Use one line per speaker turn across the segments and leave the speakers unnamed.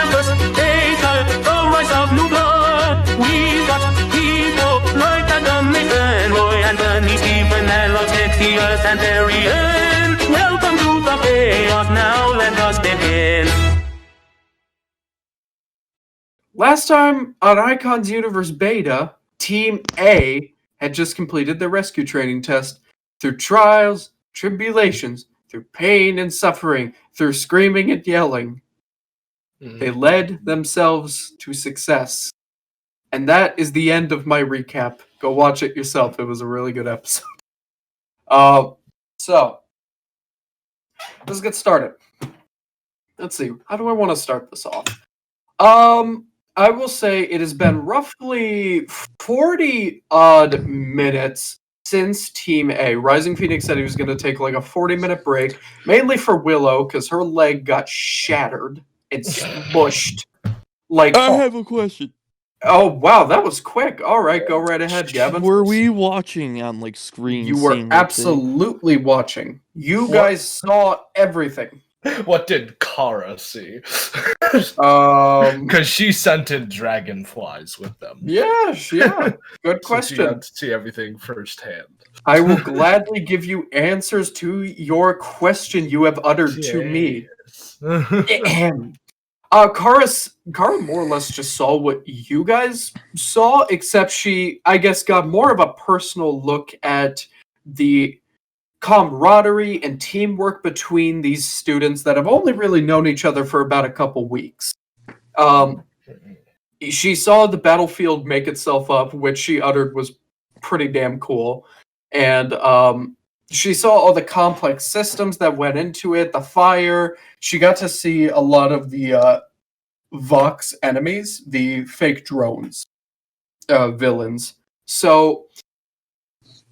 campus, data, the rise of new blood. We got people like that Dominic and Roy Anthony, Stephen, and Texius and Darian. Welcome to the chaos, now let us begin.
Last time on Icon's Universe Beta, Team A had just completed their rescue training test. Through trials, tribulations, through pain and suffering, through screaming and yelling, they led themselves to success. And that is the end of my recap. Go watch it yourself. It was a really good episode. So, let's get started. Let's see. How do I want to start this off? I will say it has been roughly 40-odd minutes since Team A. Rising Phoenix said he was going to take like a 40-minute break, mainly for Willow, because her leg got shattered and smushed. Like,
I have a question.
Oh, wow, that was quick. All right, go right ahead, Gavin.
Were we watching on like screen?
You were absolutely watching. You guys saw everything.
What did Kara see? Because she scented dragonflies with them.
Yeah. Good question.
So she had to see everything firsthand.
I will gladly give you answers to your question you have uttered to me. Kara more or less just saw what you guys saw, except she, I guess, got more of a personal look at the camaraderie and teamwork between these students that have only really known each other for about a couple weeks. She saw the battlefield make itself up, which she uttered was pretty damn cool. And she saw all the complex systems that went into it, the fire. She got to see a lot of the Vox enemies, the fake drones, villains. So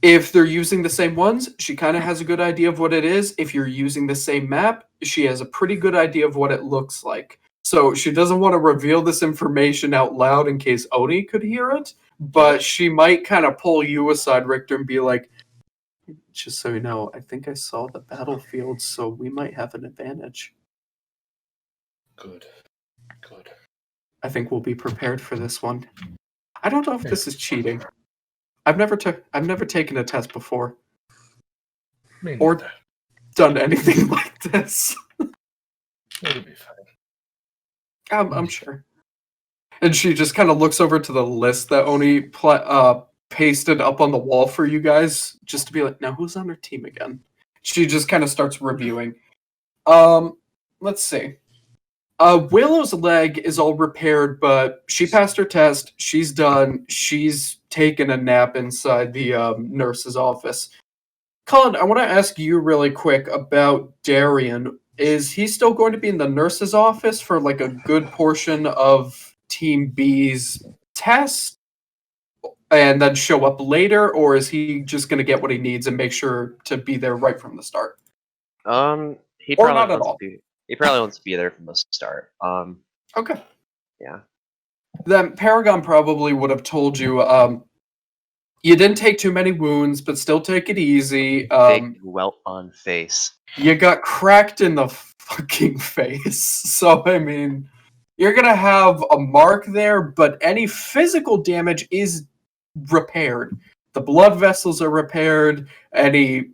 if they're using the same ones, she kind of has a good idea of what it is. If you're using the same map, she has a pretty good idea of what it looks like. So she doesn't want to reveal this information out loud in case Oni could hear it, but she might kind of pull you aside, Rikter, and be like, just so you know, I think I saw the battlefield, so we might have an advantage.
Good.
I think we'll be prepared for this one. I don't know if this is cheating. I've never taken a test before. Or done anything like this.
It'll be fine.
I'm sure. And she just kind of looks over to the list that Oni pasted up on the wall for you guys, just to be like, now who's on her team again? She just kind of starts reviewing. Let's see. Willow's leg is all repaired, but she passed her test. She's done. She's taken a nap inside the nurse's office. Colin, I want to ask you really quick about Darian. Is he still going to be in the nurse's office for like a good portion of Team B's test and then show up later, or is he just going to get what he needs and make sure to be there right from the start?
He
Or
probably
not at
wants
all.
he probably wants to be there from the start.
Okay.
Yeah.
Then Paragon probably would have told you, you didn't take too many wounds, but still take it easy.
Big welt on face.
You got cracked in the fucking face. So, I mean, you're going to have a mark there, but any physical damage is repaired. The blood vessels are repaired. Any,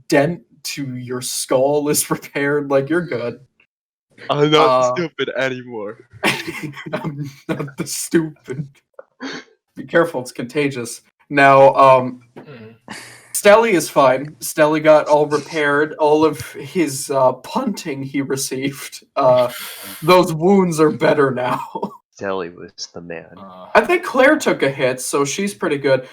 dent to your skull is repaired. Like, you're good.
I'm not stupid anymore.
I'm not the stupid. Be careful, it's contagious. Now, Stelly is fine. Stelly got all repaired. All of his punting he received. Those wounds are better now.
Stelly was the man.
I think Claire took a hit, so she's pretty good.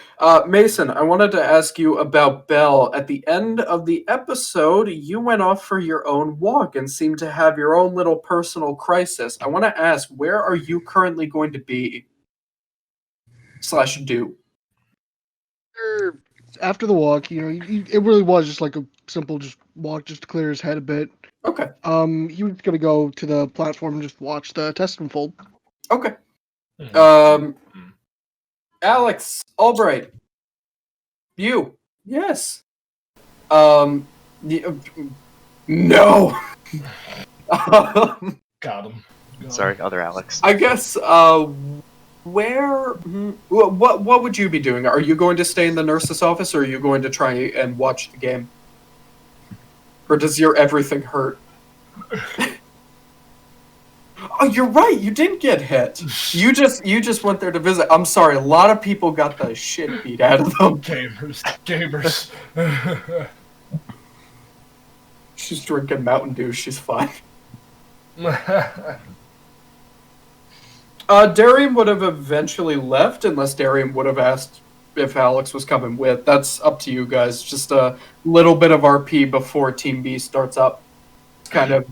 Mason, I wanted to ask you about Belle. At the end of the episode, you went off for your own walk and seemed to have your own little personal crisis. I want to ask, where are you currently going to be? / do?
After the walk, it really was just like a simple just walk just to clear his head a bit.
Okay.
He was gonna go to the platform and just watch the test unfold.
Okay. Alex Albright. You. Yes. No.
Got him.
Sorry, other Alex.
I guess, what would you be doing? Are you going to stay in the nurse's office, or are you going to try and watch the game? Or does your everything hurt? Oh, you're right. You didn't get hit. You just went there to visit. I'm sorry. A lot of people got the shit beat out of them.
Gamers.
She's drinking Mountain Dew. She's fine. Darian would have eventually left unless Darian would have asked if Alex was coming with. That's up to you guys. Just a little bit of RP before Team B starts up. It's kind of...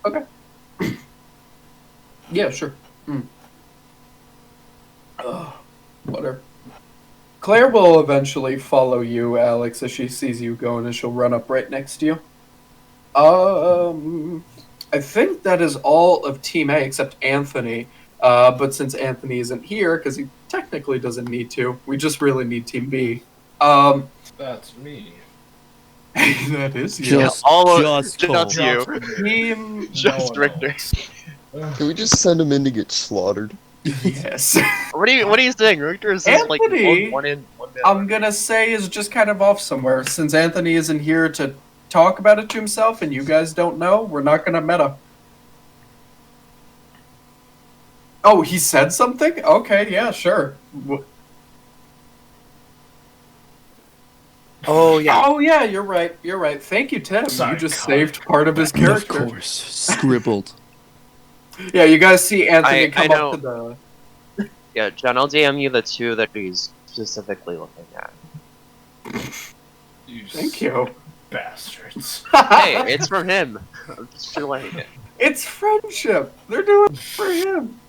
Okay. Yeah, sure. Whatever. Claire will eventually follow you, Alex, as she sees you going, and she'll run up right next to you. I think that is all of Team A except Anthony. But since Anthony isn't here, because he technically doesn't need to, we just really need Team B.
That's me.
That is you.
Just you.
Team...
Just Rikter.
Can we just send him in to get slaughtered?
Yes.
What are you saying? Rikter is just like
Anthony,
one in, one down.
I'm gonna say is just kind of off somewhere. Since Anthony isn't here to talk about it to himself and you guys don't know, we're not gonna meta. Oh, he said something? Okay, yeah, sure.
Oh yeah.
Oh yeah, you're right. You're right. Thank you, Tim. You just saved part of his character.
Of course, scribbled.
Yeah, you guys see Anthony come
know.
up to the...
Yeah, John, I'll DM you the two that he's specifically looking at.
Thank you.
Bastards.
Hey, it's from him. I'm just relaying it.
It's friendship. They're doing it for him.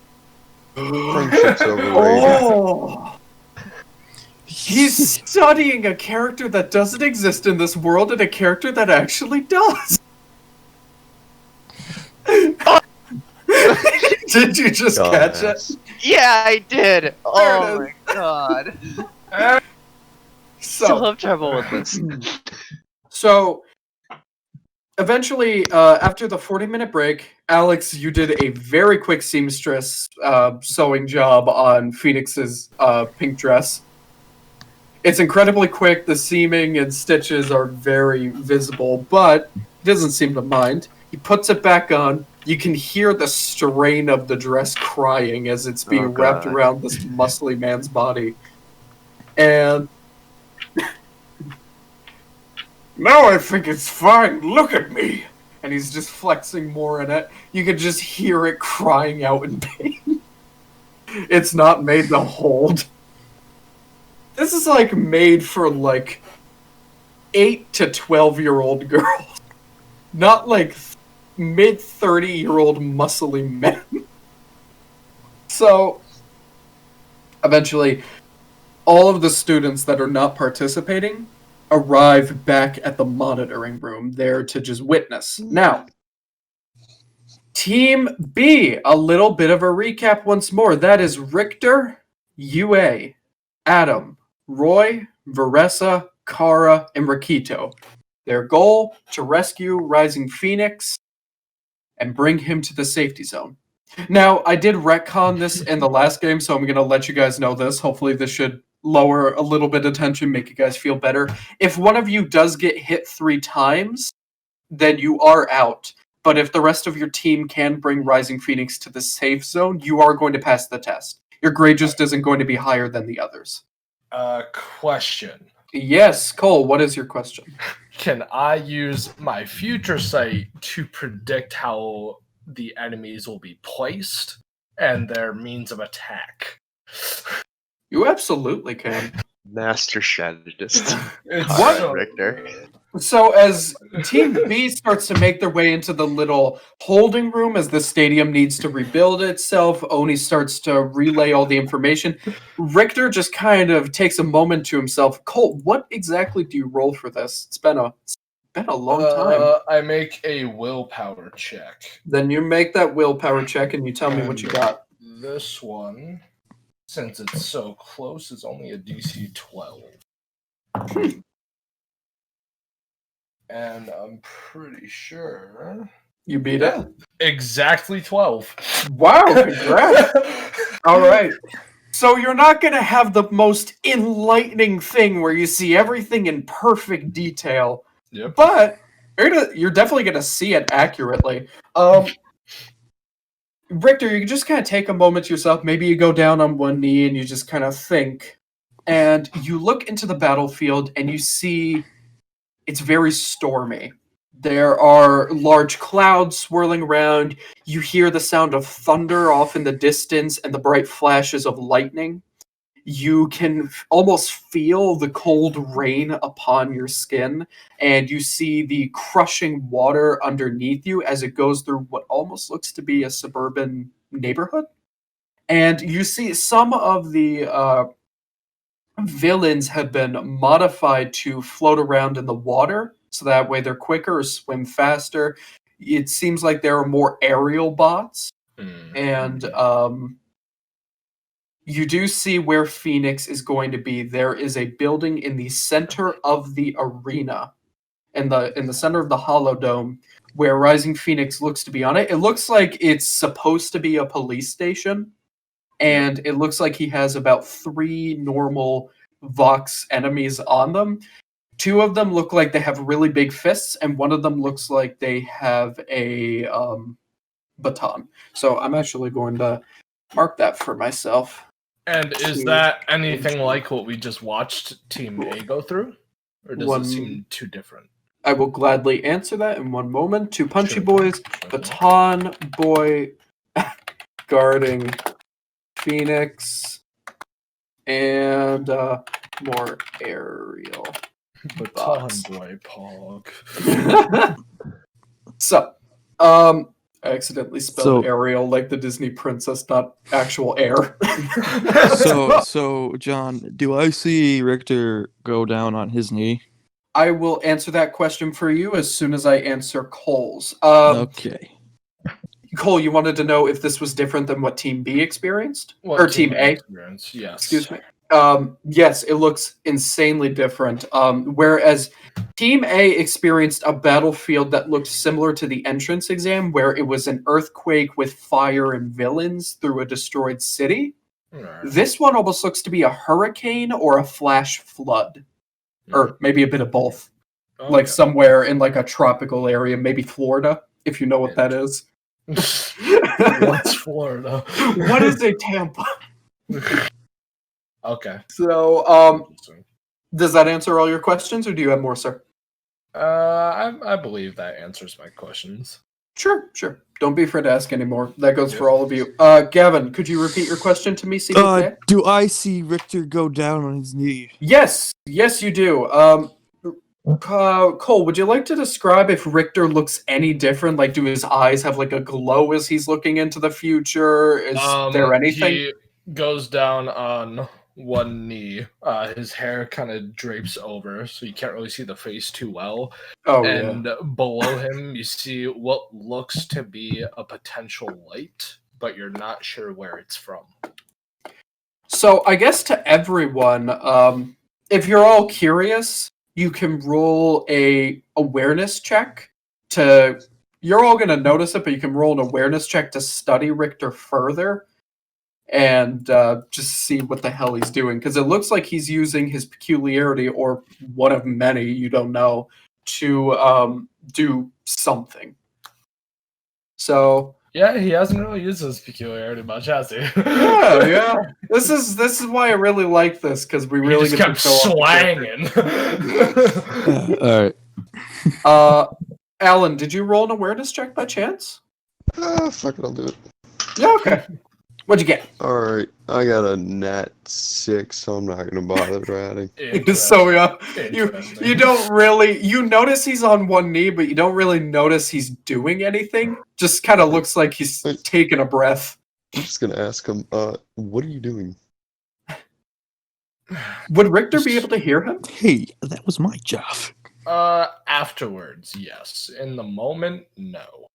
Friendship's overrated.
Oh! He's studying a character that doesn't exist in this world and a character that actually does. Did you just catch it?
Yeah, I did. Oh my god. Still have trouble with this.
So, eventually, after the 40-minute break, Alex, you did a very quick seamstress sewing job on Phoenix's pink dress. It's incredibly quick. The seaming and stitches are very visible, but he doesn't seem to mind. He puts it back on. You can hear the strain of the dress crying as it's being wrapped around this muscly man's body. And... Now I think it's fine. Look at me. And he's just flexing more in it. You can just hear it crying out in pain. It's not made to hold. This is like made for like 8 to 12-year-old girls. Not like mid-30-year-old muscly men. So, eventually, all of the students that are not participating arrive back at the monitoring room, there to just witness. Now, Team B, a little bit of a recap once more. That is Rikter, Yue, Adam, Roy, Vorressa, Kara, and Rikito. Their goal, to rescue Rising Phoenix and bring him to the safety zone. Now, I did retcon this in the last game, so I'm going to let you guys know this. Hopefully this should lower a little bit of tension, make you guys feel better. If one of you does get hit 3 times, then you are out. But if the rest of your team can bring Rising Phoenix to the safe zone, you are going to pass the test. Your grade just isn't going to be higher than the others.
Question.
Yes, Cole, what is your question?
Can I use my future sight to predict how the enemies will be placed and their means of attack?
You absolutely can.
Master strategist.
What?
Rikter.
So as Team B starts to make their way into the little holding room as the stadium needs to rebuild itself, Oni starts to relay all the information. Rikter just kind of takes a moment to himself. Colt, what exactly do you roll for this? It's been a long time.
I make a willpower check.
Then you make that willpower check and you tell me what you got.
This one, since it's so close, is only a DC 12. And I'm pretty sure
You beat
Yeah.
it?
Exactly 12.
Wow, congrats. All right. So you're not going to have the most enlightening thing where you see everything in perfect detail,
Yep.
but you're definitely going to see it accurately. Rikter, you can just kind of take a moment to yourself. Maybe you go down on one knee and you just kind of think. And you look into the battlefield and you see it's very stormy. There are large clouds swirling around. You hear the sound of thunder off in the distance and the bright flashes of lightning. You can almost feel the cold rain upon your skin, and you see the crushing water underneath you as it goes through what almost looks to be a suburban neighborhood. And you see some of the villains have been modified to float around in the water, so that way they're quicker or swim faster. It seems like there are more aerial bots, and you do see where Phoenix is going to be. There is a building in the center of the arena, in the center of the Hollow Dome, where Rising Phoenix looks to be on it. It looks like it's supposed to be a police station, and it looks like he has about 3 normal Vox enemies on them. 2 of them look like they have really big fists, and one of them looks like they have a baton. So I'm actually going to mark that for myself.
And is that anything like what we just watched Team A go through? Or does it seem too different?
I will gladly answer that in one moment. 2 punchy boys, baton boy guarding Phoenix, and more aerial.
Baton boy pog.
So, I accidentally spelled Ariel like the Disney princess, not actual air.
So, John, do I see Rikter go down on his knee?
I will answer that question for you as soon as I answer Cole's.
Okay.
Cole, you wanted to know if this was different than what Team B experienced?
What
or Team A?
Experienced, yes.
Excuse me. Yes, it looks insanely different. Whereas Team A experienced a battlefield that looked similar to the entrance exam, where it was an earthquake with fire and villains through a destroyed city.
Right.
This one almost looks to be a hurricane or a flash flood. Or maybe a bit of both.
Okay.
Like somewhere in like a tropical area, maybe Florida, if you know what that is.
What's Florida?
What is a Tampa?
Okay.
So, does that answer all your questions, or do you have more, sir?
I believe that answers my questions.
Sure. Don't be afraid to ask any more. That goes for all of you. Gavin, could you repeat your question to me, s'il vous plaît?
Do I see Rikter go down on his knee?
Yes, you do. Cole, would you like to describe if Rikter looks any different? Like, do his eyes have like a glow as he's looking into the future? Is there anything?
He goes down on one knee. His hair kind of drapes over, so you can't really see the face too well.
Oh,
and below him, you see what looks to be a potential light, but you're not sure where it's from.
So I guess to everyone, if you're all curious, you can roll a awareness check to. You're all going to notice it, but you can roll an awareness check to study Rikter further and just see what the hell he's doing, because it looks like he's using his peculiarity, or one of many, you don't know, to do something. So
yeah, he hasn't really used his peculiarity much, has he?
yeah. This is why I really like this, because we really
just
get
kept
to show
swanging.
All right.
Alan, did you roll an awareness check by chance?
Fuck it, I'll do it.
Yeah, okay. What'd you get?
Alright, I got a nat 6, so I'm not gonna bother adding.
So you don't really, you notice he's on one knee, but you don't really notice he's doing anything. Just kind of looks like he's taking a breath.
I'm just gonna ask him, what are you doing?
Would Rikter be able to hear him?
Hey, that was my job.
Afterwards, yes. In the moment, no.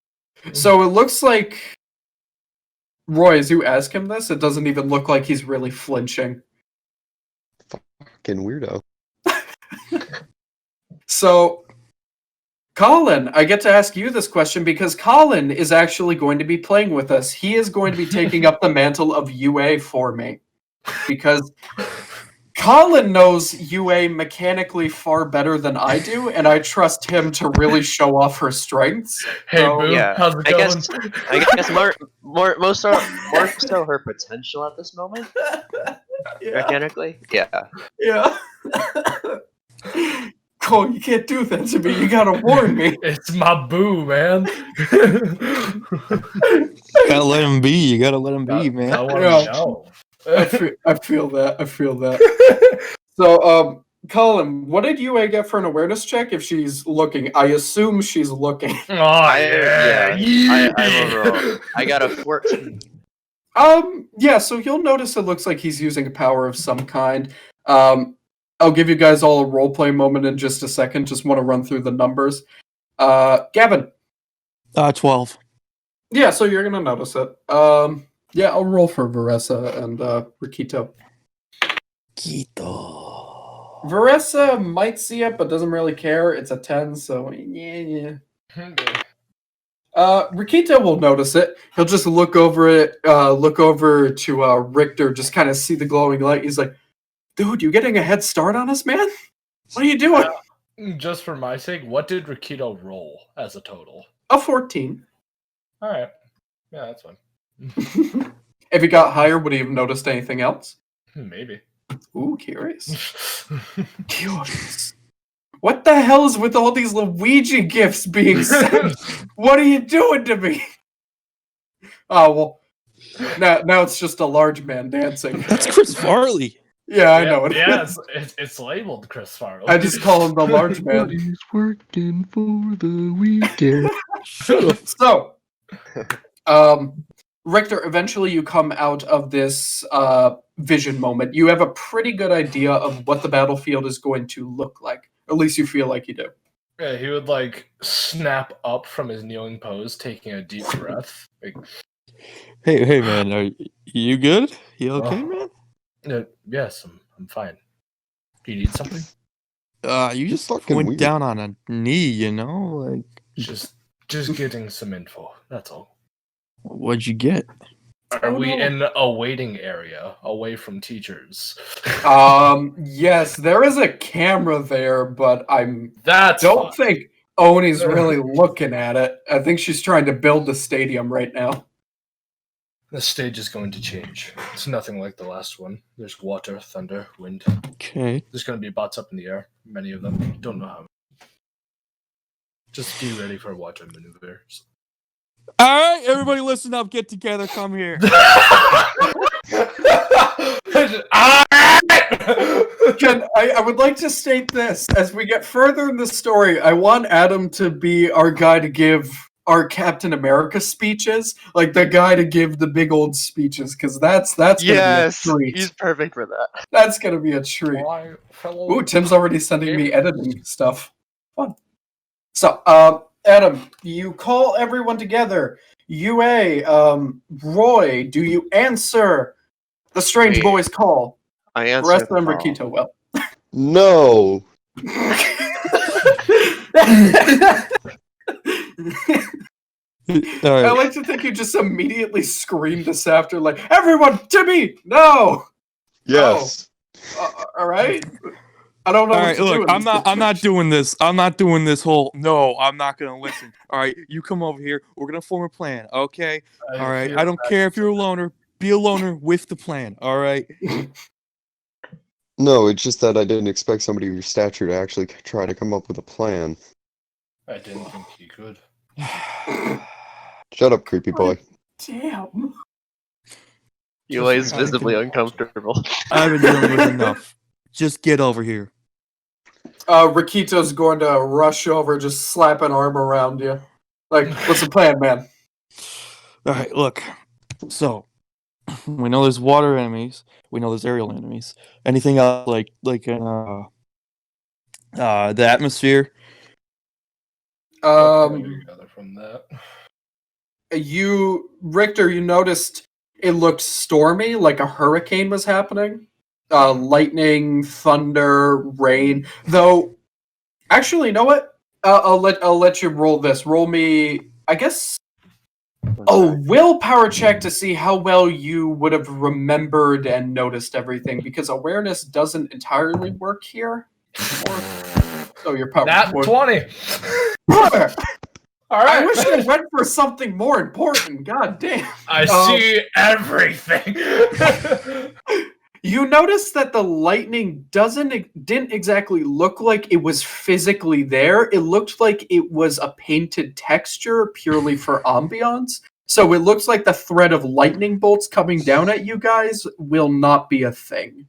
So it looks like, Roy, as you ask him this, it doesn't even look like he's really flinching.
Fucking weirdo.
So Colin, I get to ask you this question because Colin is actually going to be playing with us. He is going to be taking up the mantle of Yue for me. Because Colin knows Yue mechanically far better than I do, and I trust him to really show off her strengths.
Hey,
So-
Boo,
Yeah,
how's it
I
going?
guess more so her potential at this moment. Mechanically, yeah.
Yeah. Cole, you can't do that to me. You gotta warn me.
It's my Boo, man.
Gotta let him be. You gotta let him be, man.
I want
Yeah.
to know.
I feel that. I feel that. So, Colin, what did Yue get for an awareness check if she's looking? I assume she's looking.
Oh, yeah.
I'm overall. I got a 14.
Yeah, so you'll notice it looks like he's using a power of some kind. I'll give you guys all a roleplay moment in just a second. Just want to run through the numbers. Gavin.
12.
Yeah, so you're gonna notice it. Yeah, I'll roll for Vorressa and Rikito.
Quito.
Vorressa might see it, but doesn't really care. It's a 10, so yeah. Rikito will notice it. He'll just look over it, look over to Rikter, just kind of see the glowing light. He's like, dude, you getting a head start on us, man? What are you doing?
Just for my sake, what did Rikito roll as a total?
A 14.
All right. Yeah, that's fine.
If he got higher, would he have noticed anything else?
Maybe.
Ooh, curious. Curious. What the hell is with all these Luigi gifts being sent? What are you doing to me? Oh, well, now it's just a large man dancing.
That's Chris Farley.
Yeah, I know it.
Yeah, it's labeled Chris Farley.
I just call him the large man.
Everybody's working for the weekend.
Shut up.
So, Rikter, eventually you come out of this vision moment. You have a pretty good idea of what the battlefield is going to look like. At least you feel like you do.
Yeah, he would like snap up from his kneeling pose, taking a deep breath. Like,
Hey, man, are you good? You okay,
Oh.
man?
Yes, I'm fine. Do you need something?
You just
Fucking
went
weird.
down on a knee, you know? Like,
Just getting some info. That's all.
what'd you get?
Are we in a waiting area away from teachers?
Yes, there is a camera there, but I
That's
don't
fine.
think Oni's really looking at it. I think she's trying to build the stadium right now.
The stage is going to change. It's nothing like the last one. There's water, thunder, wind.
Okay.
There's going to be bots up in the air. Many of them. Don't know how. Just be ready for water maneuvers.
All right, everybody listen up. Get together. Come here.
I would like to state this. As we get further in the story, I want Adam to be our guy to give our Captain America speeches. Like the guy to give the big old speeches, because that's gonna
Yes,
be a treat.
he's perfect for that.
That's gonna be a treat.
Why, fellow?
Ooh, Tim's already sending me editing stuff. Fun. So, Adam, you call everyone together. Yue, Roy, do you answer the strange
Wait.
boy's call?
I
The
answered
rest
the
of them,
call.
Rikito will.
No.
All
I
right.
like to think you just immediately screamed this after, like, everyone, Timmy, no!
Yes.
All right? I don't know
All
what
right,
to do
look,
in
I'm
this
not
situation.
doing this. I'm not doing this whole. No, I'm not gonna listen. All right, you come over here. We're gonna form a plan. Okay. All right. I don't care if you're a loner. Be a loner with the plan. All right.
No, it's just that I didn't expect somebody of your stature to actually try to come up with a plan.
I didn't think he could.
Shut up, creepy boy.
Damn.
Yue is
Just-
visibly uncomfortable.
I've been dealing with enough. Just get over here.
Rikito's going to rush over, just slap an arm around you. Like, what's the plan, man?
All right, look. So we know there's water enemies. We know there's aerial enemies. Anything else like the atmosphere?
Together from that.
Rikter, you noticed it looked stormy, like a hurricane was happening. Lightning, thunder, rain. Though, actually, you know what? I'll let you roll this. Roll me, I guess. Oh, willpower check to see how well you would have remembered and noticed everything, because awareness doesn't entirely work here. So your power.
Nat 20.
Brother,
All right.
I wish I went for something more important. God damn.
I see everything.
You notice that the lightning didn't exactly look like it was physically there. It looked like it was a painted texture purely for ambiance. So it looks like the threat of lightning bolts coming down at you guys will not be a thing.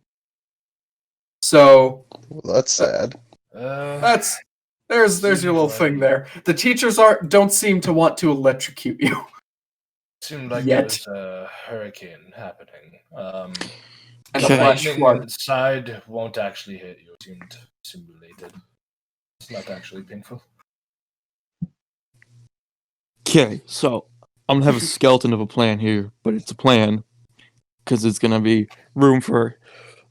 So
Well, that's sad.
there's your little thing there. The teachers don't seem to want to electrocute you.
Seemed like
Yet.
there was a hurricane happening.
And
The
a flash
lightning
flood.
inside won't actually hit you. It seemed simulated. It's not actually painful.
Okay, so I'm gonna have a skeleton of a plan here, but it's a plan because it's gonna be room for,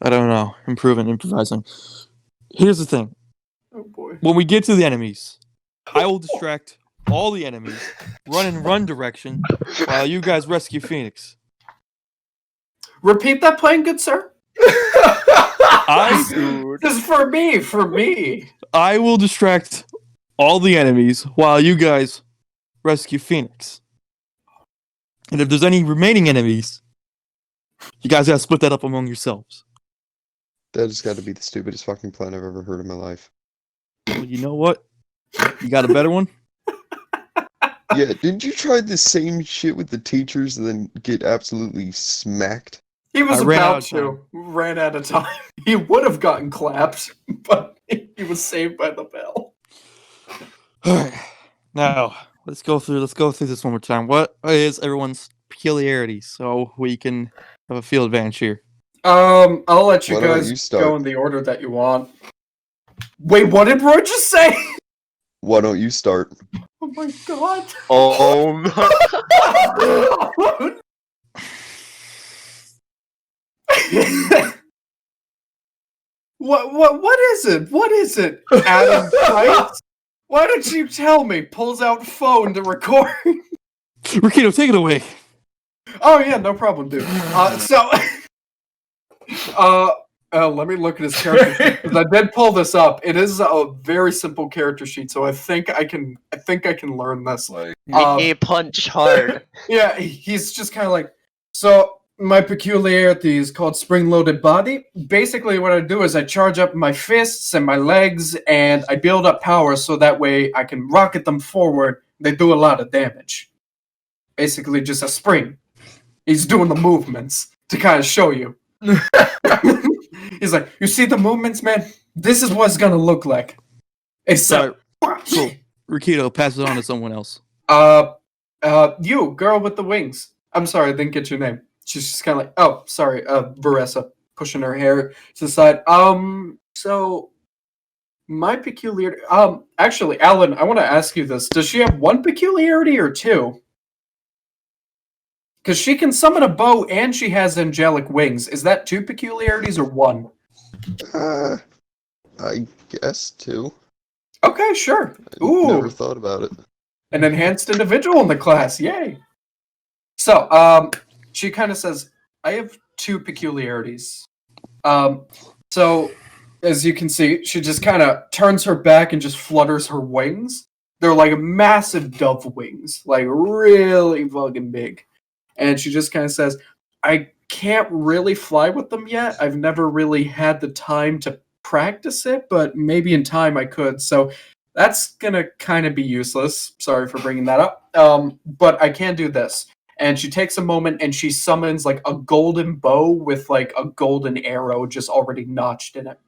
I don't know, improving, improvising. Here's the thing:
Oh boy.
when we get to the enemies, I will distract all the enemies, run direction, while you guys rescue Phoenix.
Repeat that plan, good sir. This is for me.
I will distract all the enemies while you guys rescue Phoenix. And if there's any remaining enemies, you guys gotta split that up among yourselves.
That has got to be the stupidest fucking plan I've ever heard in my life.
Well, you know what? You got a better one?
Yeah, didn't you try the same shit with the teachers and then get absolutely smacked?
He was
I ran out
about
of
to. Ran out of time. He would have gotten clapped, but he was saved by the bell.
Alright. Now, let's go through this one more time. What is everyone's peculiarity so we can have a field advantage here?
I'll let you
Why don't
guys
you start?
go in the order that you want. Wait, what did Roy just say?
Why don't you start?
Oh my god.
Oh no.
What is it? What is it? Adam Price? Why don't you tell me? Pulls out phone to record.
Rikito, take it away.
Oh yeah, no problem, dude. Let me look at his character sheet, 'cause I did pull this up. It is a very simple character sheet, so I think I can learn this.
Make me punch hard.
Yeah, he's just kind of like, so my peculiarity is called spring-loaded body. Basically, what I do is I charge up my fists and my legs, and I build up power so that way I can rocket them forward. They do a lot of damage. Basically, just a spring. He's doing the movements to kind of show you. He's like, you see the movements, man? This is what it's gonna look like. Except,
Cool. Rikito, pass it on to someone else.
you, girl with the wings. I'm sorry, I didn't get your name. She's just kind of like, oh, sorry, Vorressa, pushing her hair to the side. So my peculiarity. Actually, Alan, I want to ask you this: does she have one peculiarity or two? Because she can summon a bow and she has angelic wings. Is that two peculiarities or one?
I guess too.
Okay, sure.
I
Ooh,
never thought about it.
an enhanced individual in the class. Yay. So, she kind of says, I have two peculiarities. So, as you can see, she just kind of turns her back and just flutters her wings. They're like massive dove wings, like really fucking big. And she just kind of says, I can't really fly with them yet. I've never really had the time to practice it, but maybe in time I could. So that's going to kind of be useless. Sorry for bringing that up. But I can do this. And she takes a moment and she summons like a golden bow with like a golden arrow just already notched in it.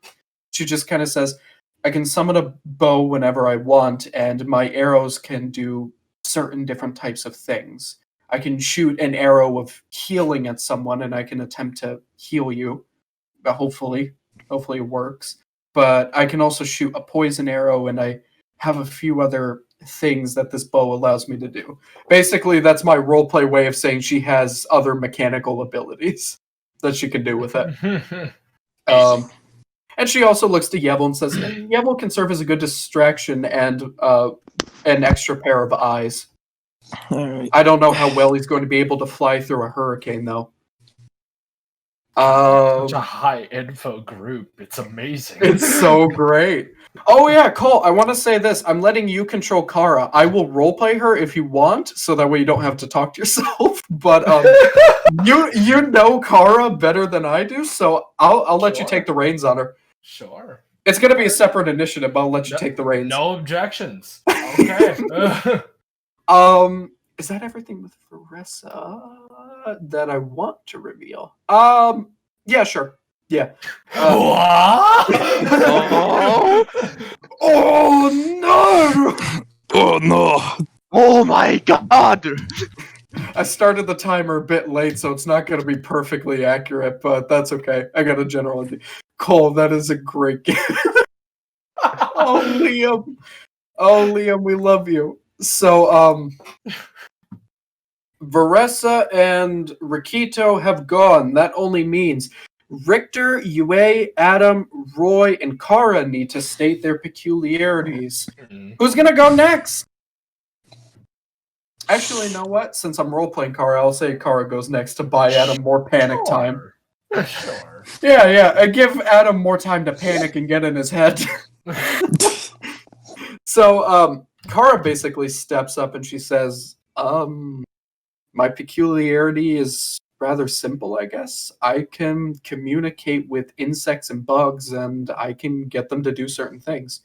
She just kind of says, I can summon a bow whenever I want, and my arrows can do certain different types of things. I can shoot an arrow of healing at someone, and I can attempt to heal you. Hopefully it works. But I can also shoot a poison arrow, and I have a few other things that this bow allows me to do. Basically, that's my roleplay way of saying she has other mechanical abilities that she can do with it. And she also looks to Yevel and says, Yevel can serve as a good distraction and an extra pair of eyes.
All right.
I don't know how well he's going to be able to fly through a hurricane, though.
Such a high info group. It's amazing.
It's so great. Oh yeah, Cole, I want to say this. I'm letting you control Kara. I will roleplay her if you want, so that way you don't have to talk to yourself. But you know Kara better than I do, so I'll let you take the reins on her.
Sure.
It's gonna be a separate initiative, but I'll let you take the reins.
No objections. Okay.
Is that everything with Vorressa that I want to reveal? Yeah, sure. Yeah.
What?
Oh no!
Oh no!
Oh my god!
I started the timer a bit late, so it's not going to be perfectly accurate, but that's okay. I got a general idea. Cole, that is a great game. Oh, Liam. Oh, Liam, we love you. So, Vorressa and Rikito have gone. That only means Rikter, Yue, Adam, Roy, and Kara need to state their peculiarities. Who's going to go next? Actually, you know what? Since I'm role-playing Kara, I'll say Kara goes next to buy Adam more panic time.
Sure.
Yeah. I give Adam more time to panic and get in his head. So, Kara basically steps up and she says, my peculiarity is rather simple, I guess. I can communicate with insects and bugs, and I can get them to do certain things.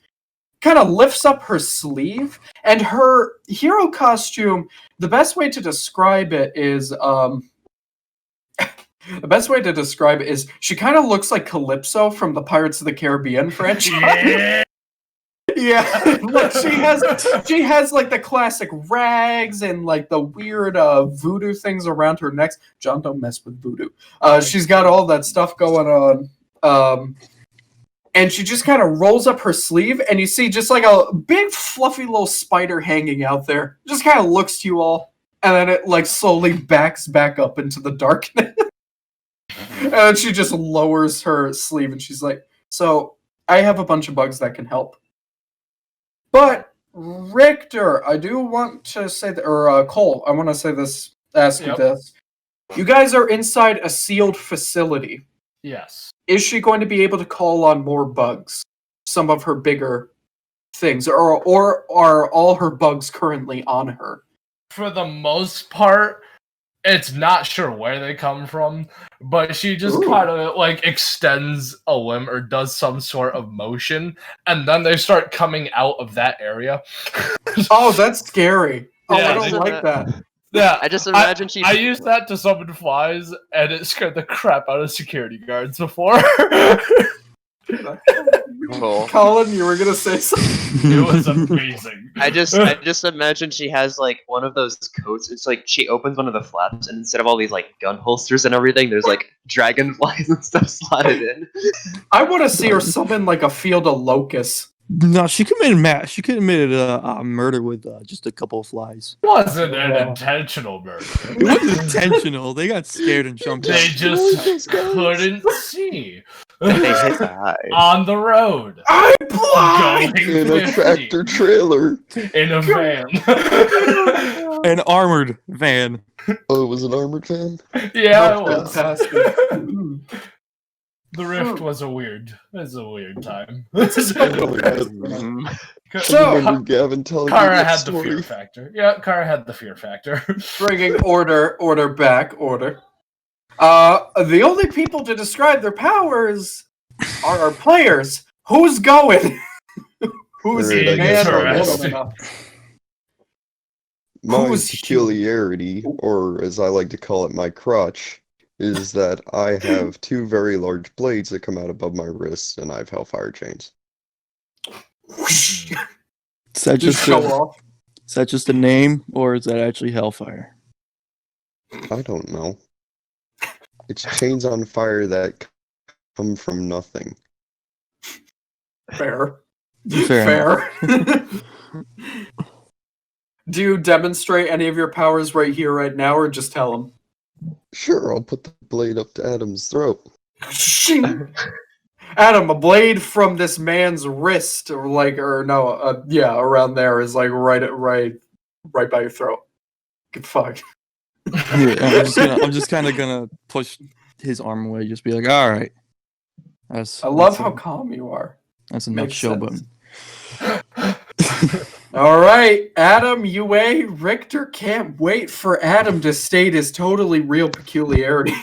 Kind of lifts up her sleeve, and her hero costume, the best way to describe it is she kind of looks like Calypso from the Pirates of the Caribbean franchise. Yeah, like she has like the classic rags and like the weird voodoo things around her neck. John, don't mess with voodoo. She's got all that stuff going on. And she just kind of rolls up her sleeve, and you see just like a big fluffy little spider hanging out there. Just kind of looks to you all, and then it like slowly backs back up into the darkness. And then she just lowers her sleeve, and she's like, "So I have a bunch of bugs that can help." But Rikter, I do want to say that, or Cole, I want to say this. Ask you this: you guys are inside a sealed facility.
Yes.
Is she going to be able to call on more bugs? Some of her bigger things, or are all her bugs currently on her?
For the most part, it's not sure where they come from, but she just kind of like extends a limb or does some sort of motion, and then they start coming out of that area.
Oh, that's scary. Oh,
Yeah,
I don't like that.
Yeah,
I just imagine
I used that to summon flies, and it scared the crap out of security guards before.
Cool.
Colin, you were gonna say something.
It was amazing.
I just imagine she has like one of those coats. It's like she opens one of the flaps, and instead of all these like gun holsters and everything, there's like dragonflies and stuff slotted in.
I want to see her summon like a field of locusts.
No, she committed a murder with just a couple of flies.
It wasn't an intentional murder.
It wasn't intentional. They got scared and jumped
They
out.
just couldn't see.
They hit the eye.
On the road.
I'm blind.
Going
In a
50
tractor trailer.
in a van.
An armored van.
Oh, it was an armored van?
Yeah, it
Oh,
was.
fantastic.
The Rift was a weird time.
I
So,
remember Gavin telling me
Kara
that
had the
story.
fear factor. Yeah, Kara had the fear factor.
bringing order back. The only people to describe their powers are our players. Who's going? Who's
Alright, I
man
guess
or
I'll
woman
go.
enough?
My
Who's
peculiarity, or as I like to call it, my crotch, is that I have two very large blades that come out above my wrists, and I have hellfire chains.
Whoosh.
Is that
Just
just
show
a,
off.
is that just a name, or is that actually Hellfire?
I don't know. It's chains on fire that come from nothing.
Fair.
Fair
Do you demonstrate any of your powers right here, right now, or just tell them?
Sure, I'll put the blade up to Adam's throat.
Shing. Adam, a blade from this man's wrist, around there is like right by your throat. Get fucked.
Yeah, I'm just kind of gonna push his arm away. Just be like, all right.
I love how calm you are.
That's enough
Makes
show
sense.
button.
All right, Adam, Yue, Rikter, can't wait for Adam to state his totally real peculiarity.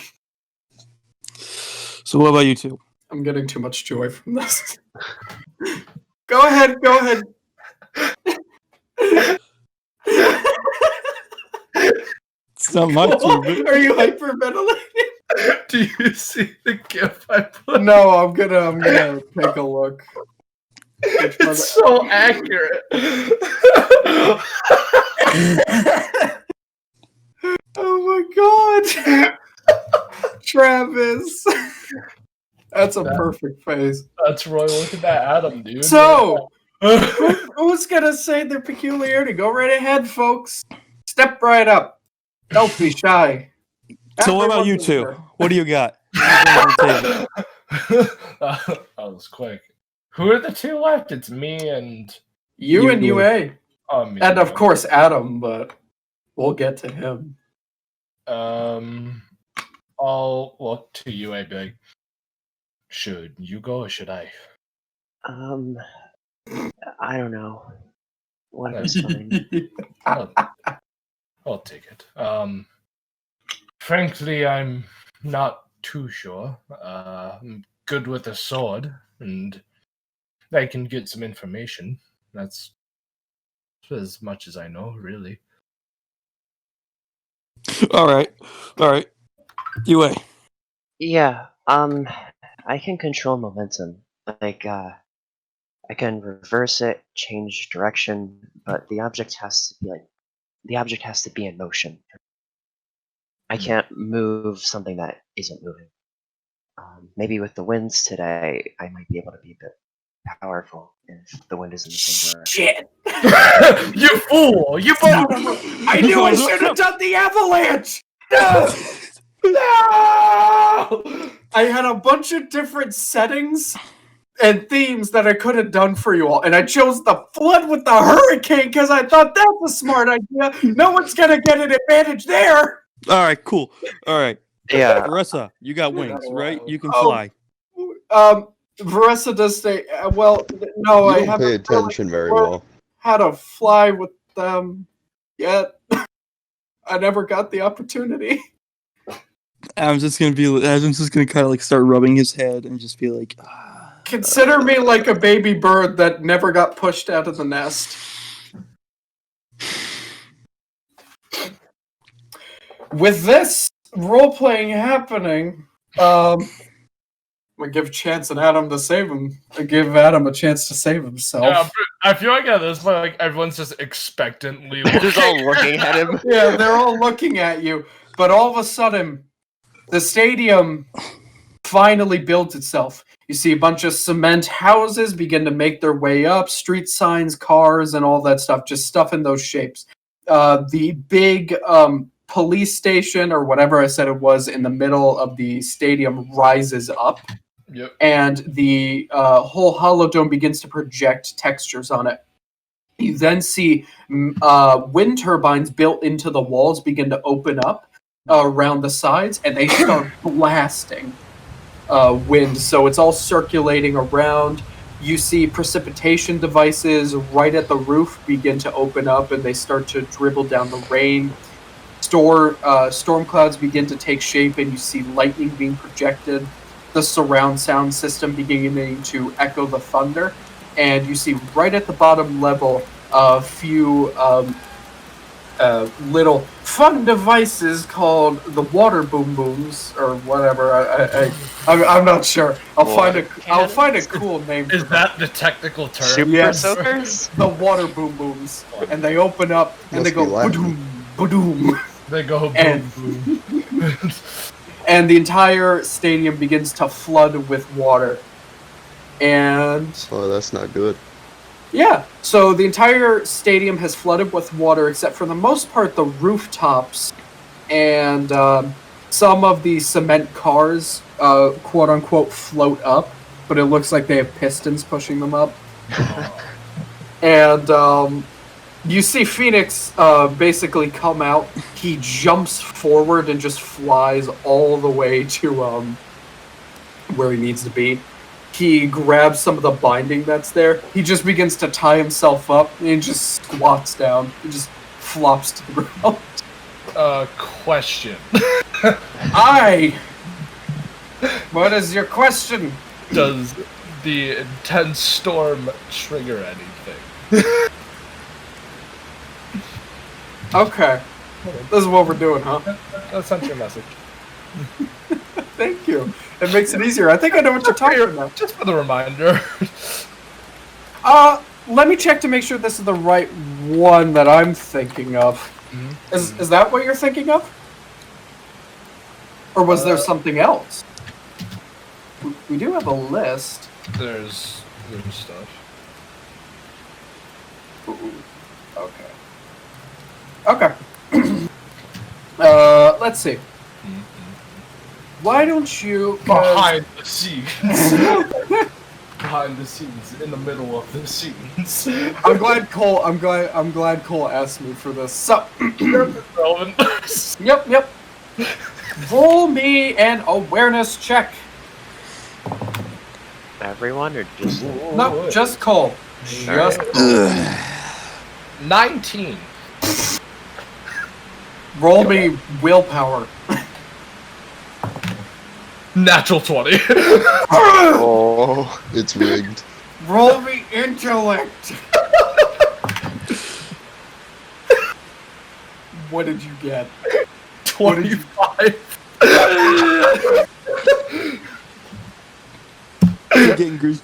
So what about you two?
I'm getting too much joy from this. Go ahead.
It's not my turn. But...
Are you hyperventilating?
Do you see the gif I put?
No, I'm gonna take a look.
It's so accurate.
Oh my god, Travis. That's a perfect face.
That's Roy. Look at that Adam, dude.
So, who's gonna say their peculiarity? Go right ahead, folks. Step right up. Don't be shy.
So what about you
Everyone's
two?
there.
What do you got?
That was quick. Who are the two left? It's me and
You and Yue.
me.
And of course Adam, but we'll get to him.
I'll look to you. I'd be like, should you go or should I?
I don't know. Whatever's fine.
I'll take it. Frankly, I'm not too sure. I'm good with a sword, and I can get some information. That's as much as I know, really.
All right. Yue.
Yeah, I can control momentum. Like, I can reverse it, change direction, but the object has to be in motion. I can't move something that isn't moving. Maybe with the winds today, I might be able to be a bit powerful if the wind is in the same direction.
Shit!
You fool! You fool!
I knew I should have done the avalanche! No! No! I had a bunch of different settings and themes that I could have done for you all, and I chose the flood with the hurricane because I thought that was a smart idea. No one's gonna get an advantage there.
All right, cool. All right.
Yeah,
Vorressa, you got wings, right? You can
Oh.
fly.
Vorressa does say, well, no,
You
I
don't
haven't
pay attention very
learned
well.
how to fly with them yet. I never got the opportunity.
Adam's just gonna kind of like start rubbing his head and just be like,
Consider me like a baby bird that never got pushed out of the nest. With this role-playing happening, I'm gonna give Chance and Adam to save him. Give Adam a chance to save himself.
Yeah, I feel like at this point, like everyone's just expectantly
just all looking at him.
Yeah, they're all looking at you, but all of a sudden, the stadium finally builds itself. You see a bunch of cement houses begin to make their way up, street signs, cars, and all that stuff, just stuff in those shapes. The big police station, or whatever I said it was, in the middle of the stadium rises up.
Yep.
And the whole holodome begins to project textures on it. You then see wind turbines built into the walls begin to open up around the sides, and they start blasting wind. So it's all circulating around. You see precipitation devices right at the roof begin to open up, and they start to dribble down the rain. Storm clouds begin to take shape, and you see lightning being projected. The surround sound system beginning to echo the thunder, and you see right at the bottom level a few little fun devices called the water boom booms or whatever. I'm not sure. I'll find a cool name.
Is that the technical term?
Super
Yes.
soakers?
The water boom booms, and they open up and
Must
they go
be Latin.
boom, boom.
They go boom,
And-
boom.
And the entire stadium begins to flood with water. And
Oh, that's not good.
yeah, so the entire stadium has flooded with water, except for the most part the rooftops and some of the cement cars, quote unquote, float up. but it looks like they have pistons pushing them up. And you see Phoenix basically come out. He jumps forward and just flies all the way to where he needs to be. He grabs some of the binding that's there. He just begins to tie himself up and he just squats down. He just flops to the ground.
Question.
What is your question?
Does the intense storm trigger anything?
Okay. This is what we're doing, huh?
That sent your message.
Thank you. It makes it easier. I think I know what you're talking about.
Just for the reminder.
Let me check to make sure this is the right one that I'm thinking of. Mm-hmm. Is that what you're thinking of? Or was there something else? We do have a list.
There's stuff.
Ooh, okay. Let's see. Why don't you
behind the scenes? Behind the scenes, in the middle of the scenes.
I'm glad Cole asked me for this. So, yep. Roll me an awareness check.
Everyone or just
No, just Cole. Just
19.
Roll me willpower.
Natural 20.
Oh, it's rigged.
Roll me intellect. What did you get?
25.
I'm getting greedy.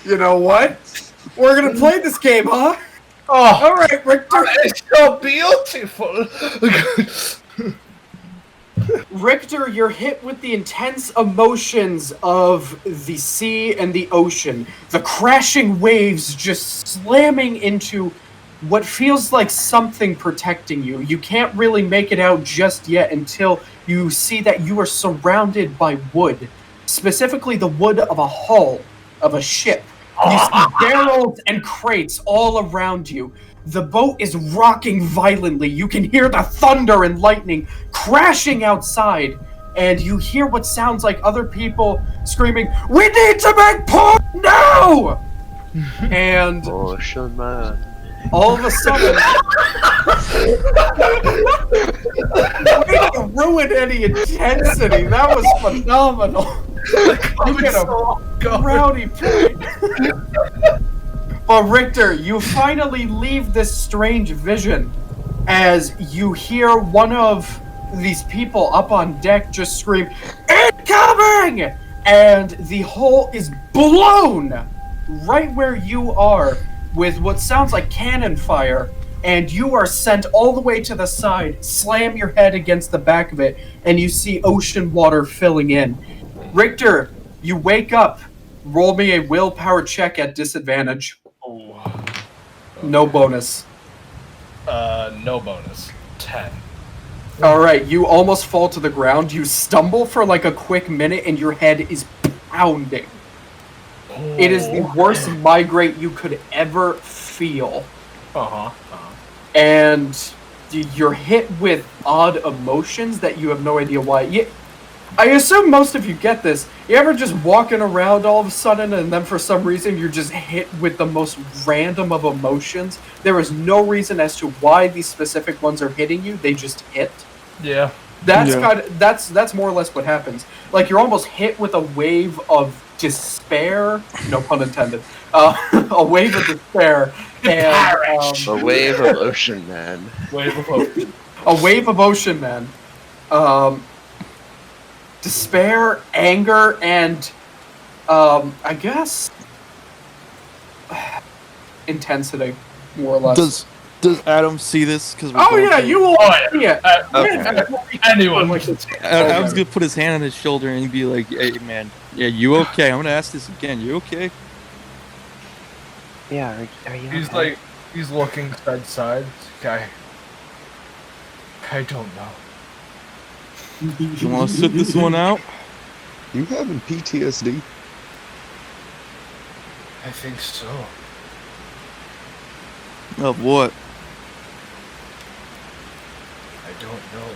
You know what? We're gonna play this game, huh?
Oh,
all right, Rikter.
It's so beautiful.
Rikter, you're hit with the intense emotions of the sea and the ocean. The crashing waves just slamming into what feels like something protecting you. You can't really make it out just yet until you see that you are surrounded by wood. Specifically the wood of a hull of a ship. You see barrels and crates all around you. The boat is rocking violently. You can hear the thunder and lightning crashing outside. And you hear what sounds like other people screaming, "We need to make port now!" And
Ocean Man.
all of a sudden, we didn't ruin any intensity. That was phenomenal. You get a brownie point. But Rikter, you finally leave this strange vision as you hear one of these people up on deck just scream, "Incoming!" And the hole is blown right where you are with what sounds like cannon fire, and you are sent all the way to the side, slam your head against the back of it, and you see ocean water filling in. Rikter, you wake up. Roll me a willpower check at disadvantage.
Oh.
No bonus.
No bonus. 10.
Alright, you almost fall to the ground. You stumble for like a quick minute and your head is pounding.
Oh.
It is the worst migraine you could ever feel. And you're hit with odd emotions that you have no idea why. I assume most of you get this. You ever just walking around all of a sudden and then for some reason you're just hit with the most random of emotions? There is no reason as to why these specific ones are hitting you. They just hit.
Yeah.
That's more or less what happens. Like you're almost hit with a wave of despair. No pun intended. A wave of despair. And,
a wave of Ocean Man.
A wave of Ocean Man. Despair, anger, and I guess intensity, more or less.
Does Adam see this? Because
you will.
Yeah. Anyone.
Adam's gonna put his hand on his shoulder and be like, "Hey, man, yeah, you okay? I'm gonna ask this again. You okay?"
Yeah, are you?
He's
okay?
like, he's looking side to side. I don't know.
You want to sit this one out?
You having PTSD?
I think so.
Of what?
I don't know.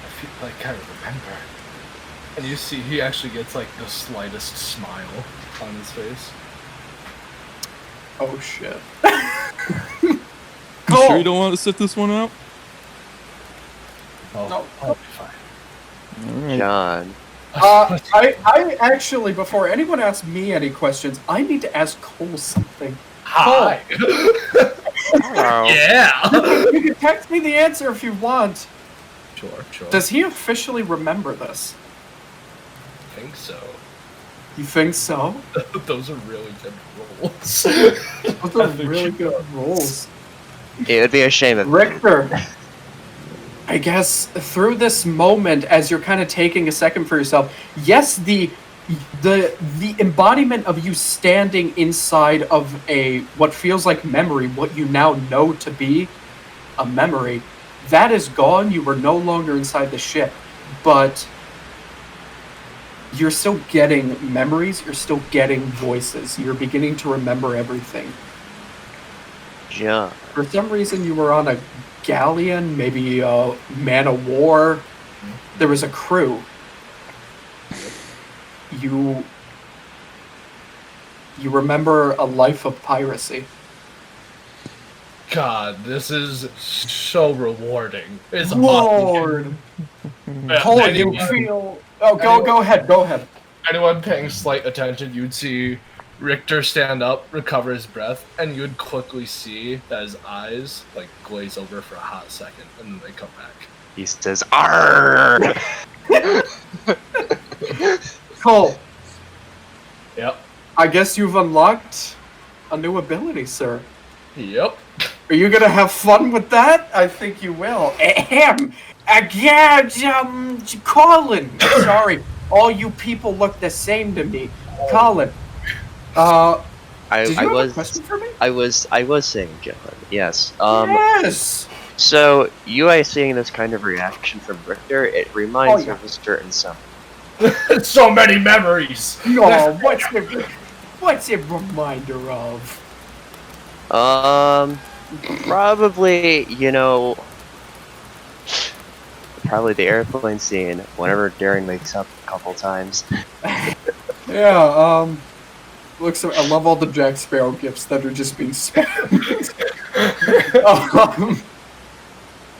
I feel like I remember. And you see, he actually gets like the slightest smile on his face.
Oh shit.
You sure you don't want to sit this one out?
Oh,
No.
I'll be fine.
Alright.
John.
I actually, before anyone asks me any questions, I need to ask Cole something.
Hi.
Hello.
Yeah.
You can text me the answer if you want.
Sure.
Does he officially remember this?
I think so.
You think so?
Those are really good rolls.
Those are really good rolls.
It would be a shame if
Rikter, I guess through this moment, as you're kind of taking a second for yourself, yes, the embodiment of you standing inside of what feels like memory, what you now know to be a memory, that is gone. You were no longer inside the ship, but you're still getting memories. You're still getting voices. You're beginning to remember everything.
John.
For some reason, you were on a galleon, maybe a man of war. There was a crew. You remember a life of piracy.
God, this is so rewarding. It's
Lord, Cole, you feel? Oh, go ahead.
Anyone paying slight attention, you'd see Rikter stand up, recover his breath, and you'd quickly see that his eyes like glaze over for a hot second, and then they come back.
He says, "Arr!"
Cole,
Yep.
I guess you've unlocked a new ability, sir.
Yep.
Are you gonna have fun with that? I think you will. Ahem. Again, Colin. Sorry, all you people look the same to me. Colin. Did you have a question for me?
I was saying, John. Yes.
Yes.
So Yue seeing this kind of reaction from Rikter, it reminds
Oh, yeah.
of a certain something.
So many memories.
No, what's it reminder of?
Probably, probably the airplane scene whenever Darren wakes up a couple times.
Yeah, looks. I love all the Jack Sparrow gifts that are just being spammed.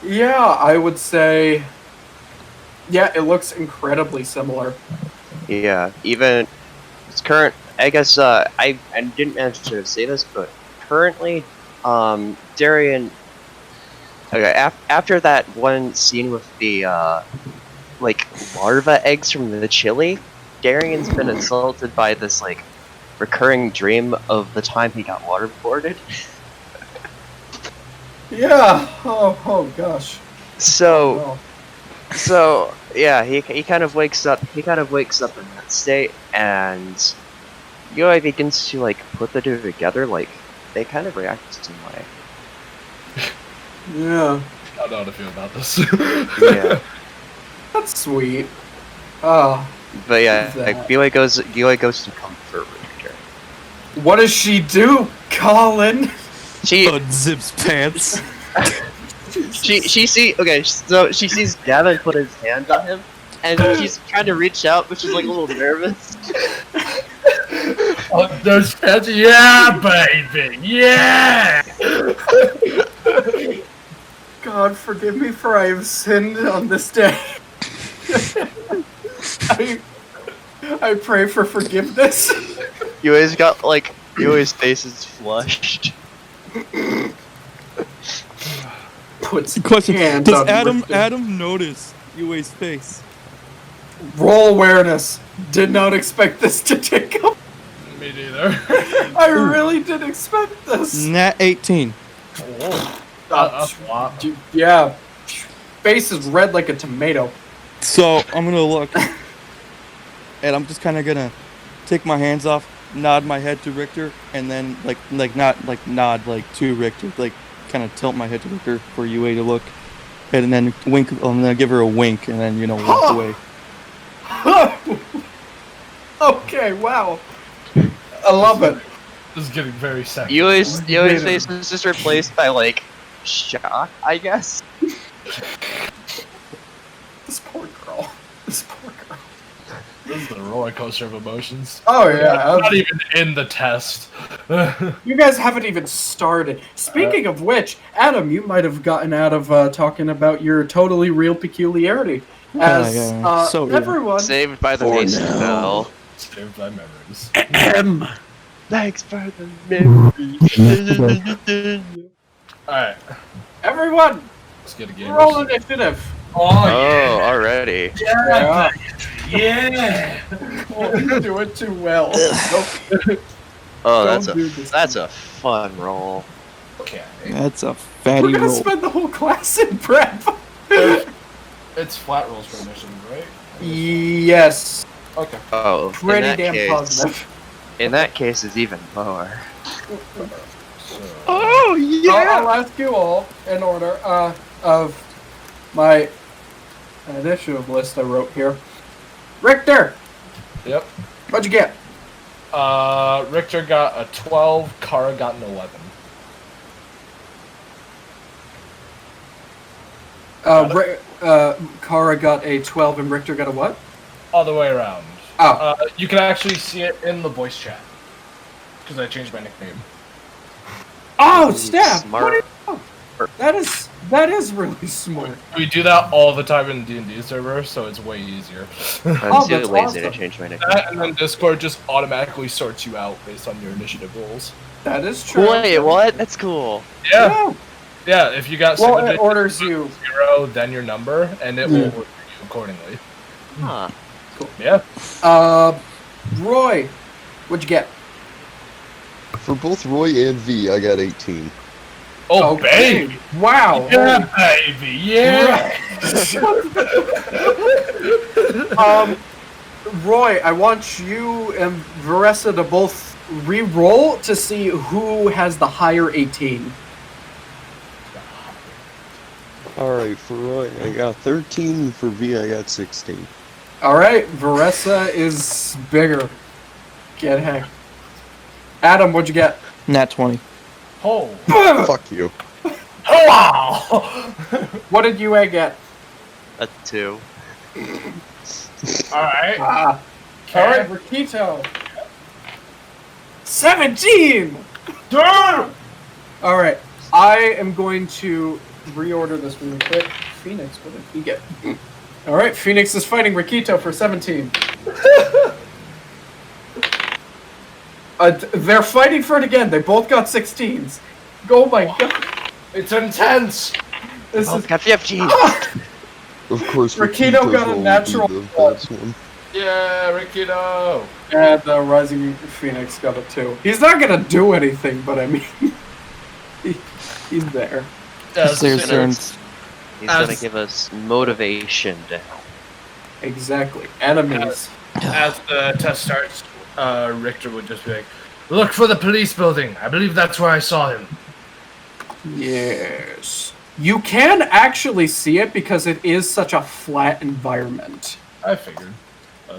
Yeah, I would say. Yeah, it looks incredibly similar.
Yeah, even it's current. I guess I didn't manage to say this, but currently, Darian. Okay, after that one scene with the like larva eggs from the chili, Darian's been assaulted by this like recurring dream of the time he got waterboarded.
Yeah. Oh gosh.
So.
Oh,
So yeah, he kind of wakes up. He kind of wakes up in that state, and Yui begins to like put the two together. Like they kind of react the same way.
yeah.
I don't know how to feel about this.
Yeah,
That's sweet. Oh,
but yeah,
That-
like Yui goes to comfort Rikter.
what does she do, Colin?
She
Unzips pants.
she sees Gavin put his hand on him, and she's trying to reach out, but she's like a little nervous.
Oh, those pets, yeah, baby, yeah.
God forgive me, for I have sinned on this day. I pray for forgiveness.
Yui's got like Yui's face is flushed.
Puts
Question:
hands
does
on Rikter.
Adam notice Yue's face?
Roll awareness. Did not expect this to take up.
Me neither.
I really didn't expect this.
Nat 18.
That's a lot.
Yeah. Face is red like a tomato.
So I'm gonna look, and I'm just kind of gonna take my hands off, nod my head to Rikter, and then not nod to Rikter, like kind of tilt my head to Rikter for Yue to look, and then wink. I'm gonna give her a wink, and then walk away.
Okay, wow. I love it.
This is getting very sexy.
Yue's face is just replaced by, like, shock, I guess.
This poor girl. This poor girl.
This is the roller coaster of emotions.
Oh yeah.
I'm not even in the test.
You guys haven't even started. Speaking of which, Adam, you might have gotten out of talking about your totally real peculiarity. As
yeah. So real.
everyone.
Saved by the
For
waste
now.
bell.
Saved by memories.
Thanks for the memories.
Alright,
Everyone,
let's get a game.
roll initiative.
Oh, already.
Yeah.
Yeah!
You're doing too well.
Oh,
Don't do this.
that's a fun roll.
Okay.
That's a
We're
fatty
gonna
roll.
spend the whole class in prep.
It's flat rolls for initiative, right?
Yes.
Okay.
Oh,
Pretty damn positive.
In that case, it's even more.
So,
Oh
I'll ask you all in order of my initiative list I wrote here. Rikter,
yep.
what'd you get?
Rikter got a 12, Kara got an 11.
Kara got a 12 and Rikter got a what?
Other way around.
Oh.
You can actually see it in the voice chat. Because I changed my nickname.
Oh,
Ooh,
snap!
smart.
What do you know? That is really smart.
We do that all the time in D&D server, so it's way easier.
I'm too
that's
lazy to
awesome.
change my nickname.
That, and then Discord just automatically sorts you out based on your initiative rolls.
That is true.
Wait, what? That's cool.
Yeah. Yeah, if you got
Well,
single
it
digits,
orders you.
0, then your number, and it will order you accordingly.
Huh.
Yeah.
Roy, what'd you get?
For both Roy and V, I got 18.
Oh,
Okay.
baby!
Wow.
Yeah, baby! Yeah!
Roy, I want you and Vorressa to both re-roll to see who has the higher 18.
Alright, for Roy, I got 13. For V, I got 16.
All right, Vorressa is bigger. Get heck. Adam, what'd you get?
Nat 20.
Oh!
Fuck you.
Oh, wow!
What did you get?
A 2.
Alright.
All right, Rikito. 17.
Damn!
All right, I am going to reorder this really quick. Phoenix, what did he get? All right, Phoenix is fighting Rikito for 17. They're fighting for it again. They both got 16s. Oh my god.
It's intense!
This
Oh,
is...
got 15.
Of course,
Rikito got a
roll will be
natural
the
one.
best one.
Yeah, Rikito!
And Rising Phoenix got a 2. He's not gonna do anything, but I mean... he's there.
Yes,
There's
He's gonna
As-
give us motivation to help.
Exactly. Enemies.
As the test starts, Rikter would just be like, "Look for the police building. I believe that's where I saw him."
Yes. You can actually see it because it is such a flat environment.
I figured.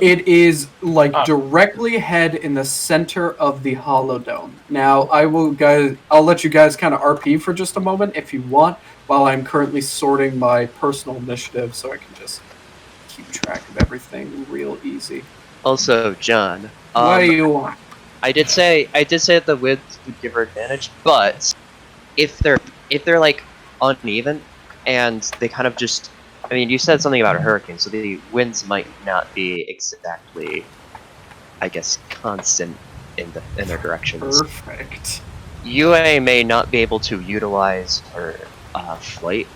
It is like
Ah.
directly head in the center of the holodome. Now, I'll let you guys kind of RP for just a moment if you want, while I'm currently sorting my personal initiative so I can just keep track of everything real easy.
Also, John.
What do you want?
I did say that the width would give her advantage, but if they're like uneven and they kind of just, I mean, you said something about a hurricane, so the winds might not be exactly, I guess, constant in their directions.
Perfect.
Yue may not be able to utilize her flight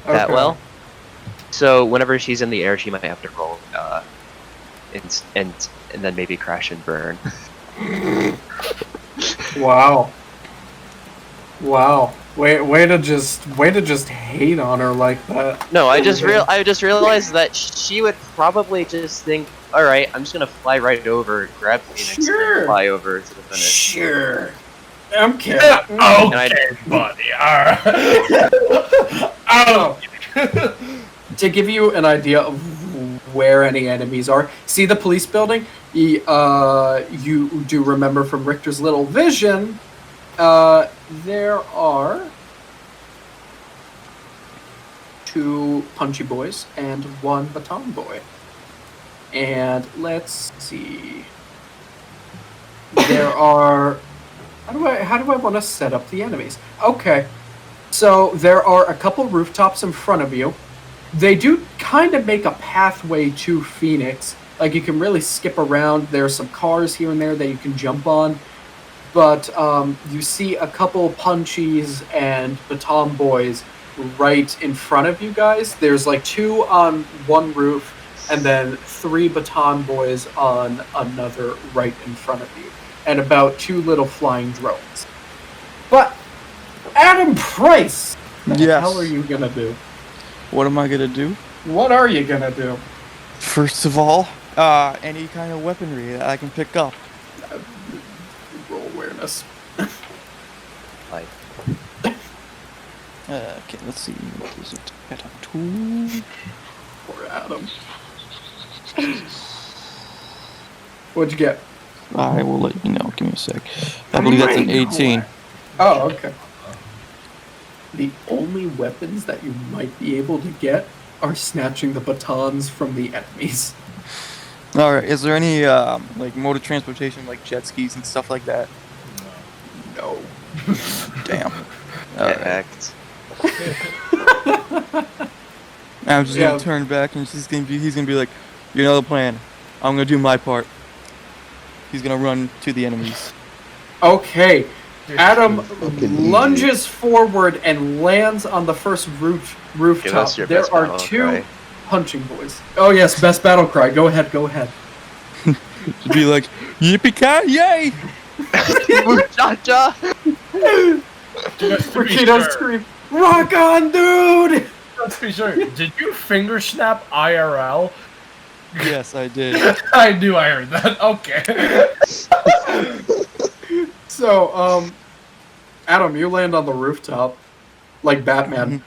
that
Okay.
well, so whenever she's in the air, she might have to roll, and then maybe crash and burn.
Wow. Wow. Way to just hate on her like that.
No, I just realized that she would probably just think, all right, I'm just gonna fly right over, grab Phoenix,
Sure.
and fly over to the finish.
Sure. I'm kidding.
Okay, buddy. Alright.
Oh. To give you an idea of where any enemies are. See the police building? You do remember from Richter's little vision, there are 2 punchy boys and 1 baton boy. And let's see. There are... How do I want to set up the enemies? Okay. So there are a couple rooftops in front of you. They do kind of make a pathway to Phoenix. Like, you can really skip around. There are some cars here and there that you can jump on. But you see a couple punchies and baton boys right in front of you guys. There's like 2 on one roof, and then 3 baton boys on another right in front of you. And about 2 little flying drones. But, Adam Price! What the hell are you gonna do?
What am I gonna do?
What are you gonna do?
First of all, any kind of weaponry that I can pick up.
Roll awareness.
Like,
Okay, let's see. What is it? Got a 2.
Poor Adam. What'd you get?
I will let you know. Give me a sec. I believe that's an 18.
Oh, okay. The only weapons that you might be able to get are snatching the batons from the enemies.
Alright, is there any, like, mode of transportation, like jet skis and stuff like that?
No.
Damn.
act.
I'm just gonna turn back and he's gonna be like, you know the plan. I'm gonna do my part. He's gonna run to the enemies.
Okay. Adam
Fucking
lunges forward and lands on the first rooftop.
Give us your
There
best
are
battle
2
cry.
punching boys. Oh yes, best battle cry. Go ahead.
Just be like, yippee-ki, yay!
Muchacha!
Just to be
Rikito
sure.
scream, rock on, dude!
Let's be sure. Did you finger snap IRL?
Yes, I did.
I knew I heard that. Okay.
So, Adam, you land on the rooftop like Batman.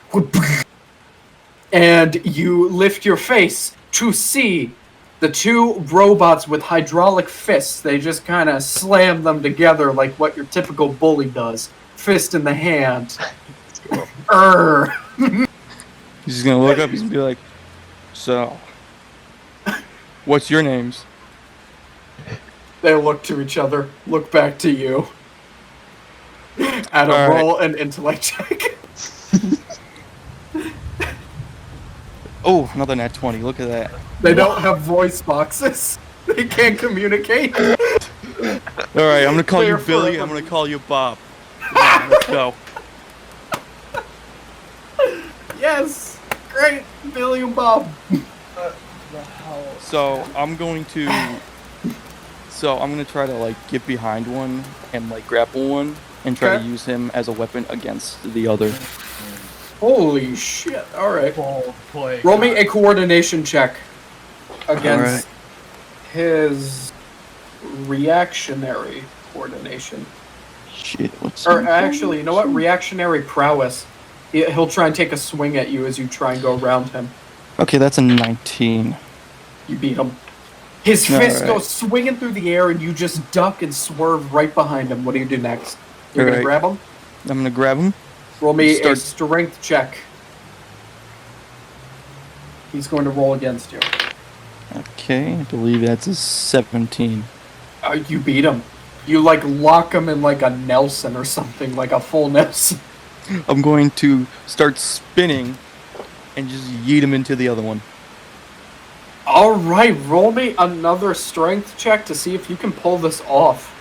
And you lift your face to see the 2 robots with hydraulic fists. They just kind of slam them together like what your typical bully does. Fist in the hand.
He's just gonna look up, he's gonna be like, so, what's your names?
They look to each other, look back to you. Adam,
All right.
roll an intellect check.
Oh, another nat 20, look at that.
They don't have voice boxes. They can't communicate.
Alright, I'm gonna call you
Clear
Billy,
forever.
I'm gonna call you Bob. Come on, let's go.
Yes! Great! Billy and Bob.
So, I'm gonna try to, like, get behind one and, like, grapple one and try
Okay.
to use him as a weapon against the other.
Holy shit. Alright.
Oh, boy.
Roll me a coordination check against
Alright.
his reactionary coordination.
Shit, what's
Or actually, you know what? Reactionary prowess. He'll try and take a swing at you as you try and go around him.
Okay, that's a 19.
You beat him. His fist
Alright.
goes swinging through the air and you just duck and swerve right behind him. What do you do next? You're going to
Alright.
grab him?
I'm gonna grab him.
Roll me a
Start-
strength check. He's going to roll against you.
Okay, I believe that's a 17.
You beat him. You like lock him in like a Nelson or something, like a full Nelson.
I'm going to start spinning and just yeet him into the other one.
Alright, roll me another strength check to see if you can pull this off.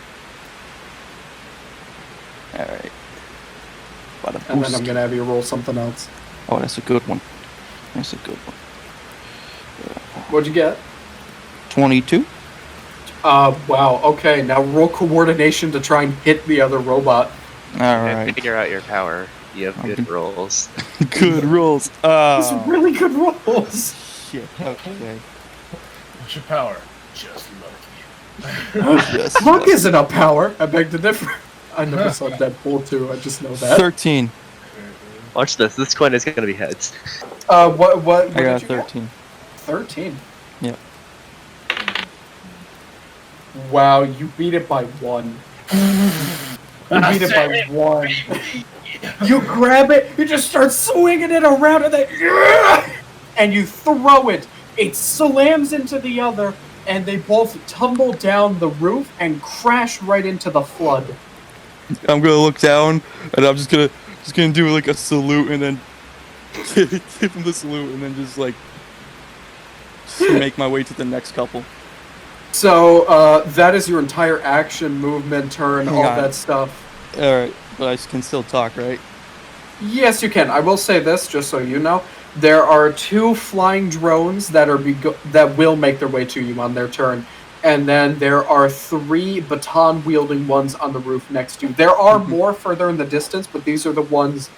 Alright. Bada
And then
boost.
I'm going to have you roll something else.
Oh, that's a good one. That's a good one.
What'd you get?
22?
Wow, okay, now roll coordination to try and hit the other robot.
Alright.
Figure out your power. You have good
Okay.
rolls.
Good rolls.
Those are really good rolls.
Shit. Okay.
What's your power? Just lucky.
Yes.
Luck isn't a power. I beg to differ. I never saw Deadpool 2, I just know that.
13.
Watch this. This coin is gonna be heads.
What
I
did
got
you get?
13.
13. Wow, you beat it by 1. You beat it by 1. You grab it, you just start swinging it around, and then and you throw it. It slams into the other, and they both tumble down the roof and crash right into the flood.
I'm gonna look down, and I'm just gonna do like a salute, and then give him the salute, and then just make my way to the next couple.
So that is your entire action, movement, turn, all
Yeah.
that stuff.
All right, but I can still talk, right?
Yes, you can. I will say this, just so you know. There are 2 flying drones that that will make their way to you on their turn. And then there are 3 baton-wielding ones on the roof next to you. There are more further in the distance, but these are the ones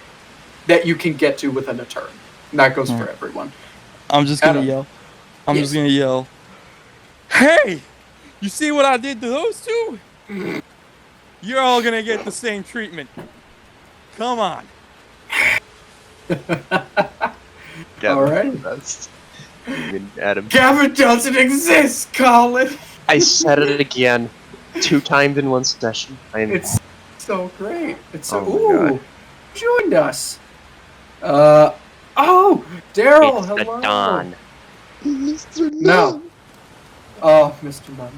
that you can get to within a turn. And that goes for everyone.
I'm just gonna
Adam.
yell. I'm just gonna yell. Hey! You see what I did to those 2? You're all gonna get the same treatment. Come on.
All right.
Adam.
Gavin doesn't exist, Colin!
I said it again. 2 times in 1 session.
It's so great. It's so...
Oh my
ooh!
God.
Joined us. Oh! Daryl,
It's
hello!
the dawn.
Mr.
Now,
No.
oh, Mr. Nunn.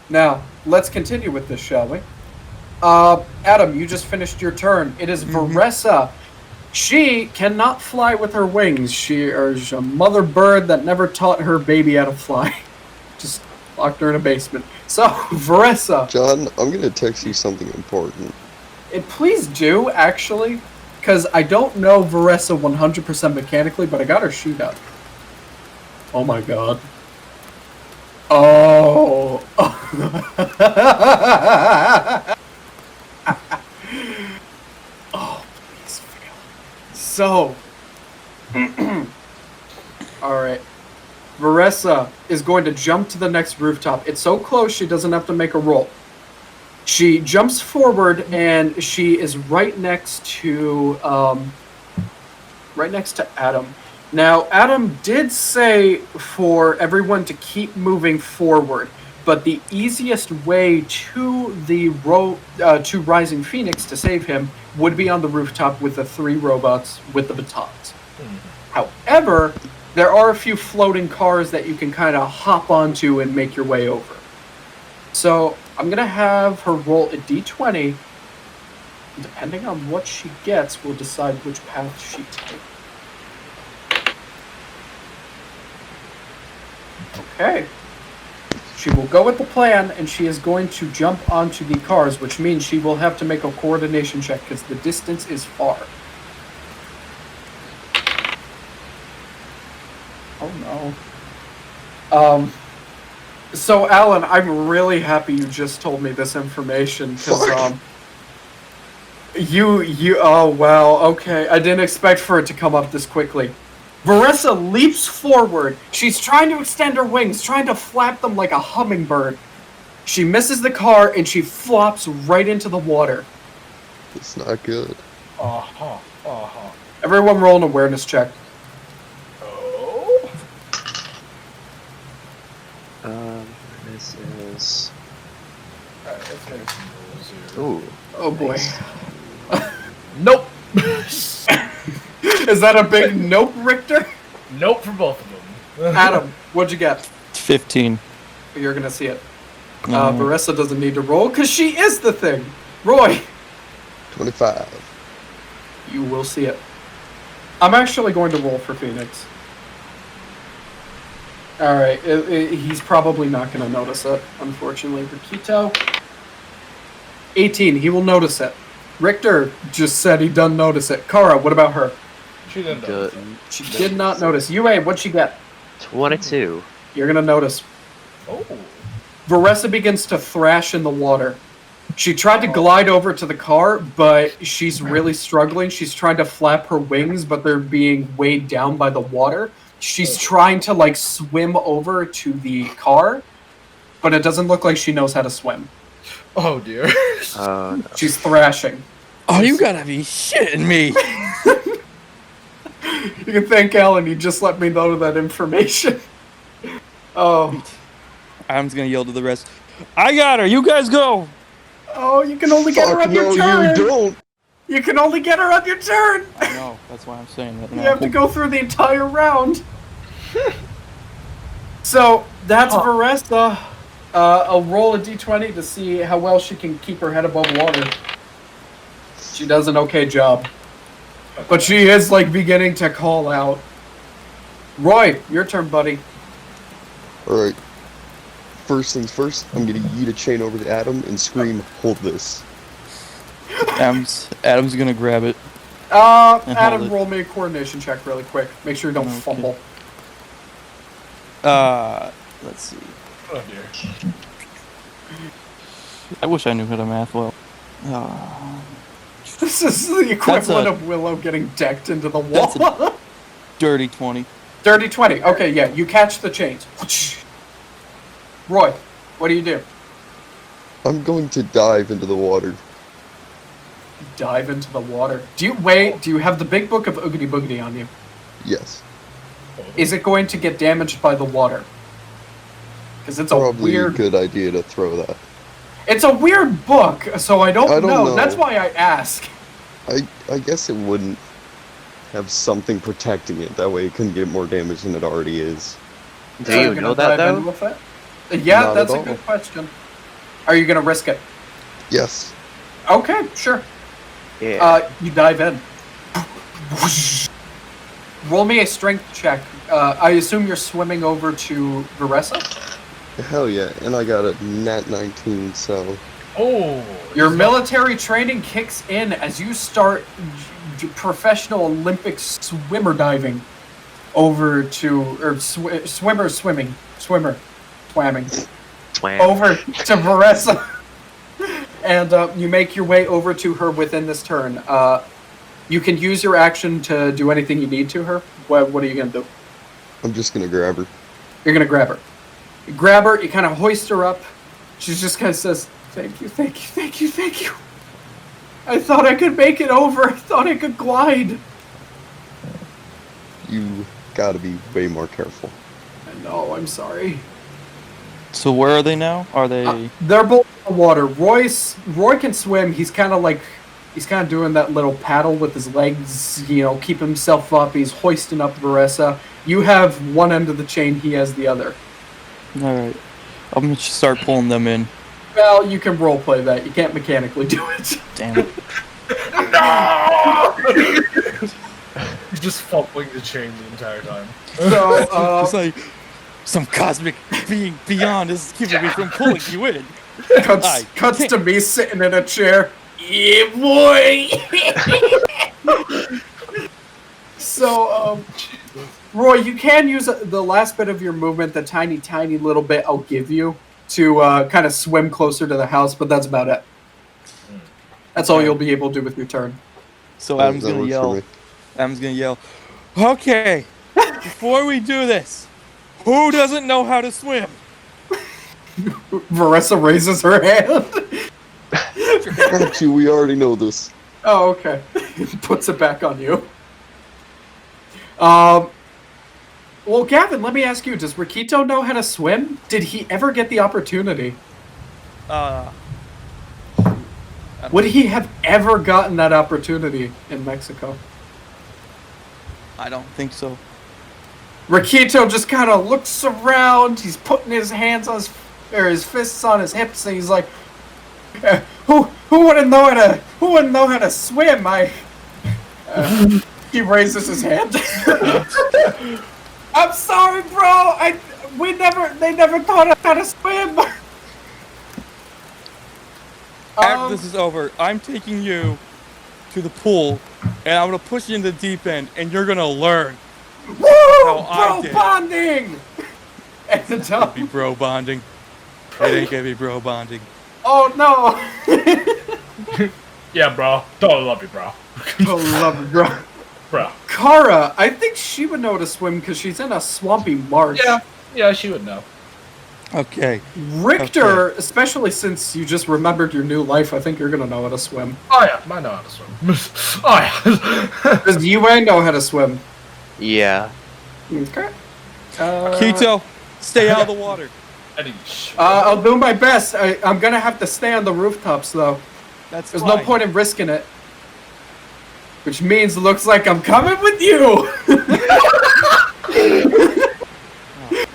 Now, let's continue with this, shall we? Adam, you just finished your turn. It is Vorressa. She cannot fly with her wings. She is a mother bird that never taught her baby how to fly. Just locked her in a basement. So, Vorressa.
John, I'm gonna text you something important.
Please do, actually. Because I don't know Vorressa 100% mechanically, but I got her sheet up. Oh my god. Oh. Oh, please fail. So. Alright. Vorressa is going to jump to the next rooftop. It's so close she doesn't have to make a roll. She jumps forward and she is right next to Adam. Now, Adam did say for everyone to keep moving forward, but the easiest way to to Rising Phoenix to save him would be on the rooftop with the 3 robots with the batons. However, there are a few floating cars that you can kind of hop onto and make your way over. So I'm going to have her roll a d20. Depending on what she gets, we'll decide which path she takes. Okay. She will go with the plan, and she is going to jump onto the cars, which means she will have to make a coordination check because the distance is far. Oh no. So Alan, I'm really happy you just told me this information because oh wow, okay. I didn't expect for it to come up this quickly. Vorressa leaps forward. She's trying to extend her wings, trying to flap them like a hummingbird. She misses the car and she flops right into the water.
It's not good.
Everyone roll an awareness check.
This is. Ooh.
Oh boy.
Nope.
Is that a big nope, Rikter?
Nope for both of them.
Adam, what'd you get?
15.
You're gonna see it. Vorressa doesn't need to roll because she is the thing. Roy,
25.
you will see it. I'm actually going to roll for Phoenix. Alright, he's probably not going to notice it, unfortunately. Rikito, 18, he will notice it. Rikter just said he doesn't notice it. Kara, what about her?
She didn't know.
She did not notice. Yue, what'd she get?
22.
You're going to notice.
Oh.
Vorressa begins to thrash in the water. She tried to glide over to the car, but she's really struggling. She's trying to flap her wings, but they're being weighed down by the water. She's trying to, like, swim over to the car, but it doesn't look like she knows how to swim.
Oh, dear.
No.
She's thrashing.
Oh, you gotta be shitting me.
You can thank Alan, he just let me know that information. Oh.
I'm just gonna yell to the rest. I got her. You guys go.
Oh, you can only get her
Fuck
on your
no,
turn.
you don't.
You can only get her on your turn.
I know. That's why I'm saying that.
You have to go through the entire round. So that's Vorressa. I'll roll a d20 to see how well she can keep her head above water. She does an okay job. But she is, like, beginning to call out. Roy, your turn, buddy.
Alright. First things first, I'm gonna yeet a chain over to Adam and scream, hold this.
Adam's gonna grab it.
Adam,
hold it.
roll me a coordination check really quick. Make sure you don't
Okay.
fumble.
Let's see.
Oh dear.
I wish I knew how to math well.
This is the equivalent
a-
of Willow getting decked into the wall.
That's Dirty 20.
Dirty 20. Okay, yeah, you catch the chains. Roy, what do you do?
I'm going to dive into the water.
Dive into the water. Do you have the big book of Oogity Boogity on you?
Yes.
Is it going to get damaged by the water? Because it's a
Probably
weird...
a good idea to throw that.
It's a weird book, so I don't know.
know.
That's why I ask.
I guess it wouldn't have something protecting it. That way it couldn't get more damage than it already is.
Do
So you're
you
gonna
know that
dive in
though?
with it? Yeah,
Not
that's
at
a
all.
good question. Are you going to risk it?
Yes.
Okay, sure.
Yeah.
You dive in. Roll me a strength check. I assume you're swimming over to Vorressa?
Hell yeah. And I got a nat 19, so...
Oh.
Your military training kicks in as you start professional Olympic swimmer diving over to, or swamming,
Twam.
over to Vorressa. And you make your way over to her within this turn. You can use your action to do anything you need to her. What are you going to do?
I'm just gonna grab her.
You're going to grab her. You grab her, you kind of hoist her up. She just kind of says, thank you, thank you, thank you, thank you. I thought I could make it over. I thought I could glide.
You gotta be way more careful.
I know, I'm sorry.
So where are they now? Are they?
They're both in the water. Roy can swim. He's kind of doing that little paddle with his legs, keep himself up. He's hoisting up Vorressa. You have one end of the chain. He has the other.
All right. I'm gonna start pulling them in.
Well, you can roleplay that. You can't mechanically do it.
Damn it.
He's just fumbling the chain the entire time.
So,
It's like some cosmic being beyond is keeping me from pulling you in.
cuts to me sitting in a chair. Yeah, boy. So, Roy, you can use the last bit of your movement, the tiny little bit I'll give you, to kind of swim closer to the house, but that's about it. That's all you'll be able to do with your turn.
So Adam's
That
gonna
works for
yell.
me.
Adam's gonna yell. Okay. Before we do this, who doesn't know how to swim?
Vorressa raises her hand.
Got you, we already know this.
Oh, okay. Puts it back on you. Well, Gavin, let me ask you, does Rikito know how to swim? Did he ever get the opportunity? Would he have ever gotten that opportunity in Mexico?
I don't think so.
Rikito just kind of looks around. He's putting his hands on his fists on his hips, and he's like, "Who wouldn't know how to swim?" He raises his hand. I'm sorry, bro. They never taught us how to swim.
After this is over, I'm taking you to the pool, and I'm gonna push you in the deep end, and you're gonna learn.
Woo!
I
Bro
did.
bonding. And the
It's gonna be bro bonding. It ain't gonna be bro bonding.
Oh no!
Yeah, bro. Don't love you, bro.
Oh, love it, bro.
Bro.
Kara, I think she would know how to swim because she's in a swampy marsh.
Yeah, she would know.
Okay.
Richter, especially since you just remembered your new life, I think you're gonna know how to swim.
Oh yeah, I know how to swim. Oh yeah.
Does Yue know how to swim?
Yeah.
Okay.
Kito, stay out of the water.
Any
I'll do my best. I'm gonna have to stay on the rooftops, though.
That's
There's
fine.
no point in risking it. Which means looks like I'm coming with you!
Oh, God.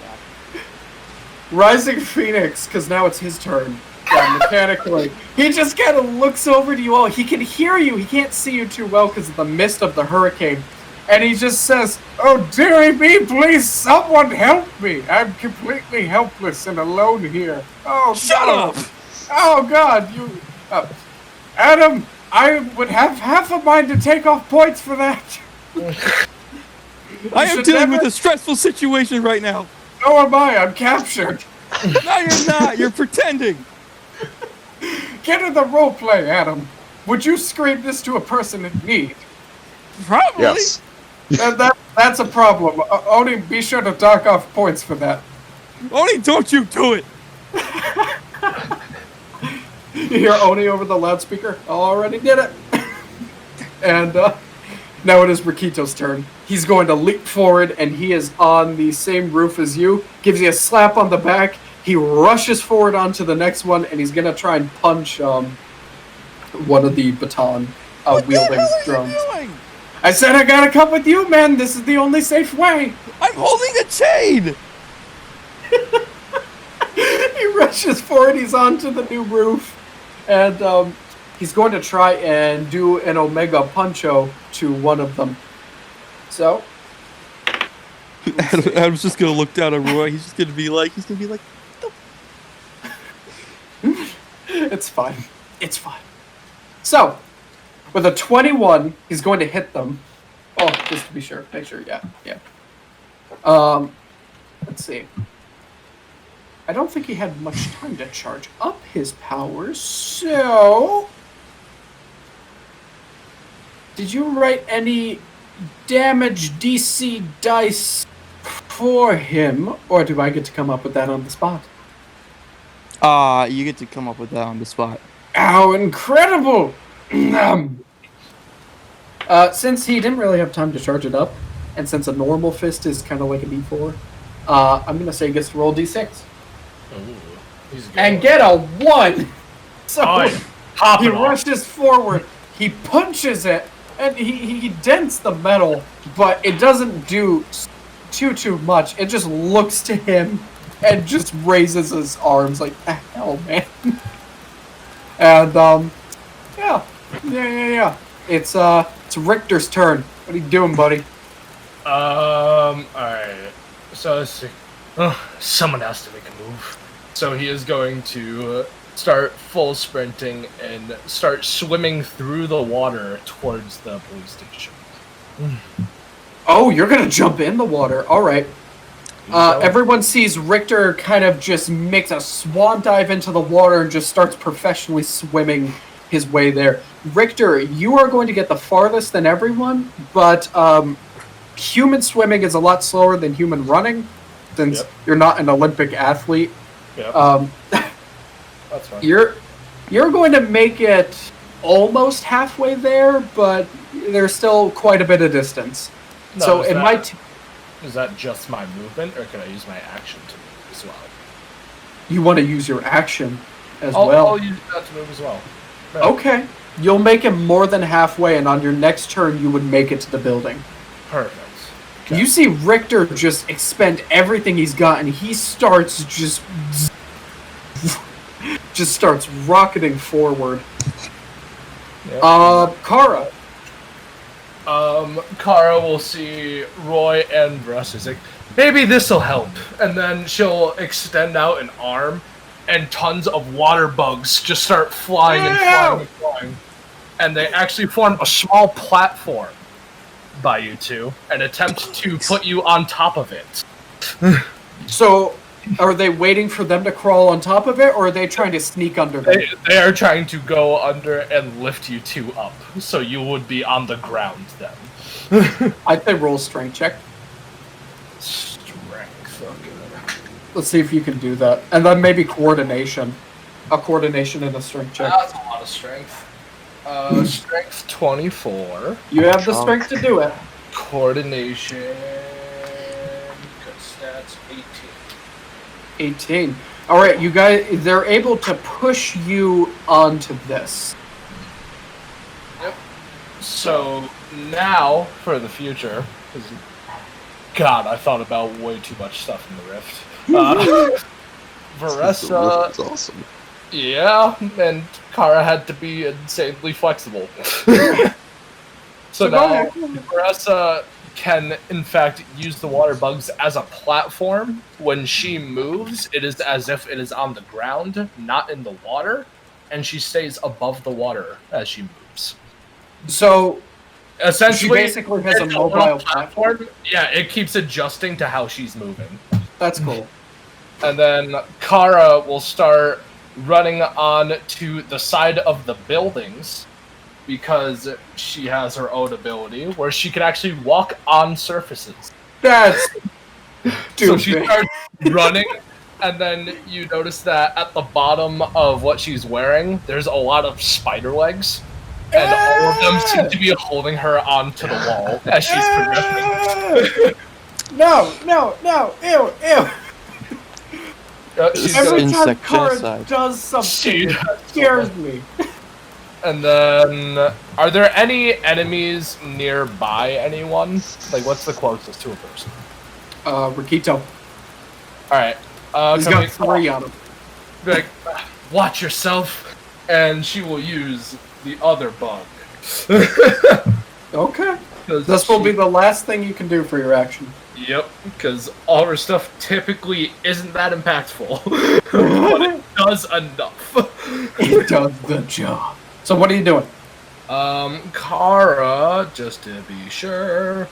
Rising Phoenix, because now it's his turn. Yeah, mechanically. He just kind of looks over to you all. He can hear you. He can't see you too well because of the mist of the hurricane. And he just says, "Oh, dearie me, please, someone help me. I'm completely helpless and alone here. Oh,
Shut
no.
up!
Oh, God, you... Adam, I would have half a mind to take off points for that.
I am dealing with a stressful situation right now.
So am I. I'm captured.
No, you're not. You're pretending.
Get in the role play, Adam. Would you scream this to a person in need?
Probably.
Yes.
That's a problem. Only be sure to dock off points for that.
Only don't you do it.
You hear Oni over the loudspeaker? I already did it. And now it is Rikito's turn. He's going to leap forward, and he is on the same roof as you. Gives you a slap on the back. He rushes forward onto the next one, and he's going to try and punch one of the baton wielding drones.
Doing?
I said I gotta come with you, man. This is the only safe way.
I'm holding the chain.
He rushes forward. He's onto the new roof, and he's going to try and do an Omega Puncho to one of them. So,
Adam's just gonna look down at Roy. He's gonna be like,
it's fine. It's fine. So, with a 21, he's going to hit them. Oh, just to be sure. Make sure, yeah. Let's see. I don't think he had much time to charge up his powers, so... Did you write any damage DC dice for him, or do I get to come up with that on the spot?
you get to come up with that on the spot.
How incredible! Since he didn't really have time to charge it up, and since a normal fist is kind of like a D4, I'm going to say he gets to roll D6.
Ooh, he's good.
And get a 1! So he rushes forward, he punches it, and he dents the metal, but it doesn't do too much. It just looks to him and just raises his arms like, the hell, man. And, yeah. It's Rikter's turn. What are you doing, buddy?
Alright. So let's see. Someone has to make a move. So he is going to start full sprinting and start swimming through the water towards the police station.
Oh, you're gonna jump in the water. All right. Everyone sees Rikter kind of just makes a swan dive into the water and just starts professionally swimming his way there. Rikter, you are going to get the farthest than everyone, but human swimming is a lot slower than human running, since you're not an Olympic athlete.
Yep. That's fine.
You're going to make it almost halfway there, but there's still quite a bit of distance.
No,
so
is
it might.
Is that just my movement, or can I use my action to move as well?
You want to use your action as well.
I'll use that to move as well. Right.
Okay. You'll make it more than halfway, and on your next turn, you would make it to the building.
Perfect. Okay.
You see Rikter just expend everything he's got, and he starts just starts rocketing forward.
Yep.
Kara.
Kara will see Roy and Vorressa. She's like, maybe this'll help. And then she'll extend out an arm, and tons of water bugs just start flying and flying. And they actually form a small platform by you two and attempt to put you on top of it.
So, are they waiting for them to crawl on top of it, or are they trying to sneak under them?
They are trying to go under and lift you two up, so you would be on the ground then.
I'd say roll a strength check.
Strength, okay.
Let's see if you can do that. And then maybe coordination. A coordination and a strength check.
That's a lot of strength. Strength 24.
You have the strength to do it.
Coordination. Good stats 18.
18. All right, you guys, they're able to push you onto this.
Yep. So now for the future, 'cause God, I thought about way too much stuff in the Rift. Vorressa,
It's awesome.
yeah, and Kara had to be insanely flexible. So now Vorressa can, in fact, use the water bugs as a platform. When she moves, it is as if it is on the ground, not in the water, and she stays above the water as she moves.
So
Essentially,
she basically has a
it's
mobile
little
platform.
Yeah, it keeps adjusting to how she's moving.
That's cool.
And then Kara will start running on to the side of the buildings because she has her own ability where she can actually walk on surfaces.
That's
So she
stupid.
starts running, and then you notice that at the bottom of what she's wearing, there's a lot of spider legs. And all of them seem to be holding her onto the wall as she's progressing.
No, ew.
She's
Every
gonna-
time
insect
Kara
genocide.
does something,
She-
it scares me.
And then, are there any enemies nearby anyone? Like, what's the closest to a person?
Rikito.
Alright.
He's
can
got
we-
3 on him.
Be like, watch yourself, and she will use the other bug.
Okay. This will be the last thing you can do for your action.
Yep, because all her stuff typically isn't that impactful, but it does enough.
It does the job. So what are you doing?
Kara, just to be sure,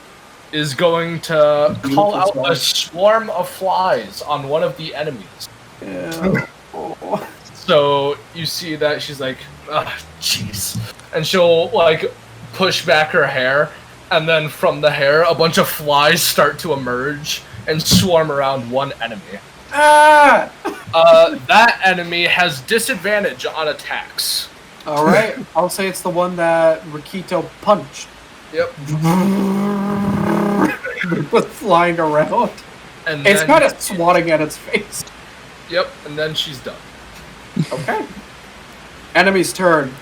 is going to call out a swarm of flies on one of the enemies.
Yeah.
So you see that she's like, ah, jeez. And she'll, like, push back her hair, and then from the hair, a bunch of flies start to emerge and swarm around one enemy.
Ah!
That enemy has disadvantage on attacks.
All right. I'll say it's the one that Rikito punched.
Yep.
Was flying around.
And
It's
then,
kind of swatting at its face.
Yep, and then she's done.
Okay. Enemy's turn.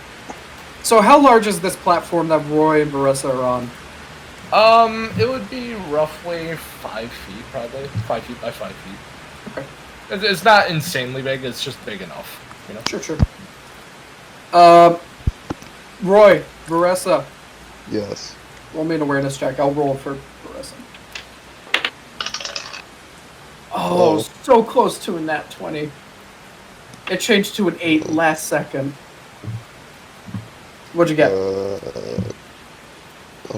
So how large is this platform that Roy and Vorressa are on?
It would be roughly 5 feet, probably. 5 feet by 5 feet.
Okay.
It's not insanely big, it's just big enough, you know?
Sure. Roy, Vorressa,
Yes.
roll me an awareness check. I'll roll for Vorressa. Oh, so close to a nat 20. It changed to an 8 last second. What'd you get?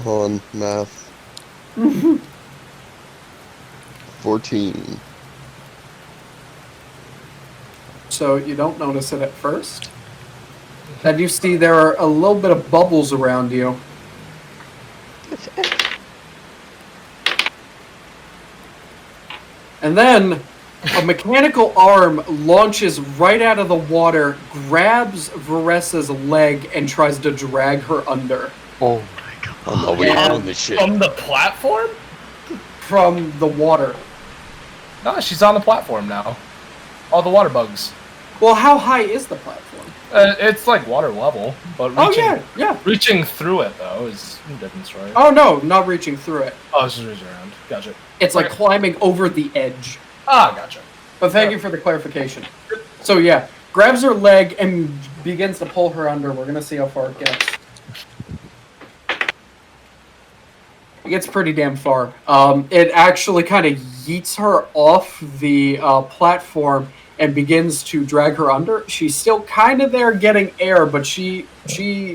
On math. 14.
So you don't notice it at first. And you see there are a little bit of bubbles around you. And then a mechanical arm launches right out of the water, grabs Vorressa's leg, and tries to drag her under
Oh my god.
I'm already on this shit.
From the platform?
from the water.
No, she's on the platform now. All the water bugs.
Well, how high is the platform?
It's like water level, but
Oh,
reaching,
yeah.
reaching through it, though, is a different story.
Oh, no, not reaching through it.
Oh, it's just reaching around. Gotcha.
It's like
Okay.
climbing over the edge.
Ah, gotcha.
But thank you for the clarification. So, yeah, grabs her leg and begins to pull her under. We're going to see how far it gets. It gets pretty damn far. It actually kind of yeets her off the platform and begins to drag her under. She's still kind of there getting air, but she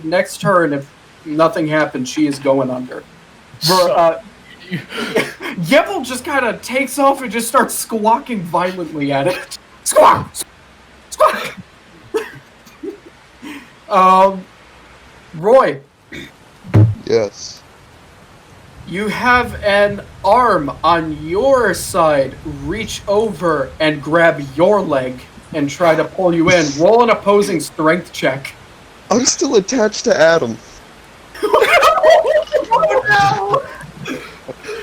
next turn, if nothing happens, she is going under. Yebel just kind of takes off and just starts squawking violently at it. Squawk! Squawk! Roy,
Yes.
you have an arm on your side reach over and grab your leg and try to pull you in. Roll an opposing strength check.
I'm still attached to Adam.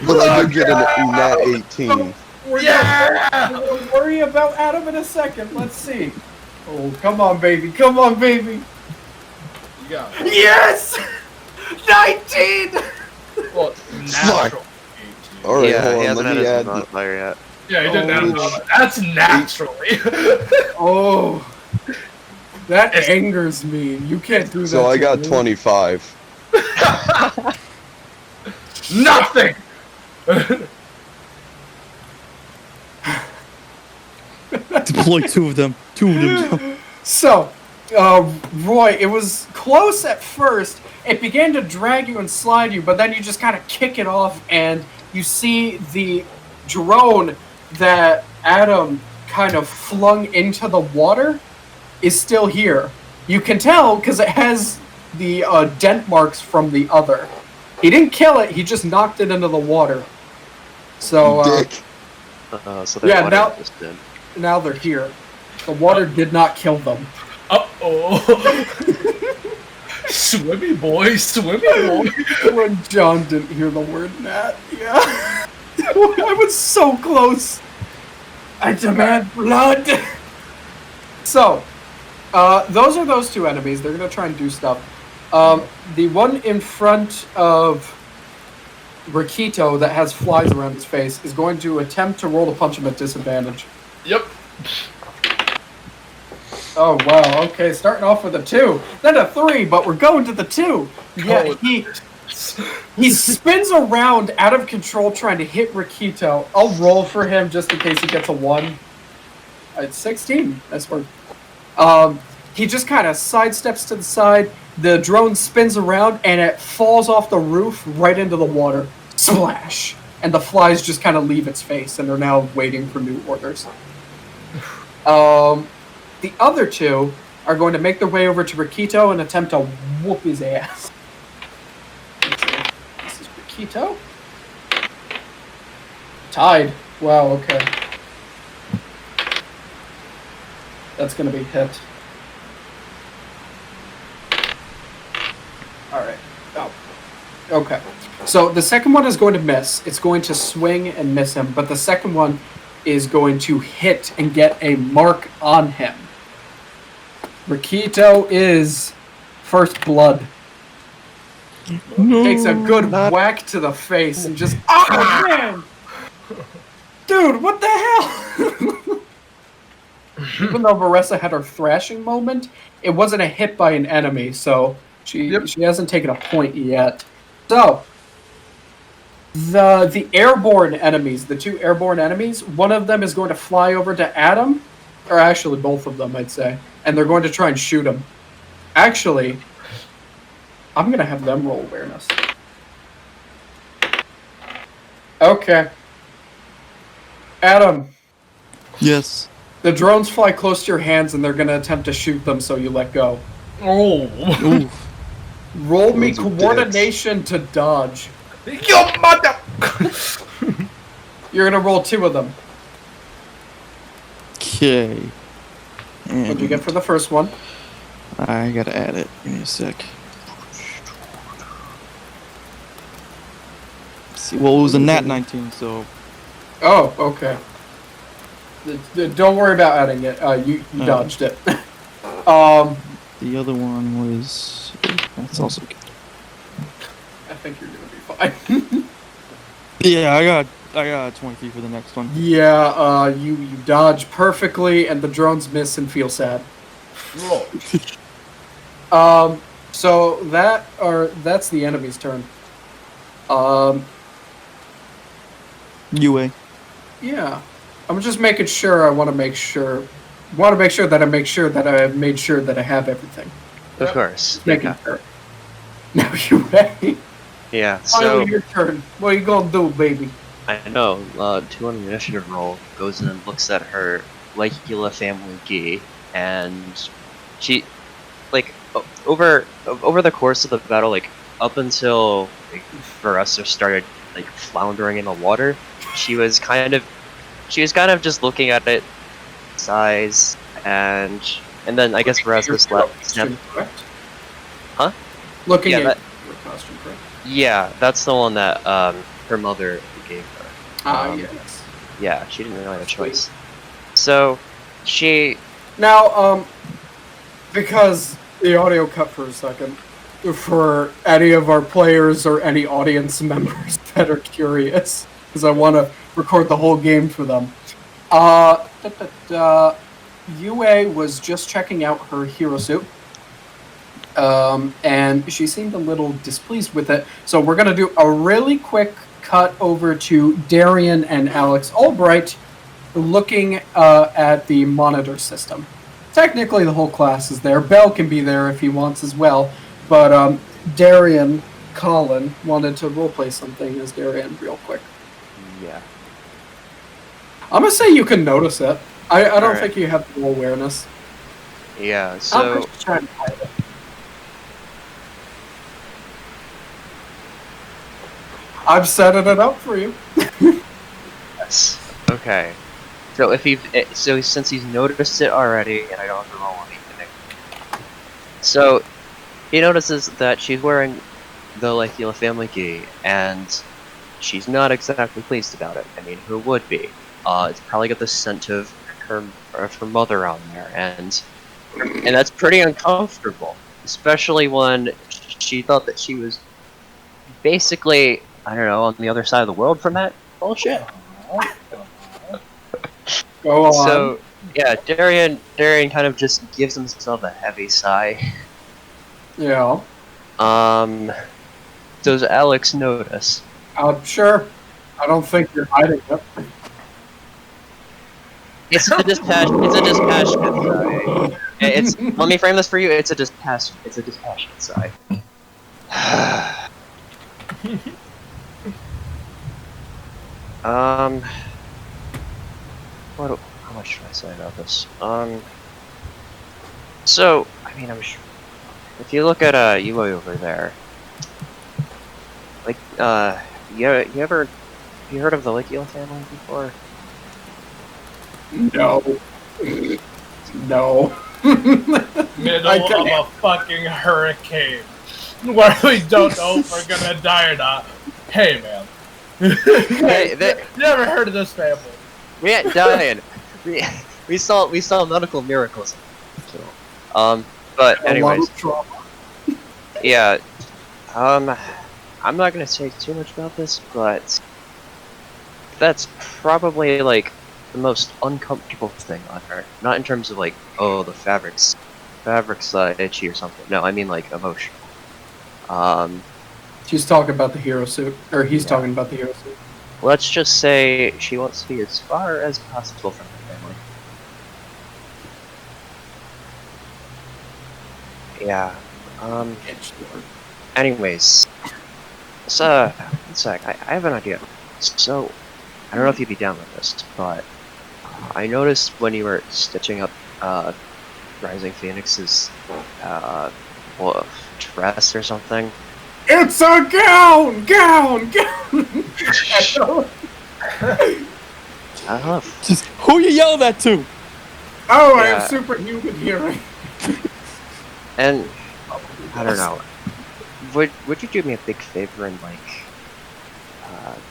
But I do get a nat 18.
Yeah!
Don't worry about Adam in a second. Let's see. Oh, come on, baby. Come on, baby.
You got it.
Yes! 19!
Well, natural. 18.
All right,
yeah,
hold
he
on.
hasn't
Let
had
me
his
add.
modifier yet.
Yeah, he didn't
Oh.
have that. That's naturally.
Oh. That angers me. You can't do that.
So I
to
got
me.
25.
Nothing!
Deploy two of them.
So, Roy, it was close at first. It began to drag you and slide you, but then you just kind of kick it off, and you see the drone that Adam kind of flung into the water is still here. You can tell because it has the dent marks from the other. He didn't kill it, he just knocked it into the water. So,
Dick.
So they're
yeah, now-
resistant.
now they're here. The water did not kill them.
Uh-oh. Swimmy boy, swimmy boy.
When John didn't hear the word Nat, yeah. I was so close. I demand blood. So, those are those two enemies. They're going to try and do stuff. The one in front of Rikito that has flies around his face is going to attempt to roll to punch him at disadvantage.
Yep.
Oh, wow. Okay, starting off with a 2, then a 3, but we're going to the 2. Yeah,
Oh.
he spins around out of control trying to hit Rikito. I'll roll for him just in case he gets a 1. It's 16. That's where. He just kind of sidesteps to the side. The drone spins around and it falls off the roof right into the water. Splash! And the flies just kind of leave its face and are now waiting for new orders. The other two are going to make their way over to Rikito and attempt to whoop his ass. Let's see. This is Rikito. Tied. Wow, okay. That's going to be hit. Alright. Oh. Okay. So the second one is going to miss. It's going to swing and miss him, but the second one is going to hit and get a mark on him. Rikito is first blood. Takes a good whack to the face and just... Oh, man! Dude, what the hell? Even though Vorressa had her thrashing moment, it wasn't a hit by an enemy, so she hasn't taken a point yet. So, the airborne enemies, the two airborne enemies, one of them is going to fly over to Adam, or actually both of them, I'd say, and they're going to try and shoot him. Actually, I'm going to have them roll awareness. Okay. Adam,
Yes.
the drones fly close to your hands and they're going to attempt to shoot them, so you let go.
Oh.
Ooh.
Roll me
Those are
coordination to dodge.
Yo, mother.
You're going to roll 2 of them.
Okay.
What'd you get for the first one?
I gotta add it. Give me a sec. Let's see, well, it was a nat 19, so
Oh, okay. Don't worry about adding it. You dodged it.
the other one was. That's also good.
I think you're gonna be fine.
Yeah, I got 23 for the next one.
Yeah, you dodge perfectly, and the drones miss and feel sad.
Roll.
So that's the enemy's turn.
Yue.
Yeah, I'm just making sure. I want to make sure that I make sure that I have made sure that I have everything.
Of course.
Making
Yeah.
sure. Now you ready?
Yeah.
Finally,
So
your turn. What are you gonna do, baby?
I know. 2 on the initiative roll goes in and looks at her Leikela family gi, and she, like, over the course of the battle, like up until Vorressa started like floundering in the water, she was kind of just looking at it, size, and then I guess Vorressa
Costume, correct?
Huh?
Looking
Yeah,
at
that-
your costume, correct?
Yeah, that's the one that her mother gave her.
Yes.
yeah, she didn't really have a choice. So she
Now, because the audio cut for a second, for any of our players or any audience members that are curious, because I want to record the whole game for them. Yue was just checking out her hero suit, and she seemed a little displeased with it. So we're going to do a really quick cut over to Darian and Alex Albright looking at the monitor system. Technically, the whole class is there. Bell can be there if he wants as well, but Darian, Colin, wanted to roleplay something as Darian real quick.
yeah.
I'm going to say you can notice it. I don't
Alright.
think you have full awareness.
Yeah,
I'm
so
just trying to hide it. I've set it up for you.
yes. Okay. So since he's noticed it already, and I don't have to roll anything. So he notices that she's wearing the Leikela family gi, and she's not exactly pleased about it. I mean, who would be? It's probably got the scent of her mother on there, and that's pretty uncomfortable, especially when she thought that she was basically, I don't know, on the other side of the world from that bullshit.
Go on.
So yeah, Darian kind of just gives himself a heavy sigh.
Yeah.
Does Alex notice?
Sure. I don't think you're hiding it.
It's a dispassionate sigh. Let me frame this for you. It's a dispassionate sigh. How much should I say about this? So I mean, I'm sure if you look at Yue over there, like you heard of the Leikela family before?
No. No.
Middle of a fucking hurricane, where we don't know if we're gonna die or not. Hey, man.
Hey,
you ever heard of this family?
we ain't dying. We saw medical miracles. So, but
A lot
anyways,
of trauma.
yeah. I'm not gonna say too much about this, but that's probably like the most uncomfortable thing on her. Not in terms of like, oh, the fabric's itchy or something. No, I mean like emotional.
She's talking about the hero suit, or he's
Yeah.
talking about the hero suit.
Let's just say she wants to be as far as possible from her family. Yeah. Anyways, so one sec. I have an idea. So I don't know if you'd be down with this, but I noticed when you were stitching up Rising Phoenix's dress or something.
It's a gown!
Just who you yell that to?
Oh, I
Yeah.
have superhuman hearing.
And I don't know. Would you do me a big favor and like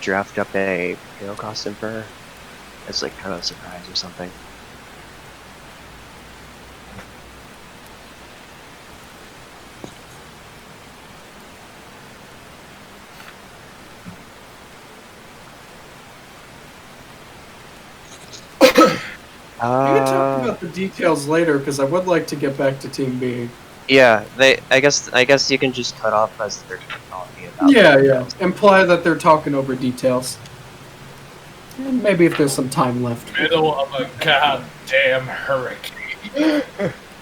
draft up a hero costume for her as like kind of a surprise or something?
We can talk about the details later, because I would like to get back to Team B.
Yeah, I guess you can just cut off as they're talking about.
Yeah. Imply that they're talking over details. And maybe if there's some time left.
Middle of a goddamn hurricane.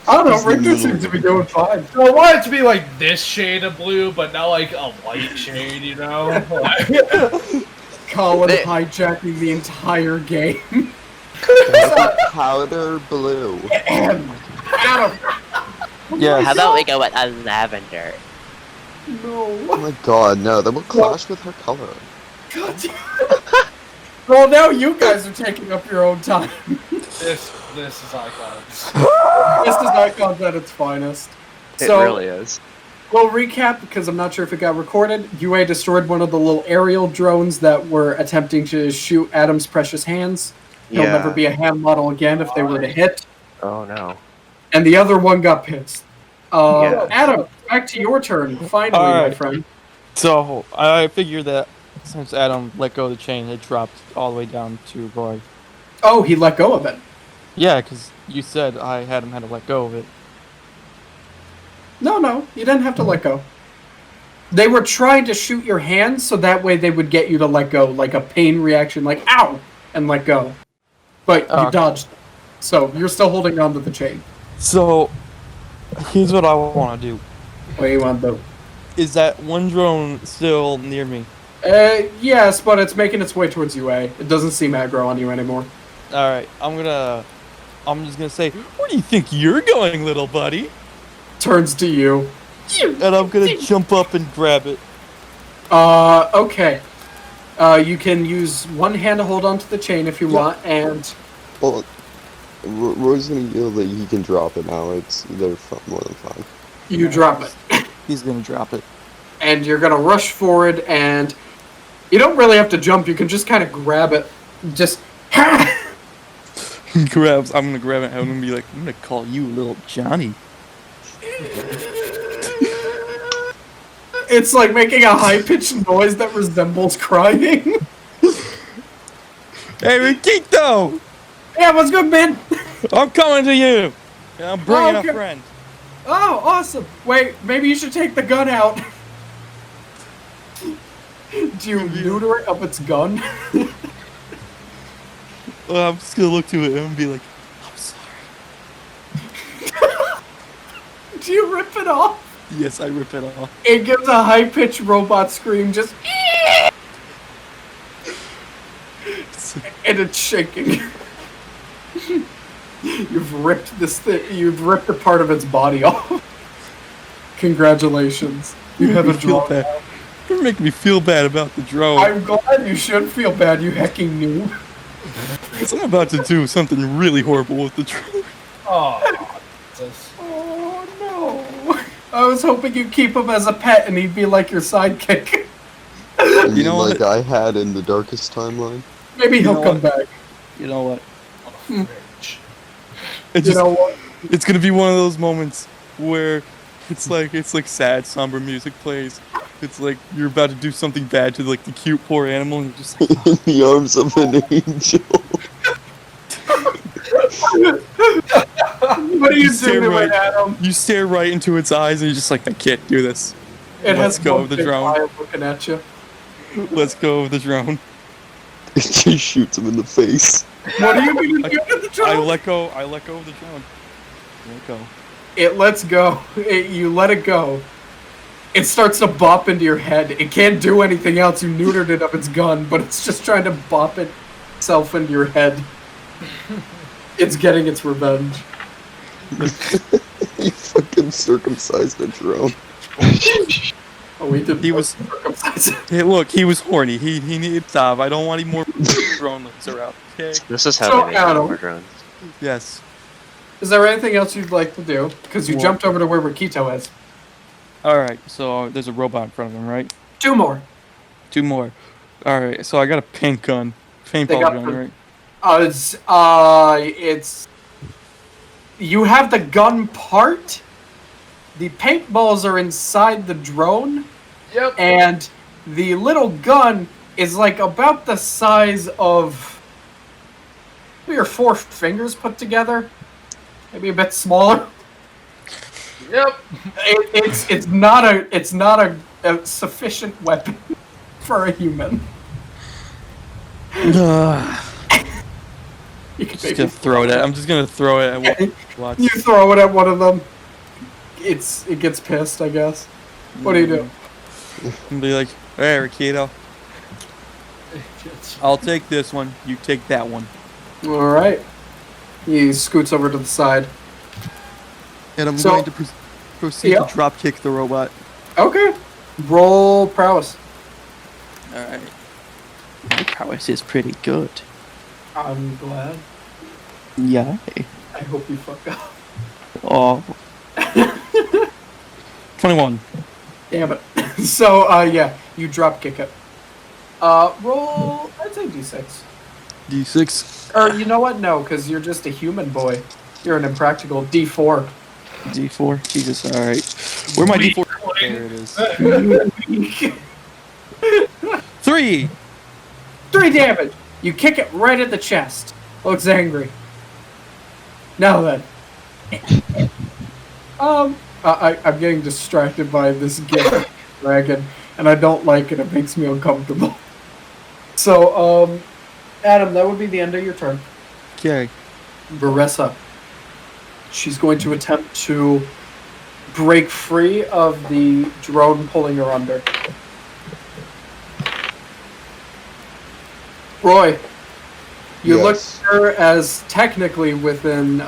I don't know, Rikter seems to be doing fine.
So I want it to be like this shade of blue, but not like a light shade, you know?
Colin
They-
hijacking the entire game.
Powder blue.
Adam!
Yeah.
How about we go with a lavender?
Oh
No.
my god, no, that will clash with her color.
God damn. Well, now you guys are taking up your own time.
This is icons.
This is Icons at its finest.
It
So,
really is.
We'll recap because I'm not sure if it got recorded. Yue destroyed one of the little aerial drones that were attempting to shoot Adam's precious hands. He'll never be a hand model again if they were to hit.
Oh no.
And the other one got pissed.
Yeah.
Adam, back to your turn. Finally,
All
my
right.
friend.
So I figured that since Adam let go of the chain, it dropped all the way down to Roy.
Oh, he let go of it.
Yeah, because you said I had him had to let go of it.
No, you didn't have to let go. They were trying to shoot your hands so that way they would get you to let go, like a pain reaction, like ow, and let go. But you dodged. So you're still holding on to the chain.
So here's what I want to do.
What do you want to do?
Is that one drone still near me?
Yes, but it's making its way towards Yue. It doesn't seem aggro on you anymore.
Alright, I'm just gonna say, where do you think you're going, little buddy?
Turns to you.
And I'm gonna jump up and grab it.
Okay. You can use one hand to hold onto the chain if you want, and...
Well, Roy's gonna yell that he can drop it now. They're more than fine.
You drop it.
He's gonna drop it.
And you're gonna rush forward, and you don't really have to jump. You can just kind of grab it. Just...
I'm gonna grab it and I'm gonna be like, I'm gonna call you little Johnny.
It's like making a high-pitched noise that resembles crying.
Hey, Rikito!
Yeah, what's good, man?
I'm coming to you! And I'm bringing
Okay.
a friend.
Oh, awesome. Wait, maybe you should take the gun out. Do you neuter it up its gun?
Well, I'm just gonna look to it and be like, I'm sorry.
Do you rip it off?
Yes, I rip it off.
It gives a high-pitched robot scream, just... and it's shaking. You've ripped this thing. You've ripped a part of its body off. Congratulations. You have a drone.
You're making me feel bad about the drone.
I'm glad you should feel bad, you hecking noob.
Because I'm about to do something really horrible with the drone.
Oh, Jesus.
Oh no! I was hoping you'd keep him as a pet and he'd be like your sidekick.
You
know
like
what?
I had in the darkest timeline?
Maybe
You
he'll
know
come
what?
back.
You know what?
Fridge.
It's
You
just,
know what?
it's gonna be one of those moments where it's like sad, somber music plays. It's like you're about to do something bad to like the cute poor animal, and you're just like,
In the arms of an angel.
What are you
stare
doing,
right-
Adam?
you stare right into its eyes, and you're just like, I can't do this.
It
Let's
has
go
one
with the
big
drone.
eye looking at you.
Let's go with the drone.
It just shoots him in the face.
What are you going to do to the drone?
I let go of the drone. Let go.
It lets go. You let it go. It starts to bop into your head. It can't do anything else. You neutered it of its gun, but it's just trying to bop itself into your head. It's getting its revenge.
You fucking circumcised a drone.
Oh, we did.
He was-
circumcised.
Hey, look, he was horny. He needed to stop. I don't want any more drone lips around. Okay?
This is how
So,
they make
Adam-
more drones.
Yes.
Is there anything else you'd like to do? Because you
Well-
jumped over to where Rikito is.
Alright, so there's a robot in front of him, right?
2 more.
2 more. Alright, so I got a paint gun. Paintball
got
gun,
the-
right?
It's... You have the gun part. The paintballs are inside the drone.
Yep.
And the little gun is like about the size of 3 or 4 fingers put together. Maybe a bit smaller.
Yep.
It's not a sufficient weapon for a human. You can
Just
maybe
gonna throw it at. I'm just gonna throw it at Watts.
you throw it at one of them. It gets pissed, I guess. What do you do?
And be like, hey, Rikito, I'll take this one. You take that one.
All right. He scoots over to the side.
And I'm
So-
going to proceed
Yep.
to drop kick the robot.
Okay. Roll prowess.
Alright. My prowess is pretty good.
I'm glad.
Yeah.
I hope you fuck up.
Oh. 21.
Damn it. So, yeah, you drop kick it. Roll, I'd say D6.
D6.
Or, you know what? No, because you're just a human boy. You're an impractical. D4.
D4. Jesus, alright. Where my D4? There it is. 3!
3 damage! You kick it right at the chest. Looks angry. Now then. I'm getting distracted by this gift dragon, and I don't like it. It makes me uncomfortable. So, Adam, that would be the end of your turn.
Okay.
Vorressa. She's going to attempt to break free of the drone pulling her under. Roy, you look at her as technically within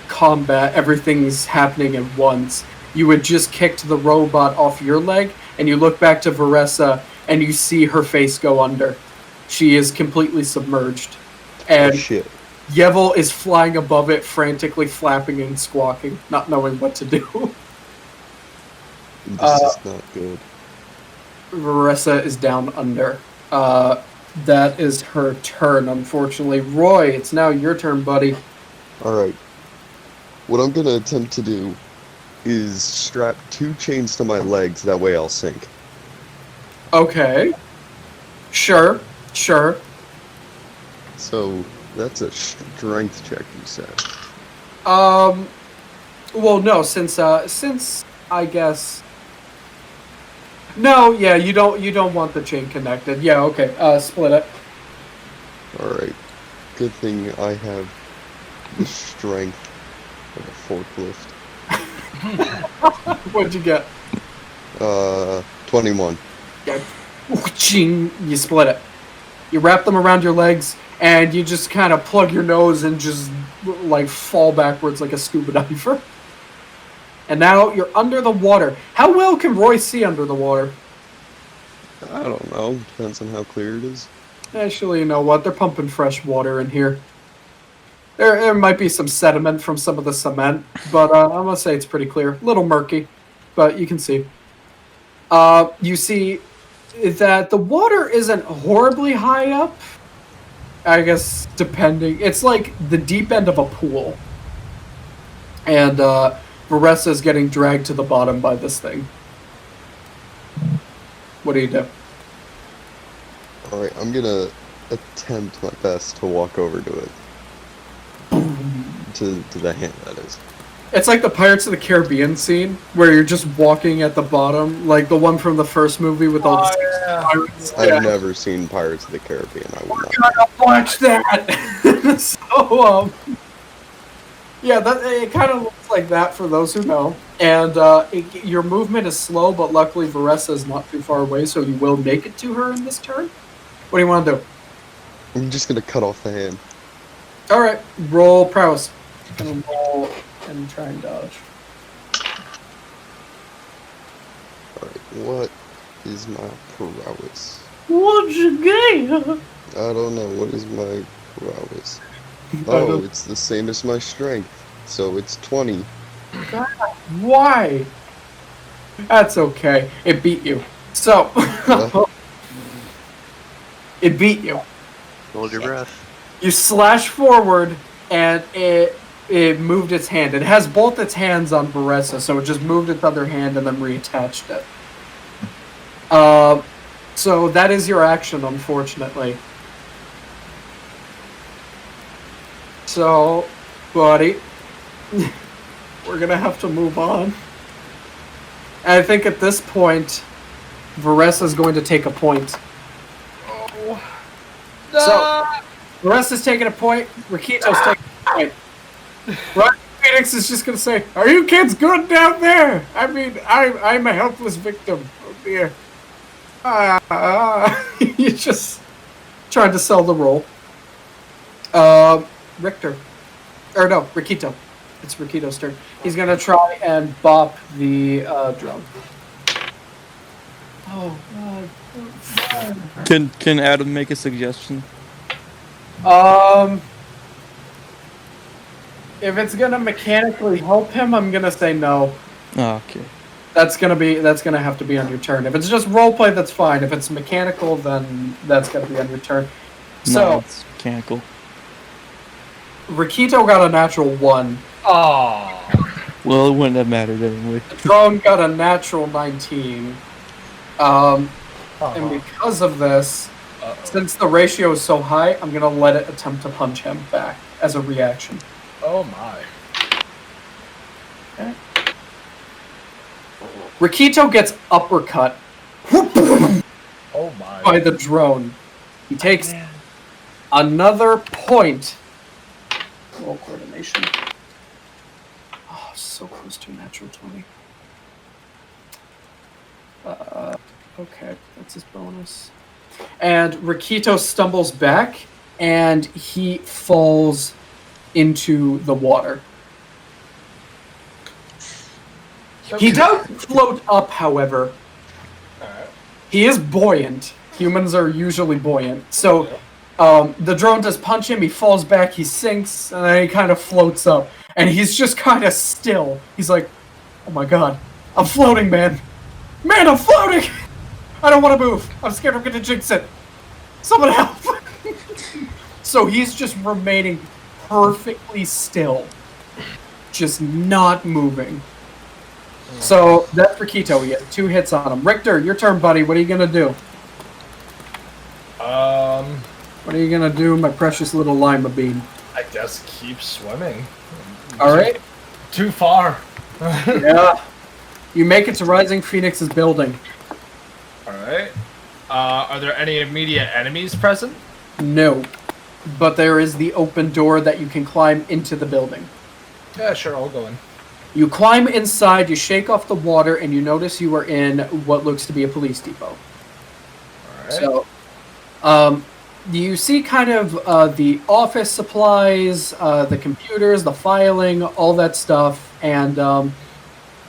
combat, everything's happening at once. You had just kicked the robot off your leg, and you look back to Vorressa, and you see her face go under. She is completely submerged. And Yevil is flying above it, frantically flapping and squawking, not knowing what to do.
This is not good.
Vorressa is down under. That is her turn, unfortunately. Roy, it's now your turn, buddy.
Alright. What I'm gonna attempt to do is strap 2 chains to my legs, that way I'll sink.
Okay. Sure.
So, that's a strength check, you said.
Well, no, since I guess... No, yeah, you don't want the chain connected. Yeah, okay, split it.
Alright. Good thing I have the strength of a forklift.
What'd you get?
21.
Yeah. Ching, you split it. You wrap them around your legs, and you just kind of plug your nose and just, like, fall backwards like a scuba diver. And now you're under the water. How well can Roy see under the water?
I don't know. Depends on how clear it is.
Actually, you know what? They're pumping fresh water in here. There might be some sediment from some of the cement, but I'm going to say it's pretty clear. A little murky, but you can see. You see that the water isn't horribly high up. I guess, depending. It's like the deep end of a pool. And, Vorressa is getting dragged to the bottom by this thing. What do you do?
Alright, I'm gonna attempt my best to walk over to it. To the hand, that is.
It's like the Pirates of the Caribbean scene, where you're just walking at the bottom, like the one from the first movie with all the pirates.
I've never seen Pirates of the Caribbean, I would not.
Gotta watch that! So, yeah, it kind of looks like that for those who know. And your movement is slow, but luckily Vorressa is not too far away, so you will make it to her in this turn. What do you want to do?
I'm just gonna cut off the hand.
Alright, roll prowess. And roll and try and dodge.
Alright, what is my prowess?
What'd you get?
I don't know, what is my prowess? Oh, it's the same as my strength, so it's 20.
God, why? That's okay. It beat you. So, it beat you.
Hold your breath.
You slash forward, and it moved its hand. It has both its hands on Vorressa, so it just moved its other hand and then reattached it. So that is your action, unfortunately. So, buddy, we're gonna have to move on. And I think at this point, Vorressa's going to take a point.
Oh.
So, Vorressa's taking a point. Rikito's taking a point. Right? Phoenix is just gonna say, "Are you kids good down there? I mean, I'm a helpless victim. Oh dear." You just tried to sell the role. Rikter. Or no, Rikito. It's Rikito's turn. He's gonna try and bop the drum. Oh God.
Can Adam make a suggestion?
If it's gonna mechanically help him, I'm gonna say no.
Oh, okay.
That's gonna have to be on your turn. If it's just roleplay, that's fine. If it's mechanical, then that's gonna be on your turn.
No,
So
it's mechanical.
Rikito got a natural 1.
Oh.
Well, it wouldn't have mattered anyway.
The drone got a natural 19. And because of this, since the ratio is so high, I'm gonna let it attempt to punch him back as a reaction.
Oh my.
Okay. Rikito gets uppercut
Oh my.
by the drone. He takes another point. Roll coordination. Oh, so close to a natural 20. Okay, that's his bonus. And Rikito stumbles back, and he falls into the water. He does float up, however. He is buoyant. Humans are usually buoyant. So the drone does punch him, he falls back, he sinks, and then he kind of floats up. And he's just kind of still. He's like, oh my god, I'm floating, man. Man, I'm floating! I don't want to move. I'm scared I'm going to jinx it. Someone help! So he's just remaining perfectly still. Just not moving. So that's Rikito. He has 2 hits on him. Rikter, your turn, buddy. What are you going to do? What are you going to do, my precious little lima bean?
I guess keep swimming.
Alright.
Too far.
Yeah. You make it to Rising Phoenix's building.
Alright. Are there any immediate enemies present?
No. But there is the open door that you can climb into the building.
Yeah, sure, I'll go in.
You climb inside, you shake off the water, and you notice you are in what looks to be a police depot.
Alright.
So, you see kind of the office supplies, the computers, the filing, all that stuff, and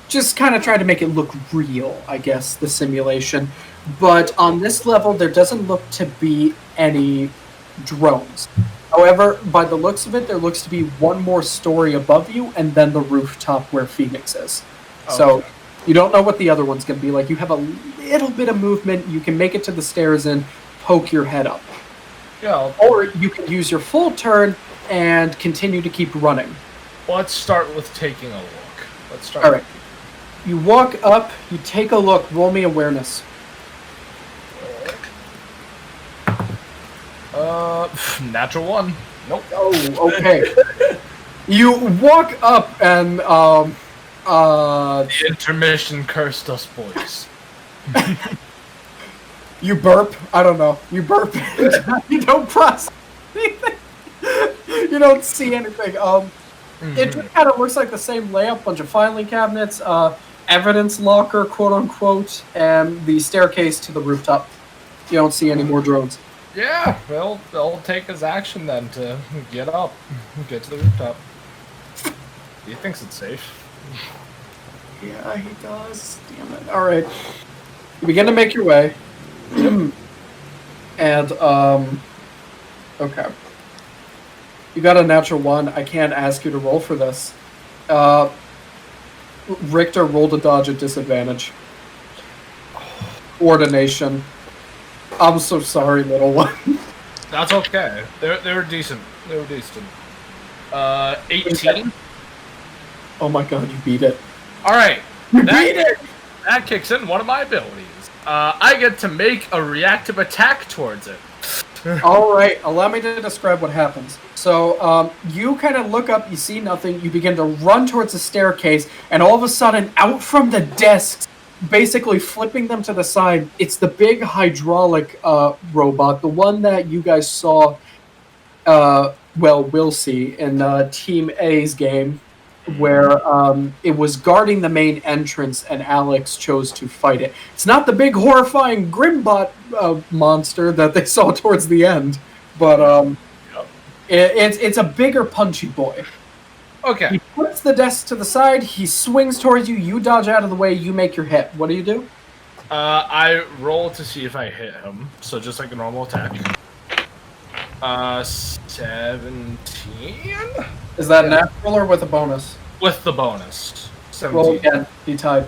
just kind of try to make it look real, I guess, the simulation. But on this level, there doesn't look to be any drones. However, by the looks of it, there looks to be one more story above you, and then the rooftop where Phoenix is.
Okay.
So, you don't know what the other one's going to be like. You have a little bit of movement. You can make it to the stairs and poke your head up.
Yeah,
Or you can use your full turn and continue to keep running.
let's start with taking a look. Let's start.
All right. You walk up, you take a look, roll me awareness.
Natural 1. Nope.
Oh, okay. You walk up and
The intermission cursed us, boys.
you burp. I don't know. You burp. You don't process anything. You don't see anything. It just kind of looks like the same layout, bunch of filing cabinets, evidence locker, quote unquote, and the staircase to the rooftop. You don't see any more drones.
Yeah, well, they'll take his action then to get up, get to the rooftop. He thinks it's safe.
Yeah, he does. Damn it. All right. You begin to make your way. And, okay. You got a natural 1. I can't ask you to roll for this. Rikter rolled a dodge at disadvantage. Coordination. I'm so sorry, little one.
That's okay. They were decent. They were decent. 18.
Oh my god, you beat it.
All right.
You beat it!
That kicks in one of my abilities. I get to make a reactive attack towards it.
All right, allow me to describe what happens. So, you kind of look up, you see nothing, you begin to run towards the staircase, and all of a sudden, out from the desks, basically flipping them to the side, it's the big hydraulic robot, the one that you guys saw, will see in Team A's game, where it was guarding the main entrance and Alex chose to fight it. It's not the big horrifying Grimbot monster that they saw towards the end, but it's a bigger punchy boy.
Okay.
He puts the desk to the side, he swings towards you, you dodge out of the way, you make your hit. What do you do?
I roll to see if I hit him, so just like a normal attack. 17?
Is that natural or with a bonus?
With the bonus. 17.
Roll again. He tied.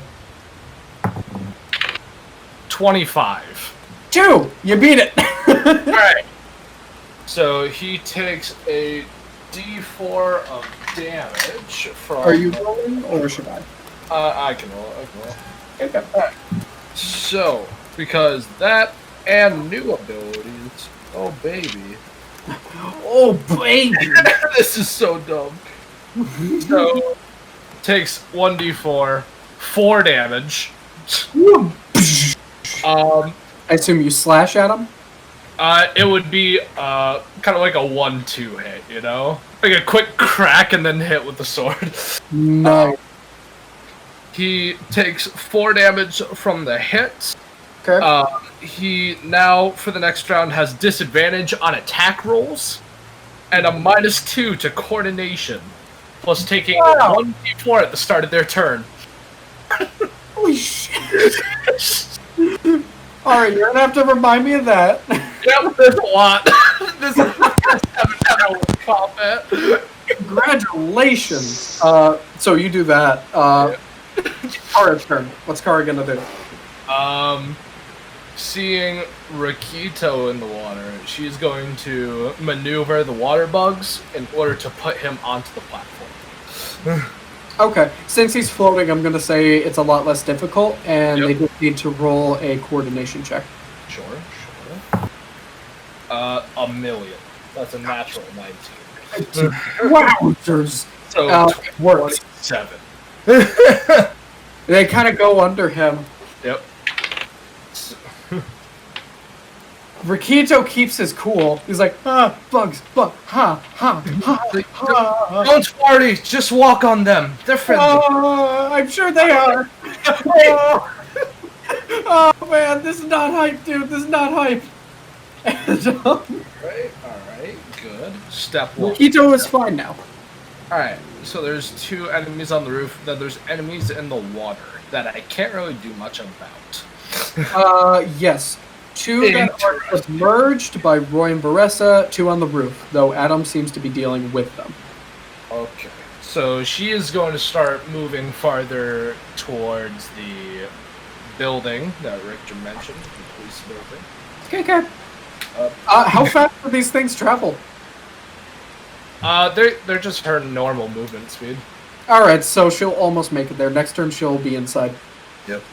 25.
2! You beat it!
Alright. So he takes a d4 of damage from...
Are you rolling, or should I?
I can roll.
Okay.
Alright. So, because that and new abilities... Oh, baby.
Oh, baby!
This is so dumb. So, takes 1d4, 4 damage.
I assume you slash at him?
It would be kind of like a 1-2 hit, you know? Like a quick crack and then hit with the sword.
No.
He takes 4 damage from the hit.
Okay.
He now, for the next round, has disadvantage on attack rolls and a -2 to coordination, plus taking 1d4 at the start of their turn.
Holy shit! Alright, you're gonna have to remind me of that.
Yep, there's a lot. This is 7 combat.
Congratulations! So you do that. Kara's turn. What's Kara gonna do?
Seeing Rikito in the water, she's going to maneuver the water bugs in order to put him onto the platform.
Okay, since he's floating, I'm gonna say it's a lot less difficult, and they just need to roll a coordination check.
Sure. 1,000,000. That's a natural 19.
Wowzers!
So,
works.
27.
They kind of go under him.
Yep.
Rikito keeps his cool. He's like, bugs, ha, ha.
Don't worry, just walk on them. They're friendly.
I'm sure they are. Oh man, this is not hype, dude. This is not hype.
Alright, good. Step 1.
Rikito is fine now.
Alright, so there's 2 enemies on the roof, then there's enemies in the water that I can't really do much about.
Yes. 2 that are submerged by Roy and Vorressa, 2 on the roof, though Adam seems to be dealing with them.
Okay. So she is going to start moving farther towards the building that Rikter mentioned, the police building.
Okay. How fast do these things travel?
They're just her normal movement speed.
Alright, so she'll almost make it there. Next turn she'll be inside.
Yep.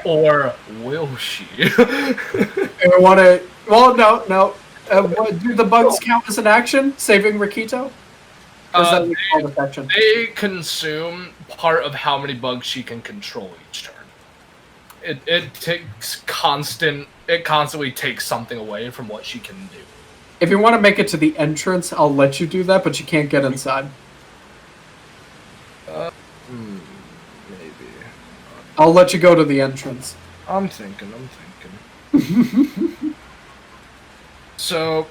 Or will she?
I want to... Well, no. Do the bugs count as an action? Saving Rikito? Or is that a bonus action?
They consume part of how many bugs she can control each turn. It constantly takes something away from what she can do.
If you want to make it to the entrance, I'll let you do that, but you can't get inside.
Maybe.
I'll let you go to the entrance.
I'm thinking. So,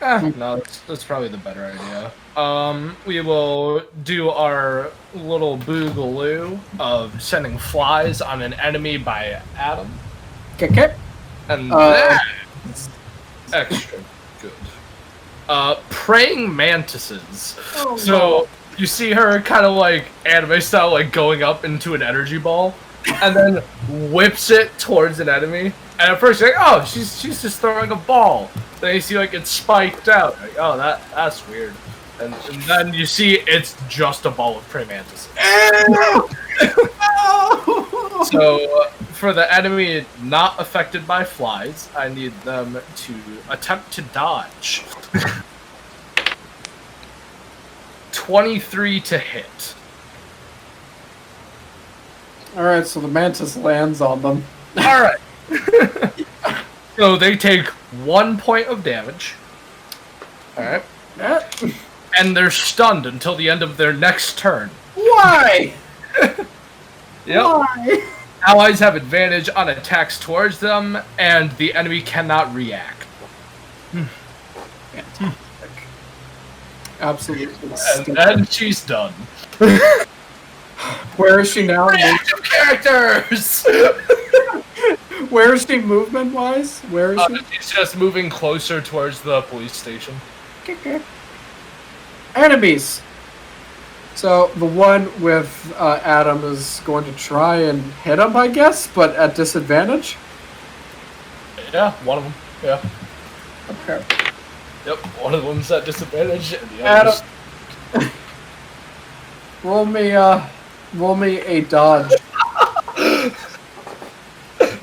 no, that's probably the better idea. We will do our little boogaloo of sending flies on an enemy by Adam.
Okay.
And that's extra good. Praying mantises.
Oh,
So
no.
you see her kind of like anime style, like going up into an energy ball, and then whips it towards an enemy. And at first you're like, oh, she's just throwing a ball. Then you see like it's spiked out. Like, oh, that's weird. And then you see it's just a ball of praying mantises. So for the enemy not affected by flies, I need them to attempt to dodge. 23 to hit.
Alright, so the mantis lands on them.
Alright. So they take 1 point of damage. Alright. And they're stunned until the end of their next turn.
Why?
Yep.
Why?
Allies have advantage on attacks towards them, and the enemy cannot react.
Fantastic. Absolutely.
And she's done.
Where is she now?
Reactive characters!
Where is she movement-wise? Where is she?
She's just moving closer towards the police station.
Okay. Enemies. So the one with Adam is going to try and hit him, I guess, but at disadvantage.
Yeah, one of them. Yeah.
Okay.
Yep, one of them's at disadvantage, and the
Adam,
other's...
roll me a dodge.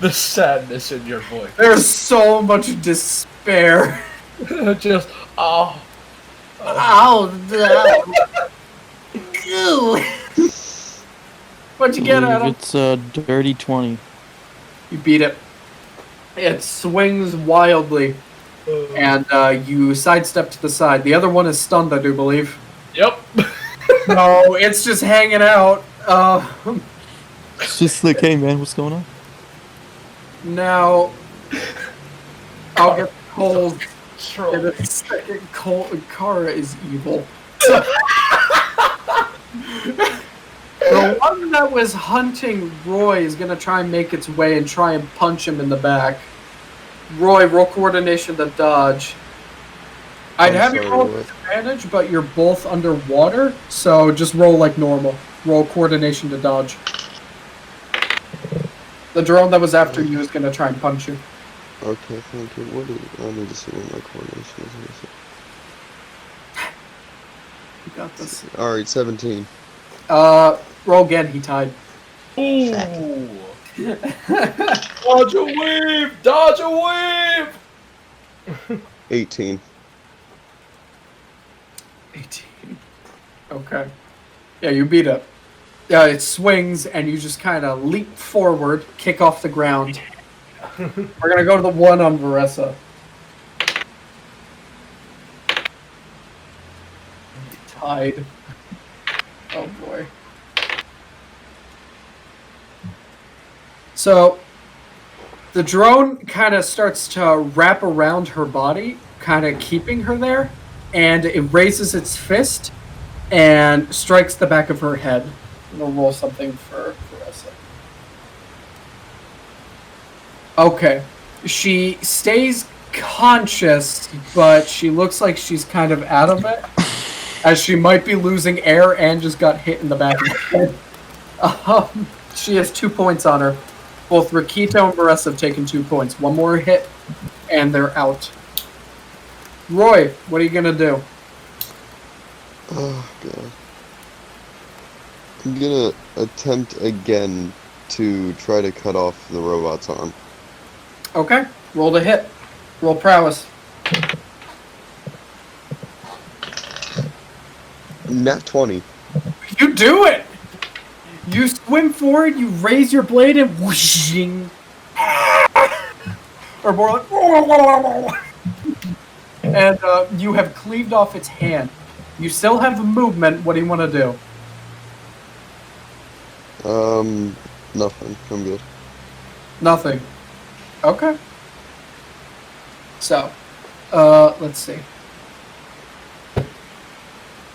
The sadness in your voice.
There's so much despair.
Just, oh.
Ew. What'd you get, Adam?
It's a dirty 20.
You beat it. It swings wildly, and you sidestep to the side. The other one is stunned, I do believe.
Yep.
No, it's just hanging out.
It's just like, hey man, what's going on?
Now, I'll get Cole's in a
Troll.
second. Kara is evil. The one that was hunting Roy is going to try and make its way and try and punch him in the back. Roy, roll coordination to dodge. I'd have you roll with advantage, but you're both underwater, so just roll like normal. Roll coordination to dodge. The drone that was after you is going to try and punch you.
Okay, thank you. I need to see what my coordination is.
You got this.
Alright, 17.
Roll again, he tied.
Ooh. Dodge a wave! Dodge a wave!
18.
18. Okay. Yeah, you beat it. Yeah, it swings, and you just kind of leap forward, kick off the ground. We're going to go to the one on Vorressa. Tied. Oh, boy. So, the drone kind of starts to wrap around her body, kind of keeping her there, and it raises its fist and strikes the back of her head. We'll roll something for Vorressa. Okay. She stays conscious, but she looks like she's kind of out of it, as she might be losing air and just got hit in the back of the head. She has 2 points on her. Both Rikito and Vorressa have taken 2 points. One more hit, and they're out. Roy, what are you going to do?
Oh, God. I'm gonna attempt again to try to cut off the robot's arm.
Okay, roll to hit. Roll prowess.
Nat 20.
You do it! You swim forward, you raise your blade, and whooshing. Or more like... And you have cleaved off its hand. You still have the movement. What do you want to do?
Nothing. I'm good.
Nothing. Okay. So, let's see.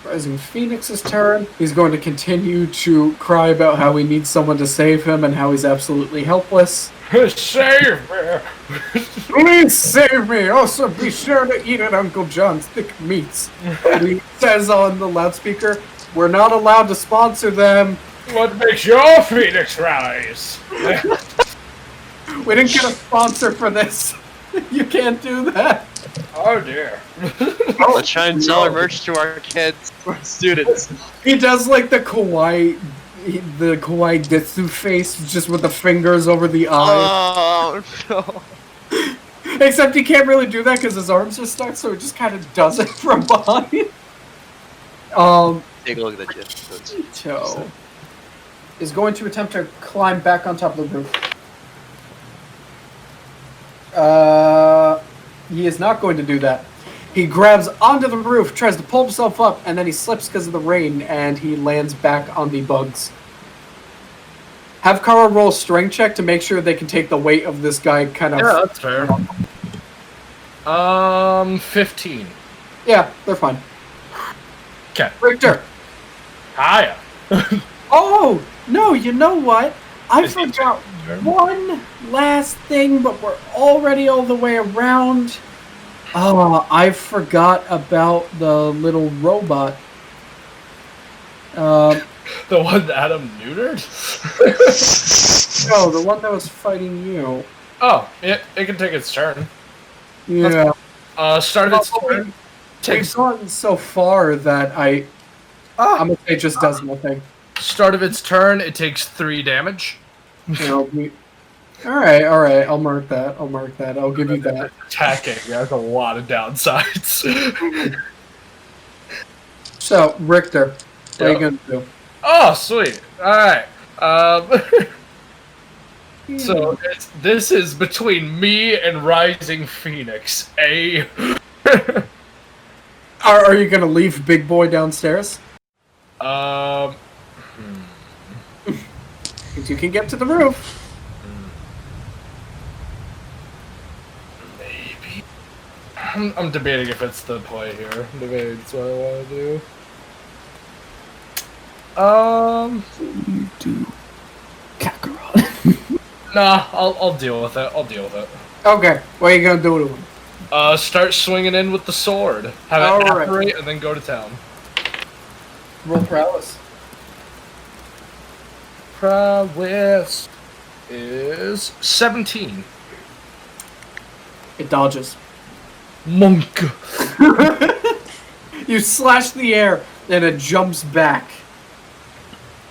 Rising Phoenix's turn. He's going to continue to cry about how he needs someone to save him and how he's absolutely helpless.
Save me!
Please save me! Also, be sure to eat at Uncle John's thick meats. He says on the loudspeaker, we're not allowed to sponsor them.
What makes your phoenix rise?
We didn't get a sponsor for this. You can't do that.
Oh dear.
Let's try and sell our merch to our kids, students.
He does like the kawaii Ditsu face, just with the fingers over the eyes.
Oh no.
Except he can't really do that because his arms are stuck, so he just kind of does it from behind.
Take a look at the gif.
Rikito is going to attempt to climb back on top of the roof. He is not going to do that. He grabs onto the roof, tries to pull himself up, and then he slips because of the rain, and he lands back on the bugs. Have Kara roll a strength check to make sure they can take the weight of this guy kind of...
Yeah, that's fair. 15.
Yeah, they're fine.
Okay.
Rikter!
Hiya.
Oh, no, you know what? I forgot one last thing, but we're already all the way around. Oh, I forgot about the little robot.
The one that Adam neutered?
No, the one that was fighting you.
Oh, it can take its turn.
Yeah.
Start of its turn.
We've gotten so far that I'm gonna say it just does nothing.
Start of its turn, it takes 3 damage.
Alright, I'll mark that. I'll give you that.
Attacking has a lot of downsides.
So, Rikter, what are you gonna do?
Oh, sweet. Alright. So, this is between me and Rising Phoenix.
Are you gonna leave Big Boy downstairs? You can get to the roof.
Maybe. I'm debating if it's the play here. I'm debating what I want to do.
You do Kakarot.
Nah, I'll deal with it.
Okay, what are you gonna do to him?
Start swinging in with the sword. Have it operate and then go to town.
Roll prowess.
Prowess is 17.
It dodges.
Monk.
You slash the air, and it jumps back.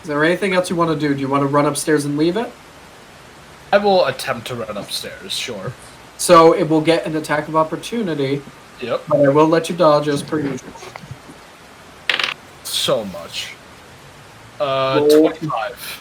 Is there anything else you want to do? Do you want to run upstairs and leave it?
I will attempt to run upstairs, sure.
So it will get an attack of opportunity.
Yep.
But I will let you dodge as per usual.
So much. 25.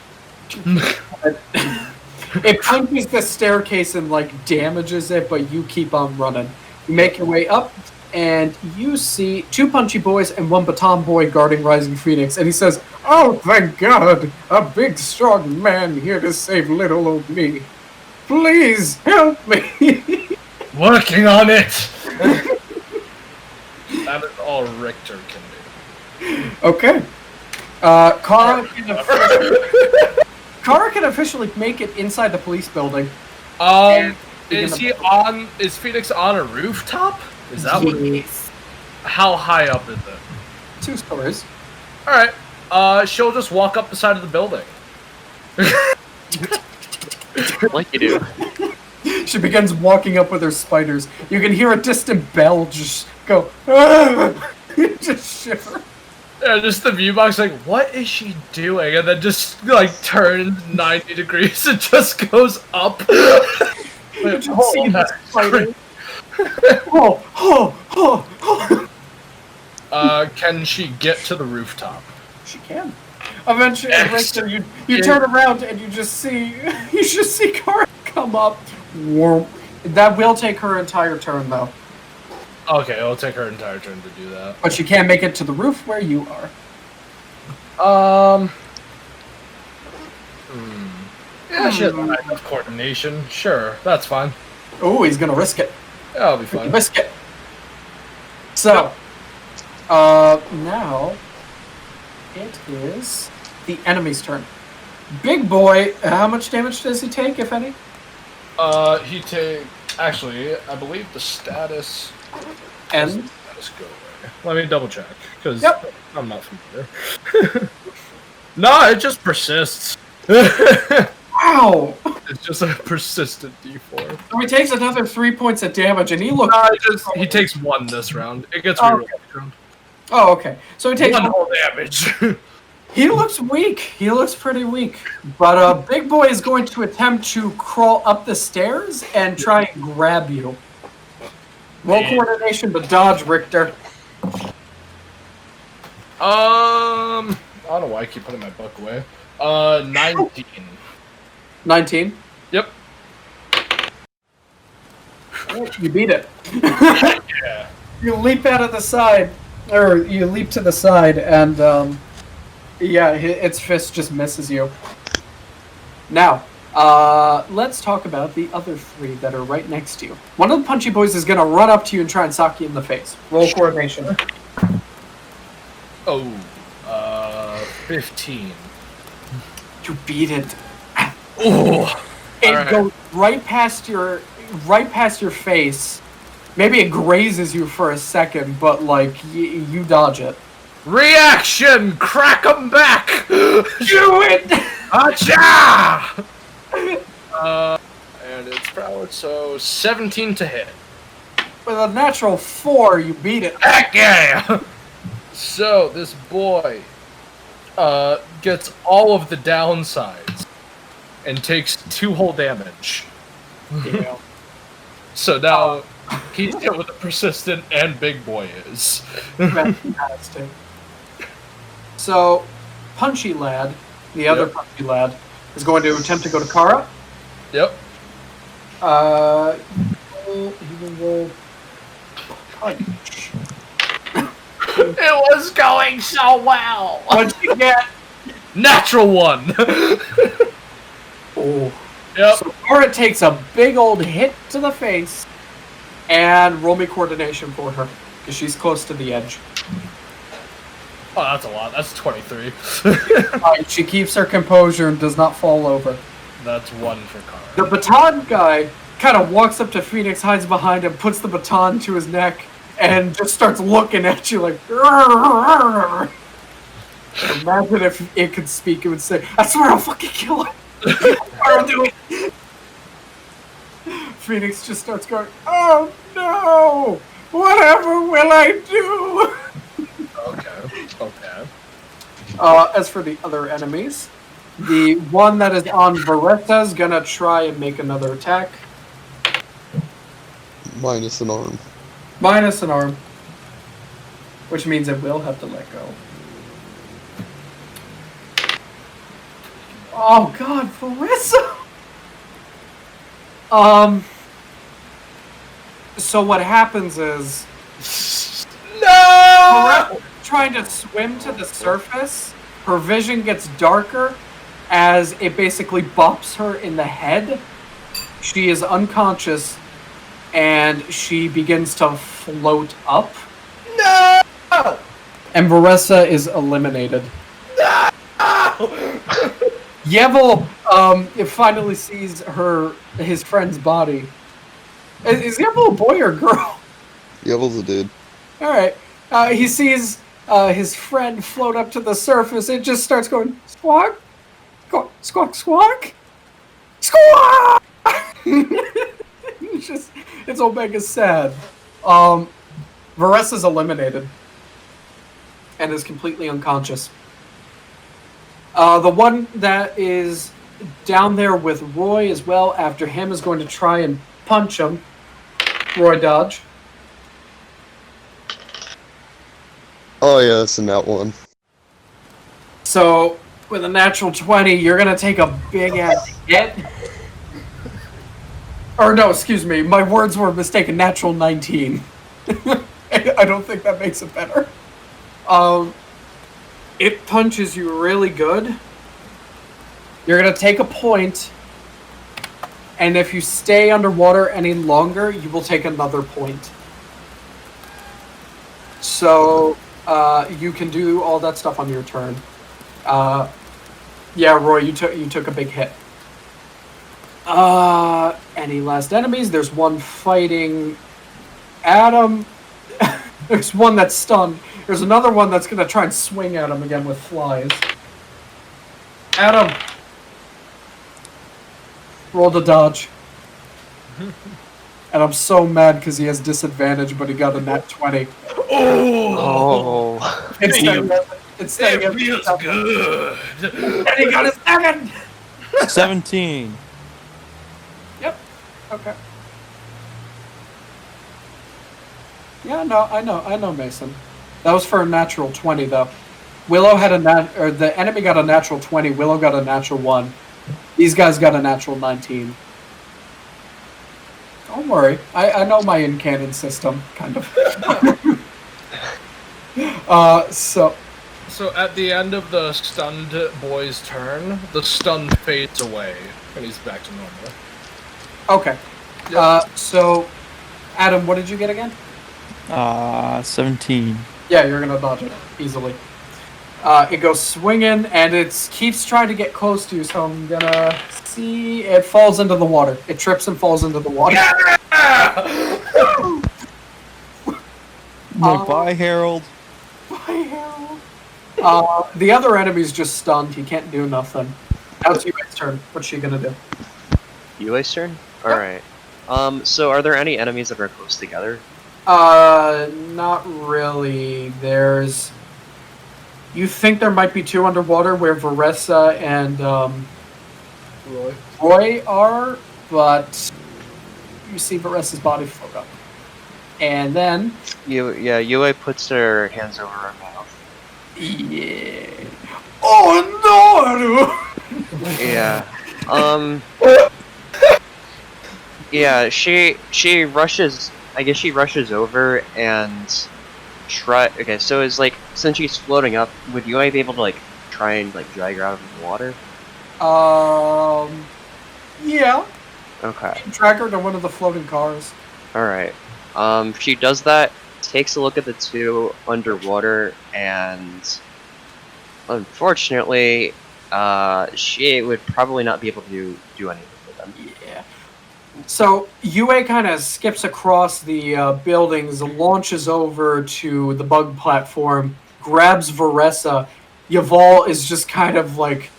It punches the staircase and damages it, but you keep on running. You make your way up, and you see 2 punchy boys and 1 baton boy guarding Rising Phoenix. And he says, "Oh, thank God! A big, strong man here to save little old me. Please help me."
Working on it. That is all Rikter can do.
Okay. Kara can officially make it inside the police building.
Is Phoenix on a rooftop? Is that what it is? How high up is it?
2 stories.
Alright. She'll just walk up the side of the building.
Like you do.
She begins walking up with her spiders. You can hear a distant bell just go, "Ah!" Just shiver.
Yeah, just the view box, what is she doing? And then just, turns 90 degrees and just goes up.
You just see the spider.
Can she get to the rooftop?
She can. Eventually, Rikter, you turn around and you just see Kara come up. Whoa. That will take her entire turn, though.
Okay, it'll take her entire turn to do that.
But she can't make it to the roof where you are.
Yeah, she has enough coordination. Sure, that's fine.
Oh, he's gonna risk it.
Yeah, I'll be fine.
Risk it. So, now it is the enemy's turn. Big boy, how much damage does he take, if any?
Actually, I believe the status.
And
Status go away. Let me double check, because I'm not familiar. No, it just persists.
wow!
It's just a persistent D4.
So he takes another 3 points of damage, and he looks.
He takes 1 this round. It gets rerolled this round.
Oh, okay. So he takes
1 whole damage.
He looks weak. He looks pretty weak. But Big Boy is going to attempt to crawl up the stairs and try and grab you. Roll coordination, but dodge, Rikter.
I don't know why I keep putting my book away. 19.
19?
Yep.
You beat it.
Yeah.
You leap out of the side, or you leap to the side, and yeah, its fist just misses you. Now, let's talk about the other 3 that are right next to you. One of the punchy boys is gonna run up to you and try and sock you in the face. Roll coordination.
Oh, 15.
You beat it.
Oh,
It goes right past your face. Maybe it grazes you for a second, but you dodge it.
Reaction! Crack 'em back!
Do it!
Acha! And it's powered, so 17 to hit.
With a natural 4, you beat it.
Heck yeah! So, this boy gets all of the downsides and takes 2 whole damage.
Yeah.
So now he's hit with the persistent and big boy is.
Fantastic. So, Punchy Lad, the other
Yep.
Punchy Lad, is going to attempt to go to Kara.
Yep.
He will roll punch.
It was going so well!
What'd you get?
Natural 1!
Oh.
Yep.
So Kara takes a big old hit to the face, and roll me coordination for her, because she's close to the edge.
Oh, that's a lot. That's 23.
She keeps her composure and does not fall over.
That's 1 for Kara.
The baton guy kind of walks up to Phoenix, hides behind him, puts the baton to his neck, and just starts looking at you like, "Rrr." Imagine if it could speak, it would say, I swear I'll fucking kill him. I'll do it. Phoenix just starts going, oh no, whatever will I do?
Okay.
As for the other enemies, the one that is on Vorressa is gonna try and make another attack.
Minus an arm.
Minus an arm. Which means it will have to let go. Oh god, Vorressa! So what happens is...
No!
Trying to swim to the surface, her vision gets darker as it basically bops her in the head. She is unconscious, and she begins to float up.
No!
And Vorressa is eliminated.
No!
Yevel it finally sees his friend's body. Is Yevel a boy or a girl?
Yevel's a dude.
Alright. He sees his friend float up to the surface. It just starts going, squawk, squawk, squawk, squawk, squawk! It's Omega sad. Vorressa's eliminated and is completely unconscious. The one that is down there with Roy as well, after him, is going to try and punch him. Roy, dodge.
Oh yeah, that's in that one.
So, with a natural 20, you're going to take a big-ass hit. Or no, excuse me, my words were mistaken. Natural 19. I don't think that makes it better. It punches you really good. You're going to take a point, and if you stay underwater any longer, you will take another point. So, you can do all that stuff on your turn. Yeah, Roy, you took a big hit. Any last enemies? There's one fighting Adam. There's one that's stunned. There's another one that's gonna try and swing at him again with flies. Adam, roll to dodge. And I'm so mad because he has disadvantage, but he got a nat 20.
Oh.
Instead
It feels good.
And he got a 7!
17.
Yep. Okay. Yeah, no, I know, Mason. That was for a natural 20, though. Willow had the enemy got a natural 20. Willow got a natural 1. These guys got a natural 19. Don't worry, I know my in-canon system, kind of. So
at the end of the stunned boy's turn, the stun fades away, and he's back to normal.
okay.
Yep.
So, Adam, what did you get again?
17.
Yeah, you're gonna dodge it easily. It goes swinging, and it keeps trying to get close to you, so I'm gonna see... It falls into the water. It trips and falls into the water.
Bye, Harold.
The other enemy's just stunned. He can't do nothing. Now it's Yue's turn. What's she gonna do?
Yue's turn? Alright. So are there any enemies that are close together?
Not really. There's... You think there might be two underwater where Vorressa and, Roy are, but you see Vorressa's body float up. And then...
Yue puts her hands over her mouth.
Yeah. Oh no!
Yeah. Yeah, she rushes, I guess she rushes over and okay, so it's like, since she's floating up, would Yue be able to like, try and like drag her out of the water?
Yeah.
Okay.
Drag her to one of the floating cars.
Alright. She does that, takes a look at the two underwater, and unfortunately, she would probably not be able to do anything with them.
Yeah. So Yue kind of skips across the buildings, launches over to the bug platform, grabs Vorressa. Yaval is just kind of like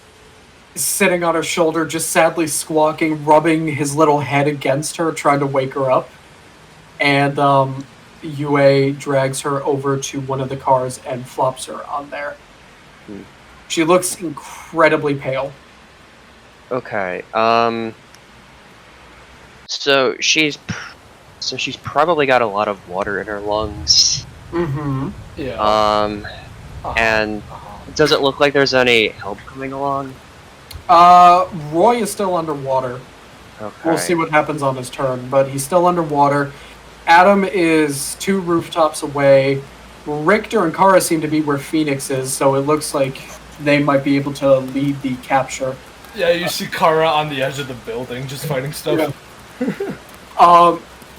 sitting on her shoulder, just sadly squawking, rubbing his little head against her, trying to wake her up. And Yue drags her over to one of the cars and flops her on there. She looks incredibly pale.
Okay. So she's probably got a lot of water in her lungs.
Mm-hmm.
Yeah.
And does it look like there's any help coming along?
Roy is still underwater.
Okay.
We'll see what happens on his turn, but he's still underwater. Adam is 2 rooftops away. Rikter and Kara seem to be where Phoenix is, so it looks like they might be able to lead the capture.
Yeah, you see Kara on the edge of the building just fighting stuff.
Yeah.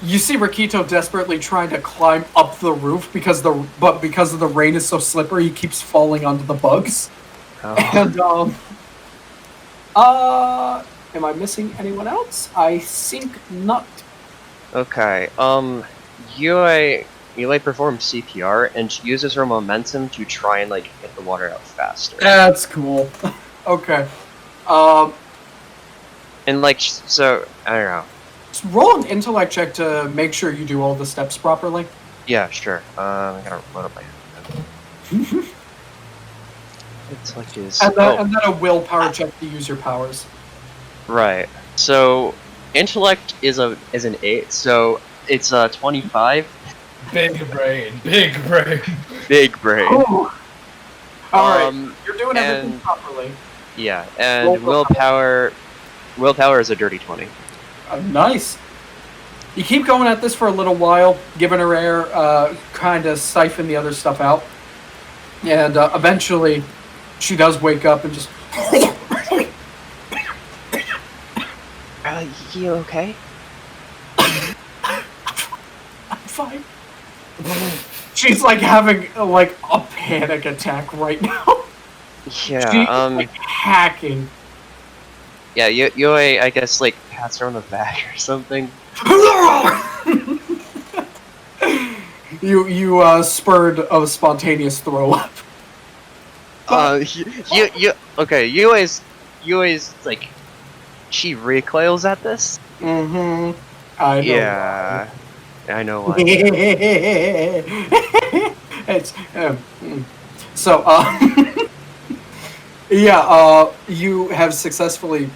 You see Rikito desperately trying to climb up the roof because of the rain is so slippery, he keeps falling onto the bugs.
Oh.
And am I missing anyone else? I think not.
Okay. Yue performs CPR and she uses her momentum to try and like get the water out faster.
That's cool. Okay.
And like so, I don't know.
Just roll an intellect check to make sure you do all the steps properly.
Yeah, sure. I gotta load up my head. Intellect is...
And then a willpower check to use your powers.
Right. So intellect is an 8, so it's 25.
Big brain, big brain.
Big brain.
Oh. Alright, you're doing everything properly.
Yeah, and willpower is a dirty 20.
Nice. You keep going at this for a little while, giving her air, kind of siphon the other stuff out. And eventually, she does wake up and just...
You okay?
I'm fine. She's like having like a panic attack right now.
Yeah,
She's like hacking.
Yeah, Yue, I guess, like, pats her on the back or something.
You spurred a spontaneous throw up.
Okay, Yue's, like, she recoils at this?
Mm-hmm. I know.
Yeah, I know why.
It's, so, yeah, you have successfully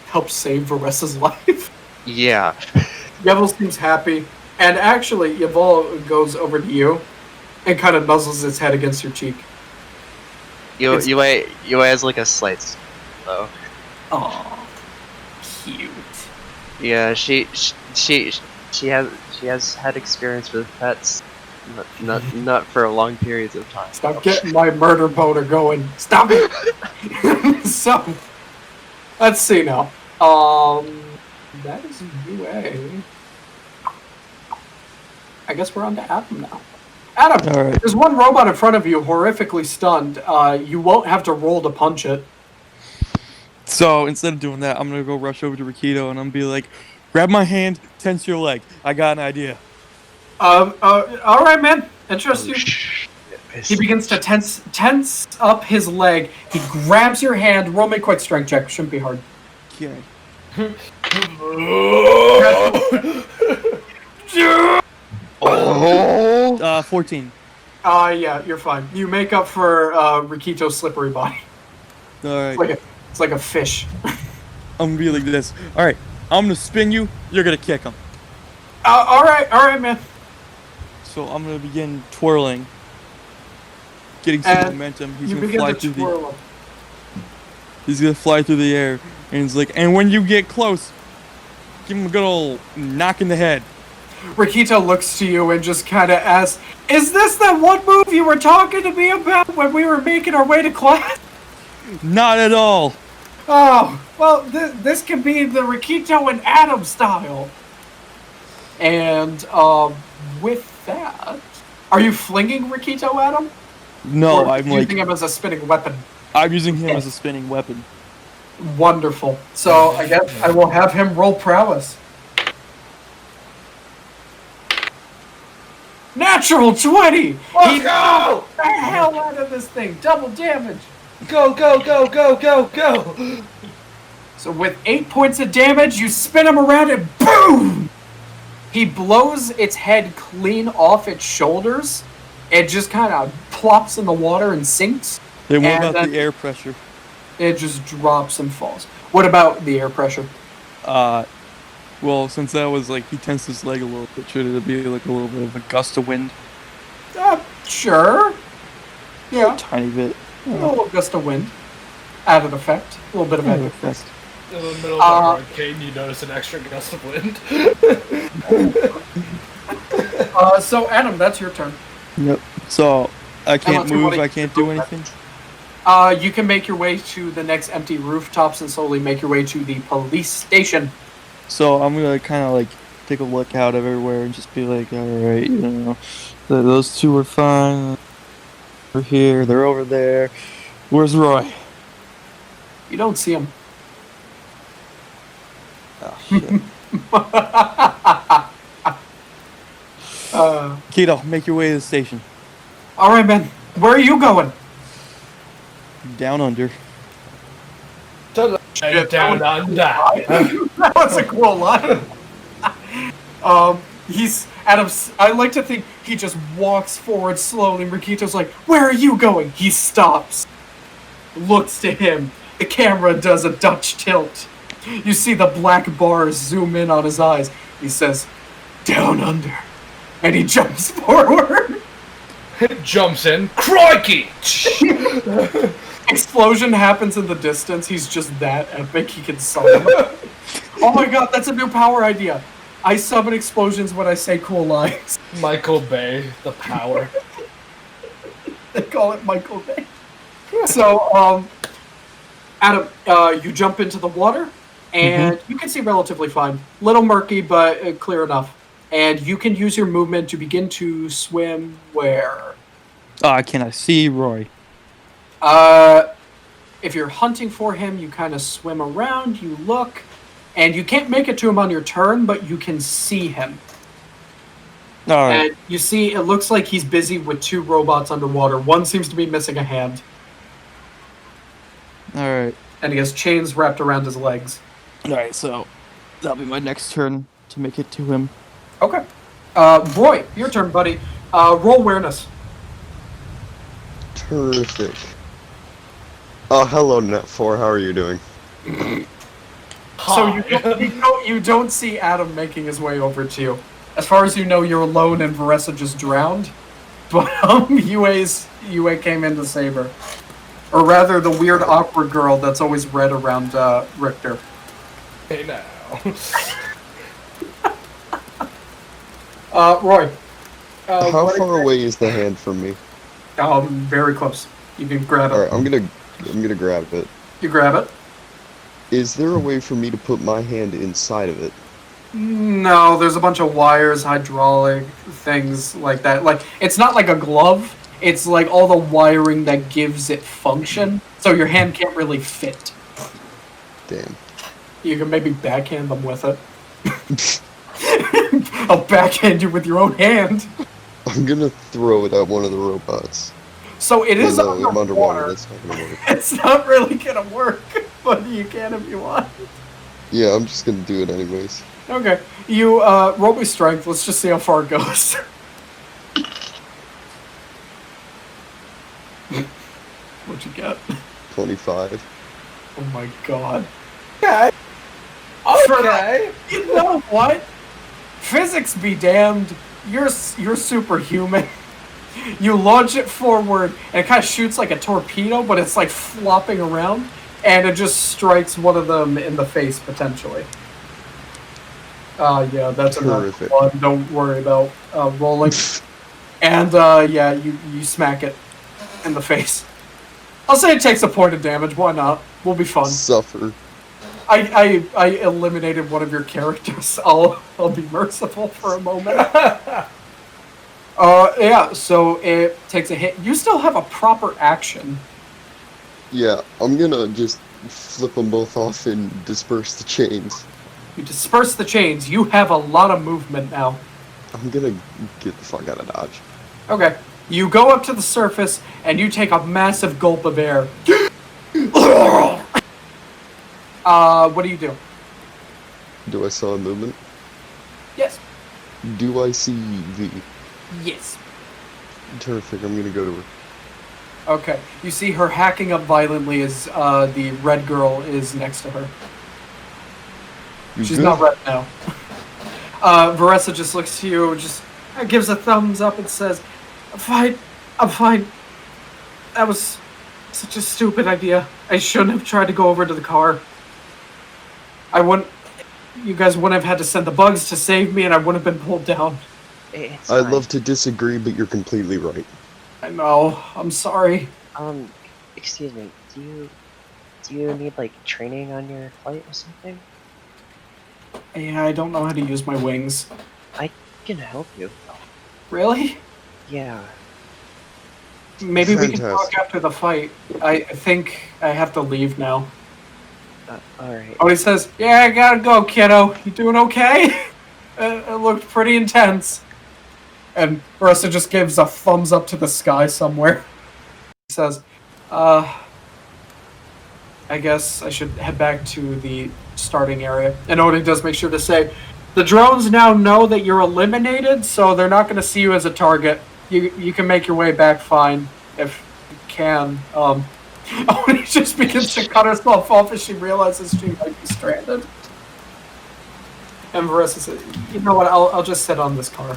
helped save Vorressa's life.
Yeah.
Yevil seems happy, and actually, Yevil goes over to you and kind of nuzzles its head against your cheek.
Yue has like a slight smile, though.
Aw, cute.
Yeah, she has had experience with pets, not for long periods of time.
Stop getting my murder boner going. Stop it. So, let's see now. That is UA. I guess we're on to Adam now. Adam,
All right.
there's one robot in front of you, horrifically stunned. You won't have to roll to punch it.
So instead of doing that, I'm gonna go rush over to Rikito and I'm gonna be like, grab my hand, tense your leg. I got an idea.
All right, man. Interesting. He begins to tense up his leg. He grabs your hand. Roll me a quick strength check. Shouldn't be hard.
Okay. 14.
Yeah, you're fine. You make up for Rikito's slippery body.
All right.
It's like a fish.
I'm gonna be like this. All right. I'm gonna spin you. You're gonna kick him.
All right, man.
So I'm gonna begin twirling, getting some momentum. He's gonna fly through the. He's gonna fly through the air, and he's like, and when you get close, give him a good old knock in the head.
Rikito looks to you and just kind of asks, "Is this that one move you were talking to me about when we were making our way to class?"
Not at all.
Oh, well, this could be the Rikito and Adam style. And with that, are you flinging Rikito at him?
No,
or
I'm
using him as a spinning weapon.
I'm using him as a spinning weapon.
Wonderful. So I guess I will have him roll prowess. Natural 20!
Let's go!
The hell out of this thing! Double damage!
Go, go, go, go, go, go!
So with 8 points of damage, you spin him around and boom! He blows its head clean off its shoulders. It just kind of plops in the water and sinks.
Then what about the air pressure?
It just drops and falls. What about the air pressure?
Well, since that was like, he tensed his leg a little bit, should it be like a little bit of a gust of wind?
Sure. Yeah.
A tiny bit.
A little gust of wind. Added effect. A little bit of added effect.
In the middle of the arcade, you notice an extra gust of wind.
So, Adam, that's your turn.
Yep. So, I can't move, I can't do anything?
You can make your way to the next empty rooftops and slowly make your way to the police station.
So, I'm gonna kind of like take a look out everywhere and just be like, alright, you know, those two are fine. They're here, they're over there. Where's Roy?
You don't see him.
Oh, shit. Keto, make your way to the station.
Alright, man. Where are you going?
Down under.
Down under.
That was a cool line. I like to think he just walks forward slowly. Rikito's like, "Where are you going?" He stops. Looks to him. The camera does a Dutch tilt. You see the black bars zoom in on his eyes. He says, "Down under." And he jumps forward.
Jumps in. Crikey!
Explosion happens in the distance. He's just that epic. He can summon. Oh my god, that's a new power idea. I summon explosions when I say cool lines.
Michael Bay, the power.
They call it Michael Bay. So, Adam, you jump into the water, and you can see relatively fine. Little murky, but clear enough. And you can use your movement to begin to swim where?
Can I see Roy?
If you're hunting for him, you kind of swim around, you look, and you can't make it to him on your turn, but you can see him.
Alright.
And you see, it looks like he's busy with 2 robots underwater. One seems to be missing a hand.
Alright.
And he has chains wrapped around his legs.
Alright, so that'll be my next turn to make it to him.
Okay. Roy, your turn, buddy. Roll awareness.
Terrific. Oh, hello, Net4. How are you doing?
So you don't see Adam making his way over to you. As far as you know, you're alone and Vorressa just drowned. But Yue came in to save her. Or rather, the weird awkward girl that's always red around Rikter.
Hey now.
Roy.
How far away is the hand from me?
Very close. You can grab it.
Alright, I'm gonna grab it.
You grab it.
Is there a way for me to put my hand inside of it?
No, there's a bunch of wires, hydraulic things like that. Like, it's not like a glove. It's like all the wiring that gives it function. So your hand can't really fit.
Damn.
You can maybe backhand them with it. I'll backhand you with your own hand.
I'm gonna throw it at one of the robots.
So it is
No, I'm underwater.
underwater.
That's not gonna work.
It's not really gonna work, but you can if you want.
Yeah, I'm just gonna do it anyways.
Okay. You roll me strength. Let's just see how far it goes. What'd you get?
25.
Oh my god.
Okay. Okay.
You know what? Physics be damned. You're superhuman. You launch it forward, and it kind of shoots like a torpedo, but it's like flopping around, and it just strikes one of them in the face potentially. Yeah, that's
Terrific.
enough fun. Don't worry about rolling. And yeah, you smack it in the face. I'll say it takes a point of damage. Why not? We'll be fun.
Suffer.
I eliminated one of your characters. I'll be merciful for a moment. Yeah, so it takes a hit. You still have a proper action.
Yeah, I'm gonna just flip them both off and disperse the chains.
You disperse the chains. You have a lot of movement now.
I'm gonna get the fuck out of Dodge.
Okay. You go up to the surface, and you take a massive gulp of air. What do you do?
Do I saw a movement?
Yes.
Do I see the...
Yes.
Terrific, I'm gonna go to her.
Okay. You see her hacking up violently as the red girl is next to her.
You
She's
good?
not red now. Vorressa just looks to you, just gives a thumbs up and says, I'm fine. I'm fine. That was such a stupid idea. I shouldn't have tried to go over to the car. You guys wouldn't have had to send the bugs to save me, and I wouldn't have been pulled down.
It's
I'd
fine.
love to disagree, but you're completely right.
I know. I'm sorry.
Excuse me. Do you need like training on your flight or something?
Yeah, I don't know how to use my wings.
I can help you.
Really?
Yeah.
Maybe we can
Fantastic.
talk after the fight. I think I have to leave now.
Alright.
Oh, he says, yeah, I gotta go, kiddo. You doing okay? It looked pretty intense. And Vorressa just gives a thumbs up to the sky somewhere. He says, I guess I should head back to the starting area. And Odin does make sure to say, the drones now know that you're eliminated, so they're not going to see you as a target. You can make your way back fine, if you can. Odin just begins to cut herself off as she realizes she might be stranded. And Vorressa says, you know what, I'll just sit on this car.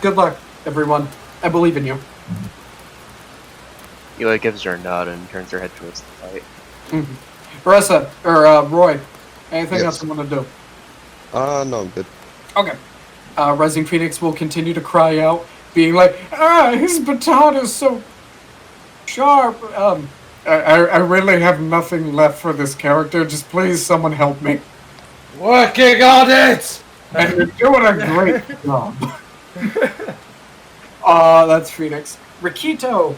Good luck, everyone. I believe in you.
Yue gives her a nod and turns her head towards the fight.
Vorressa, or Roy, anything
Yes.
else you want to do?
No, I'm good.
Okay. Rising Phoenix will continue to cry out, being like, his baton is so sharp. I really have nothing left for this character. Just please, someone help me.
Working on it!
And you're doing a great job. That's Phoenix. Rikito.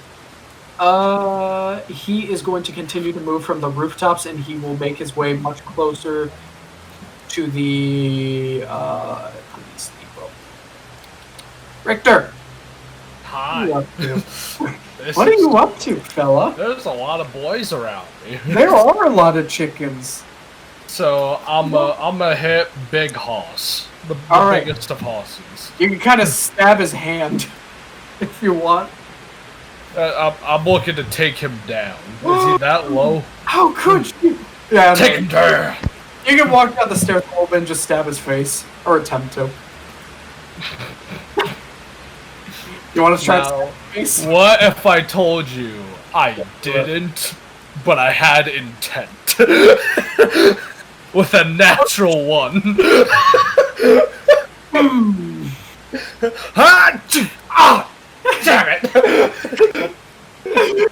He is going to continue to move from the rooftops, and he will make his way much closer to the police depot. Richter,
Hi.
what are you up to, fella?
There's a lot of boys around me.
There are a lot of chickens.
So I'm a hit Big Hoss, the
All right.
biggest of hosses.
You can kind of stab his hand if you want.
I'm looking to take him down. Is he that low?
How could you? Yeah,
Take
no.
him down.
You can walk down the stairs a little bit and just stab his face, or attempt to. You want to try to
Now,
stab his face?
what if I told you I didn't, but I had intent? With a natural one. Ah! Damn it!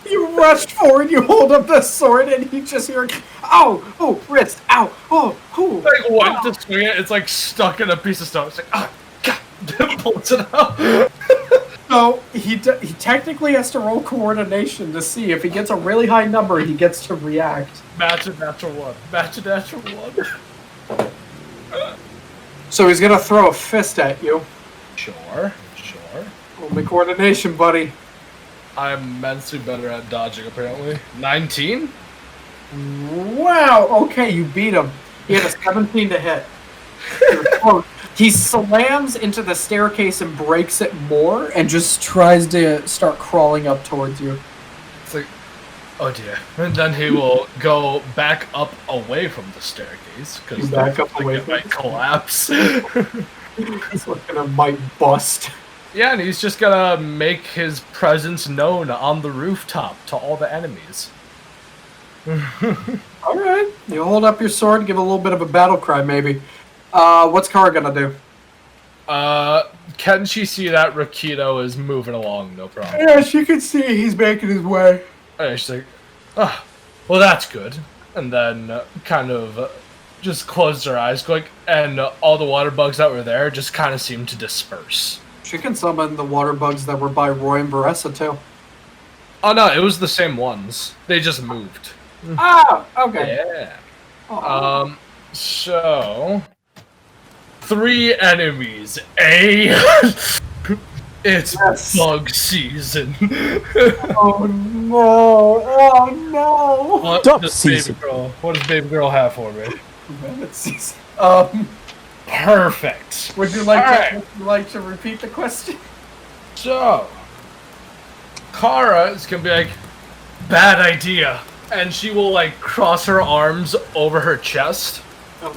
You rush forward, you hold up the sword, and you just hear, "Ow! Oh, wrist! Ow! Oh, oh!"
Like went to swing it, it's like stuck in a piece of stone. It's like, ah, God! Pulls it out.
So he technically has to roll coordination to see if he gets a really high number, he gets to react.
Match a natural one. Match a natural one.
So he's gonna throw a fist at you.
Sure.
Roll me coordination, buddy.
I'm immensely better at dodging, apparently. 19?
Wow. Okay, you beat him. He had a 17 to hit. He slams into the staircase and breaks it more, and just tries to start crawling up towards you.
It's like, oh dear. And then he will go back up away from the staircase, because
Back up away
it
from
might
the
collapse.
He's looking at might bust.
Yeah, and he's just gonna make his presence known on the rooftop to all the enemies.
All right, you hold up your sword, give a little bit of a battle cry, maybe. What's Kara gonna do?
Can she see that Rikito is moving along? No problem.
Yeah, she can see he's making his way.
And she's like, oh, well, that's good. And then kind of just closed her eyes, quick, and all the water bugs that were there just kind of seemed to disperse.
She can summon the water bugs that were by Roy and Vorressa too.
Oh no, it was the same ones. They just moved.
Ah, okay.
Yeah.
Oh.
So 3 enemies. It's
Yes.
bug season.
Oh no! Oh no!
What
Dump
does
season.
What does baby girl have for me? Perfect.
Would you like
Alright.
would you like to repeat the question?
So Kara is gonna be like, bad idea. And she will like cross her arms over her chest,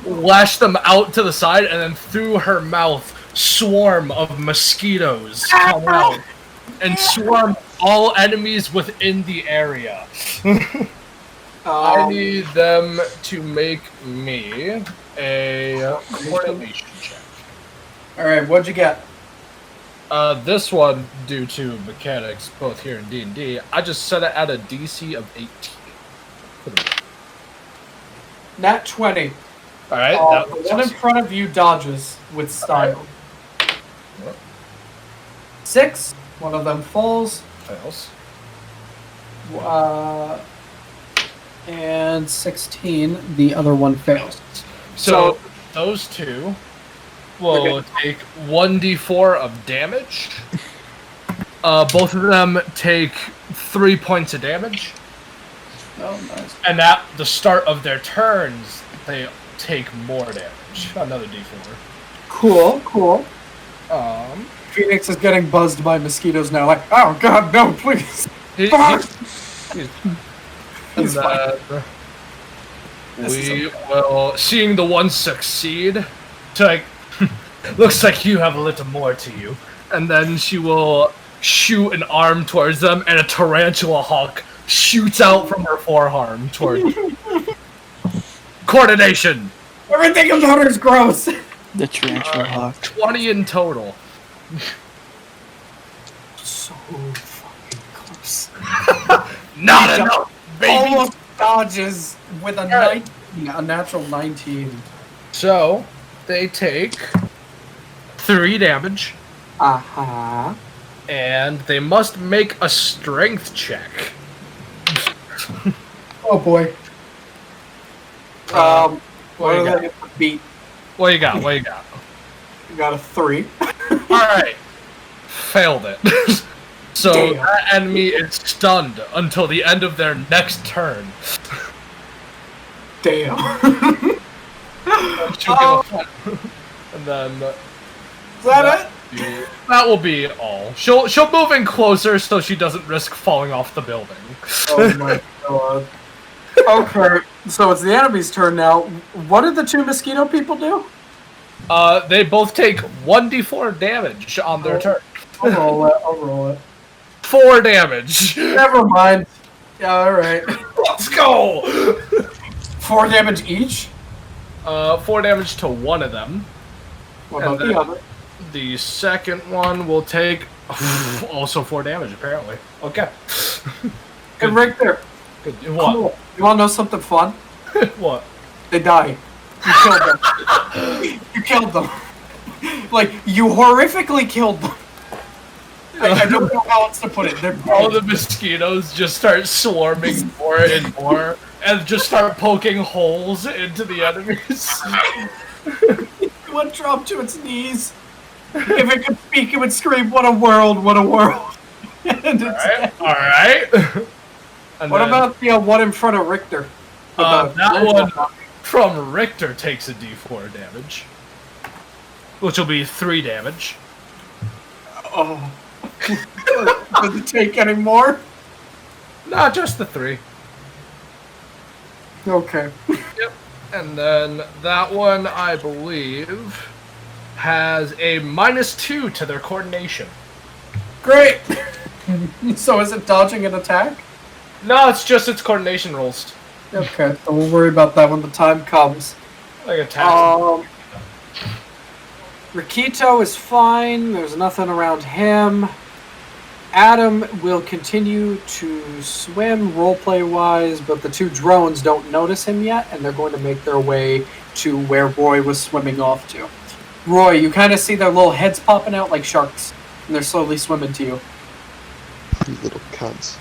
lash them out to the side, and then through her mouth, swarm of mosquitoes come out and swarm all enemies within the area. I need them to make me a coordination check.
Alright, what'd you get?
This one, due to mechanics, both here in D&D, I just set it at a DC of 18.
Nat 20.
Alright,
The one in front of you dodges with style. 6, one of them falls.
fails.
And 16, the other one fails.
So those two will take 1d4 of damage. Both of them take 3 points of damage.
Oh, nice.
And at the start of their turns, they take more damage. Another d4.
Cool, cool.
Phoenix
is getting buzzed by mosquitoes now, like, oh god, no, please.
And
He's fine.
then we will, seeing the one succeed, to like, looks like you have a little more to you. And then she will shoot an arm towards them, and a tarantula hawk shoots out from her forearm towards you. Coordination!
Everything about her is gross.
The tarantula hawk.
20 in total.
So fucking close.
Not enough, baby!
Almost dodges with a 19, a natural 19.
So, they take 3 damage,
Uh-huh.
and they must make a strength check.
Oh boy. What
what do
are
you
they
got?
going to beat?
What you got? What you got?
You got a 3.
Alright. Failed it. So
Damn.
that enemy is stunned until the end of their next turn.
Damn.
She'll give a and then
Is that it?
that will be all. She'll move in closer so she doesn't risk falling off the building.
Oh my god. Okay, so it's the enemy's turn now. What did the 2 mosquito people do?
They both take 1d4 damage on their turn.
I'll roll it, I'll roll it.
4 damage.
Never mind. Yeah, alright.
Let's go.
4 damage each?
4 damage to one of them.
What
And
about
then-
the other?
The second one will take also 4 damage, apparently. Okay.
And Rikter,
Good. What?
cool. You wanna know something fun?
What?
They die. You killed them. You killed them. Like, you horrifically killed them. I don't know how else to put it. They're
All
dead.
the mosquitoes just start swarming more and more, and just start poking holes into the enemies.
One dropped to its knees. If it could speak, it would scream, "What a world! What a world!" And it's-
All right. And
What
then,
about the one in front of Rikter?
that one from Rikter takes a D4 damage, which will be 3 damage.
Oh. Does it take any more?
Not just the 3.
Okay.
And then that one, I believe, has a -2 to their coordination.
Great. So is it dodging an attack?
No, it's just its coordination rolls.
Okay, so we'll worry about that when the time comes.
Like attacks.
Rikito is fine. There's nothing around him. Adam will continue to swim roleplay-wise, but the 2 drones don't notice him yet, and they're going to make their way to where Roy was swimming off to. Roy, you kind of see their little heads popping out like sharks, and they're slowly swimming to you.
You little cunts.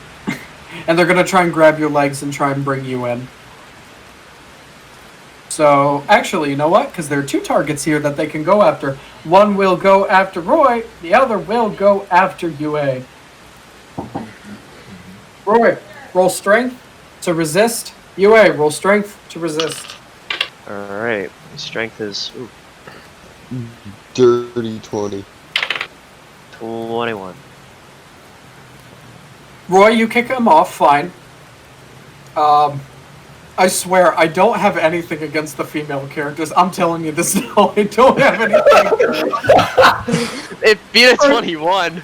And they're going to try and grab your legs and try and bring you in. So, actually, you know what? Because there are 2 targets here that they can go after. One will go after Roy, the other will go after Yue. Roy, roll strength to resist. Yue, roll strength to resist.
Alright. Strength is
Dirty 20.
21.
Roy, you kick him off, fine. I swear, I don't have anything against the female characters. I'm telling you this now. I don't have anything.
It beat a 21.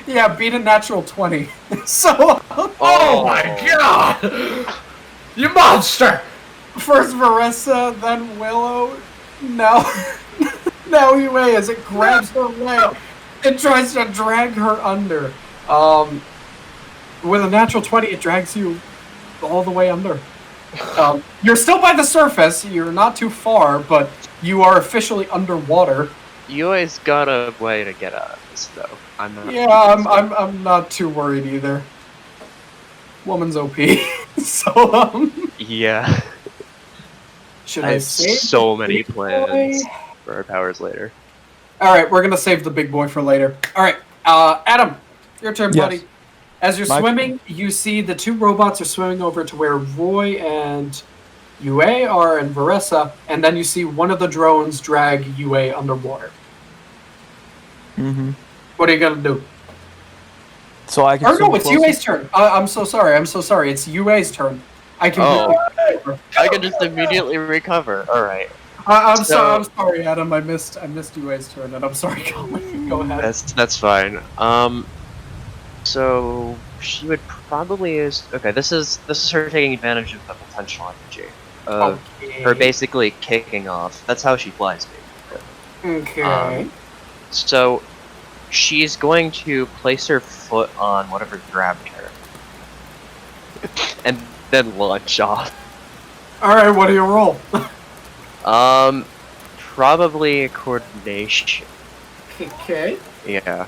Yeah, beat a natural 20. So,
Oh my god! You monster!
first Vorressa, then Willow, now Yue as it grabs her leg and tries to drag her under. With a natural 20, it drags you all the way under. You're still by the surface. You're not too far, but you are officially underwater.
Yue's got a way to get out of this, though.
I'm not too worried either. Woman's OP. So
Yeah.
should
I
I
have
save
so
the
many
big
plans
boy?
for our powers later.
All right, we're gonna save the big boy for later. All right, Adam, your turn,
Yes.
buddy. As you're
My
swimming, you see the 2 robots are swimming over to where Roy and Yue are and Vorressa, and then you see one of the drones drag Yue underwater.
Mm-hmm.
What are you gonna do?
So I can.
Or no,
swim
it's
closer?
Yue's turn. I'm so sorry. It's Yue's turn. I can.
Oh. I can just immediately recover. Alright.
I'm
So-
I'm sorry, Adam. I missed Yue's turn, and I'm sorry, Colin. Go ahead.
That's fine. So she would probably use. Okay, this is her taking advantage of the potential energy of her basically kicking off. That's how she flies, basically.
Okay.
So she's going to place her foot on whatever grabbed her, and then launch off.
All right. What do you roll?
Probably coordination.
Okay.
Yeah.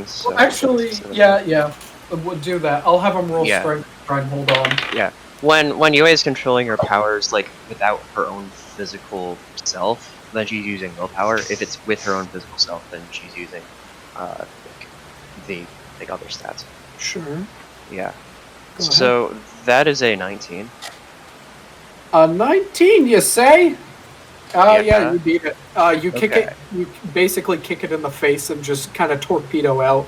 So
Well, actually, yeah. We'll do that. I'll have him roll
Yeah.
strength to try and hold on.
Yeah. When Yue is controlling her powers like without her own physical self, then she's using willpower. If it's with her own physical self, then she's using the other stats.
Sure.
Yeah.
Go ahead.
So that is a 19.
19, you say?
Yeah.
Yeah, you beat it. You kick
Okay.
it. You basically kick it in the face and just kind of torpedo out.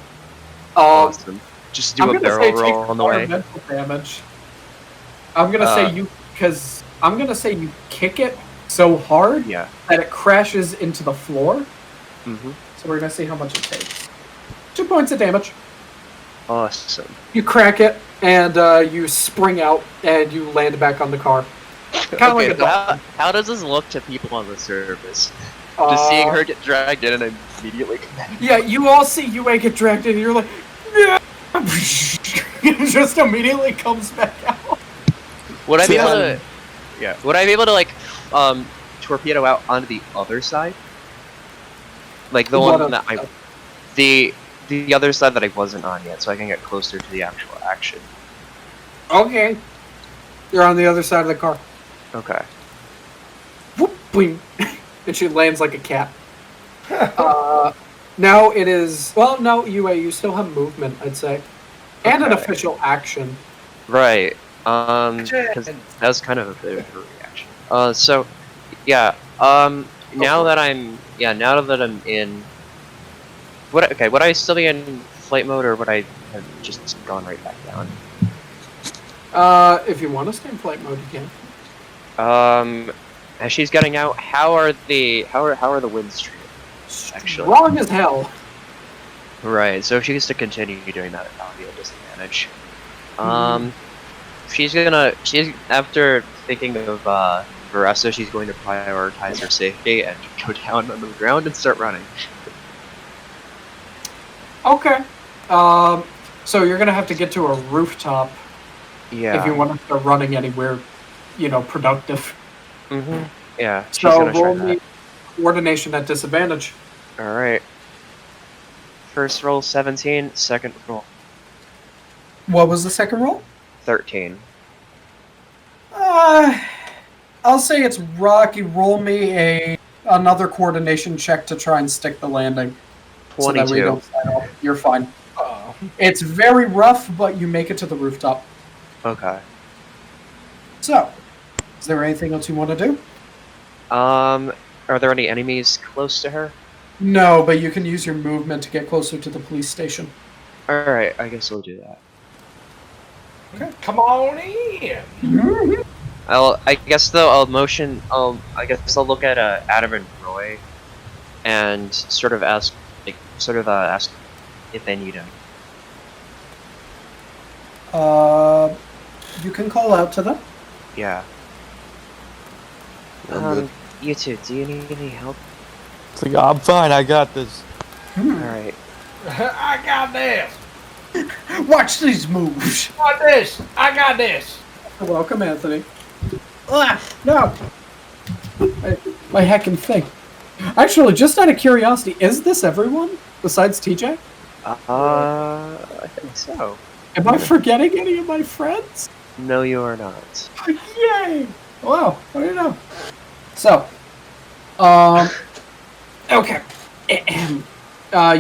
Awesome. Just do
I'm
a
gonna
barrel
say
roll
take
on the way.
environmental damage. I'm gonna say you kick it so hard
Yeah.
that it crashes into the floor.
Mm-hmm.
So we're gonna see how much it takes. 2 points of damage.
Awesome.
You crack it and you spring out and you land back on the car. Kind of like a
so
dog.
how does this look to people on the surface? Just seeing her get dragged in and immediately.
Yeah, you all see Yue get dragged in, and you're like, yeah! It just immediately comes back out.
Would I be able to? Yeah. Would I be able to like torpedo out onto the other side? Like the
What
one that
other
the other side that I wasn't on yet, so I can get closer to the actual action.
Okay. You're on the other side of the car.
Okay.
Whoop, boing. And she lands like a cat. Now it is. Well, no, you still have movement, I'd say, and an
Okay.
official action.
Right. 'Cause that was kind of a bit of a reaction. So, yeah. Now that I'm in. Would I still be in flight mode, or would I have just gone right back down?
If you want to stay in flight mode, you can.
As she's getting out, how are the winds treated? Actually.
Strong as hell.
Right. So if she gets to continue doing that, that'll be a disadvantage. She's after thinking of Vorressa, she's going to prioritize her safety and go down on the ground and start running.
Okay. So you're gonna have to get to a rooftop
Yeah.
if you want to start running anywhere, productive.
Yeah. She's
So
gonna try
roll
that.
me coordination at disadvantage.
All right. First roll 17. Second roll
What was the second roll?
13.
I'll say it's rocky. Roll me another coordination check to try and stick the landing. So that we
22.
don't slide off. You're fine.
Oh.
It's very rough, but you make it to the rooftop.
Okay.
So, is there anything else you want to do?
Are there any enemies close to her?
No, but you can use your movement to get closer to the police station.
All right. I guess we'll do that.
Come on in.
I guess though I'll look at Adam and Roy, and sort of ask if they need him.
You can call out to them.
Yeah.
I'm good.
You two, do you need any help?
It's like, I'm fine, I got this.
All right.
I got this.
Watch these moves.
Got this. I got this.
Welcome, Anthony. No. My heckin' thing. Actually, just out of curiosity, is this everyone besides TJ?
I think so.
Am I forgetting any of my friends?
No, you are not.
Yay! Wow, I don't know. So, okay.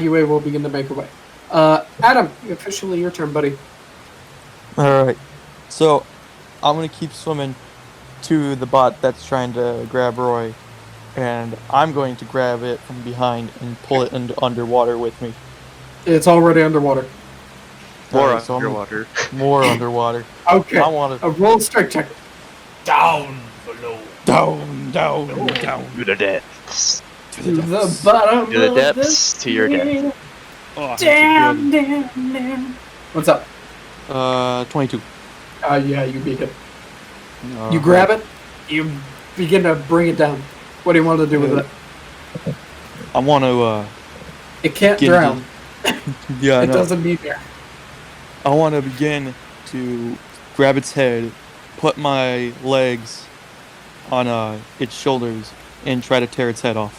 Yue will begin to make her way. Adam, officially your turn, buddy.
Alright. So, I'm gonna keep swimming to the bot that's trying to grab Roy, and I'm going to grab it from behind and pull it into underwater with me.
It's already underwater.
More
Alright, so I'm-
underwater.
More underwater.
Okay.
I want to
A roll strike check.
Down below.
down.
To the depths.
To the bottom
To the
of
depths, to your death.
Oh, that's
Damn,
good.
damn. What's up?
22.
Yeah, you beat it. You grab it, you begin to bring it down. What do you want to do with it?
I want to,
It can't
Get
drown.
yeah, I
It
know.
doesn't need air.
I want to begin to grab its head, put my legs on its shoulders, and try to tear its head off.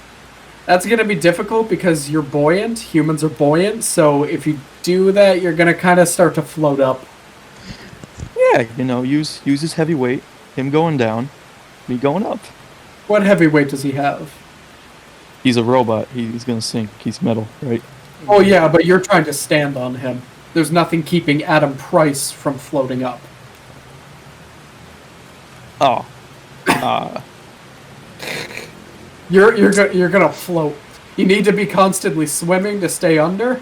That's going to be difficult because you're buoyant. Humans are buoyant. So if you do that, you're going to kind of start to float up.
Yeah, use his heavy weight, him going down, me going up.
What heavy weight does he have?
He's a robot. He's gonna sink. He's metal, right?
Oh, yeah, but you're trying to stand on him. There's nothing keeping Adam Price from floating up.
Oh.
You're gonna float. You need to be constantly swimming to stay under,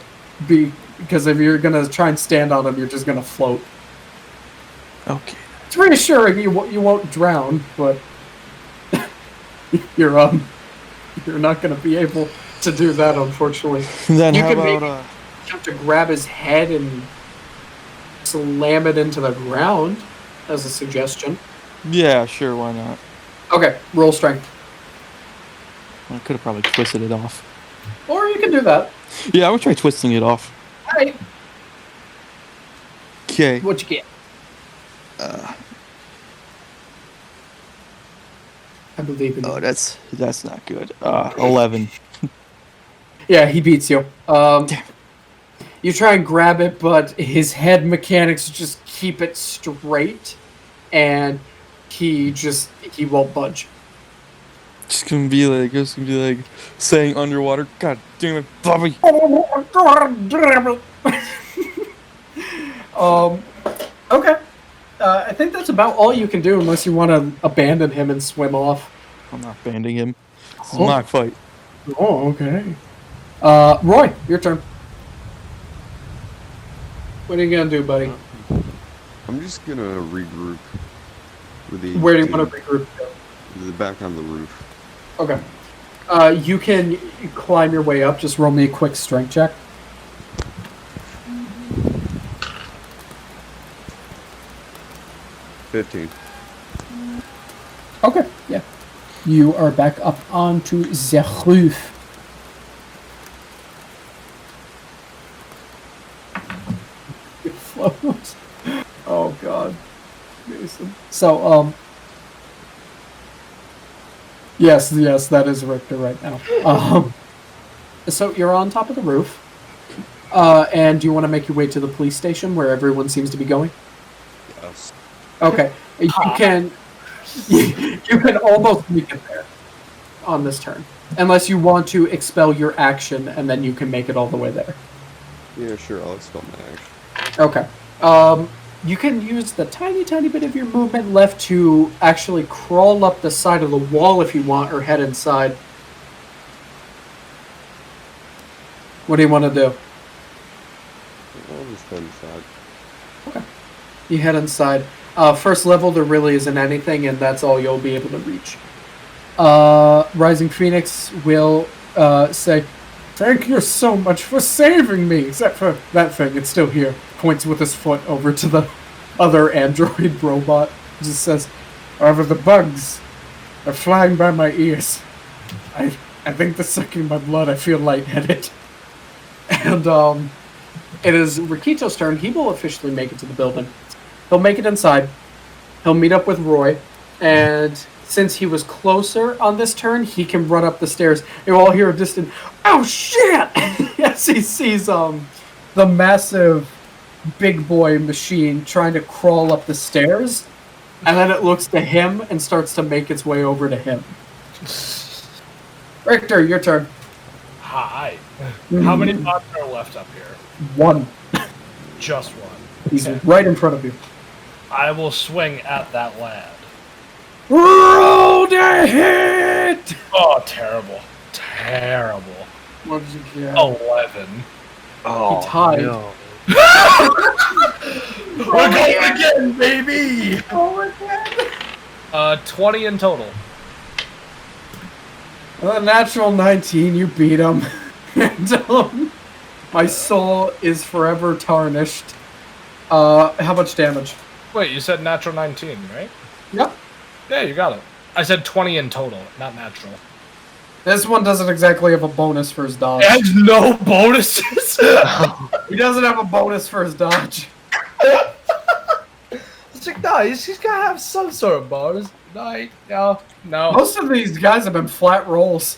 because if you're gonna try and stand on him, you're just gonna float.
Okay.
It's reassuring you won't drown, but you're not gonna be able to do that, unfortunately.
Then
You
how
can
about
maybe- You have to grab his head and slam it into the ground as a suggestion.
yeah, sure, why not?
Okay, roll strength.
I could have probably twisted it off.
Or you can do that.
Yeah, I would try twisting it off.
Alright,
Okay.
what you get? I believe in you.
Oh, that's not good. 11.
Yeah, he beats you. You try and grab it, but his head mechanics just keep it straight, and he won't budge.
Just gonna be like saying underwater. God damn it, Bobby.
Okay. I think that's about all you can do unless you want to abandon him and swim off.
I'm not banding him. This is
Oh.
my fight.
Oh, okay. Roy, your turn. What are you gonna do, buddy?
I'm just gonna regroup with the.
Where do you want to regroup?
Back on the roof.
Okay. You can climb your way up. Just roll me a quick strength check.
$15.
Okay, yeah. You are back up onto the roof. It flows. Oh god. Mason. So, yes, that is Rikter right now. So you're on top of the roof. And do you want to make your way to the police station where everyone seems to be going?
Yes.
Okay. You can almost make it there on this turn. Unless you want to expel your action and then you can make it all the way there.
Yeah, sure. I'll expel my action.
Okay. You can use the tiny bit of your movement left to actually crawl up the side of the wall if you want, or head inside. What do you want to do?
I'll just head inside.
Okay. You head inside. First level, there really isn't anything, and that's all you'll be able to reach. Rising Phoenix will say, "Thank you so much for saving me," except for that thing, it's still here. Points with his foot over to the other android robot. Just says, "However, the bugs are flying by my ears. I think they're sucking my blood. I feel lightheaded." And it is Rikito's turn. He will officially make it to the building. He'll make it inside. He'll meet up with Roy, and since he was closer on this turn, he can run up the stairs. You'll all hear a distant, "Oh shit!" as he sees the massive big boy machine trying to crawl up the stairs, and then it looks to him and starts to make its way over to him. Rikter, your turn.
Hi. How many bots are left up here?
One.
Just one.
He's
Okay.
right in front of you.
I will swing at that lad.
Roll the hit!
Oh, terrible. Terrible.
What did you get?
11.
Oh,
He tied.
no.
We're going again, baby!
Oh again!
20 in total.
A natural 19, you beat him. And, my soul is forever tarnished. How much damage?
Wait, you said natural 19, right?
Yep.
Yeah, you got it. I said 20 in total, not natural.
This one doesn't exactly have a bonus for his dodge.
It has no bonuses!
He doesn't have a bonus for his dodge.
It's like, no, he's gotta have some sort of bonus. No.
Most of these guys have been flat rolls.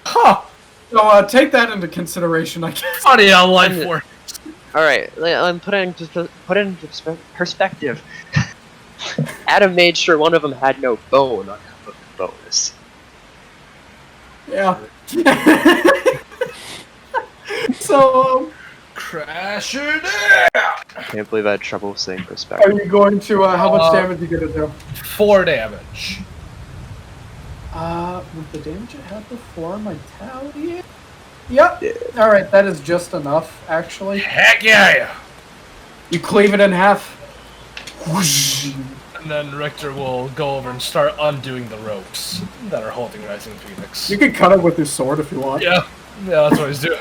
Huh.
So take that into consideration, I guess.
Funny how life works.
Alright, I'm put it into perspective. Adam made sure one of them had no bone on top of the bonus.
Yeah. So,
Crash it out!
Can't believe I had trouble saying
are
perspective.
you going to, how much damage are you gonna do?
4 damage.
With the damage it had before, my tally? Yep. Alright, that is just enough, actually.
Heck yeah!
You cleave it in half. Whoosh.
And then Rikter will go over and start undoing the ropes that are holding Rising Phoenix.
You can cut it with your sword if you want.
Yeah, that's what he's doing.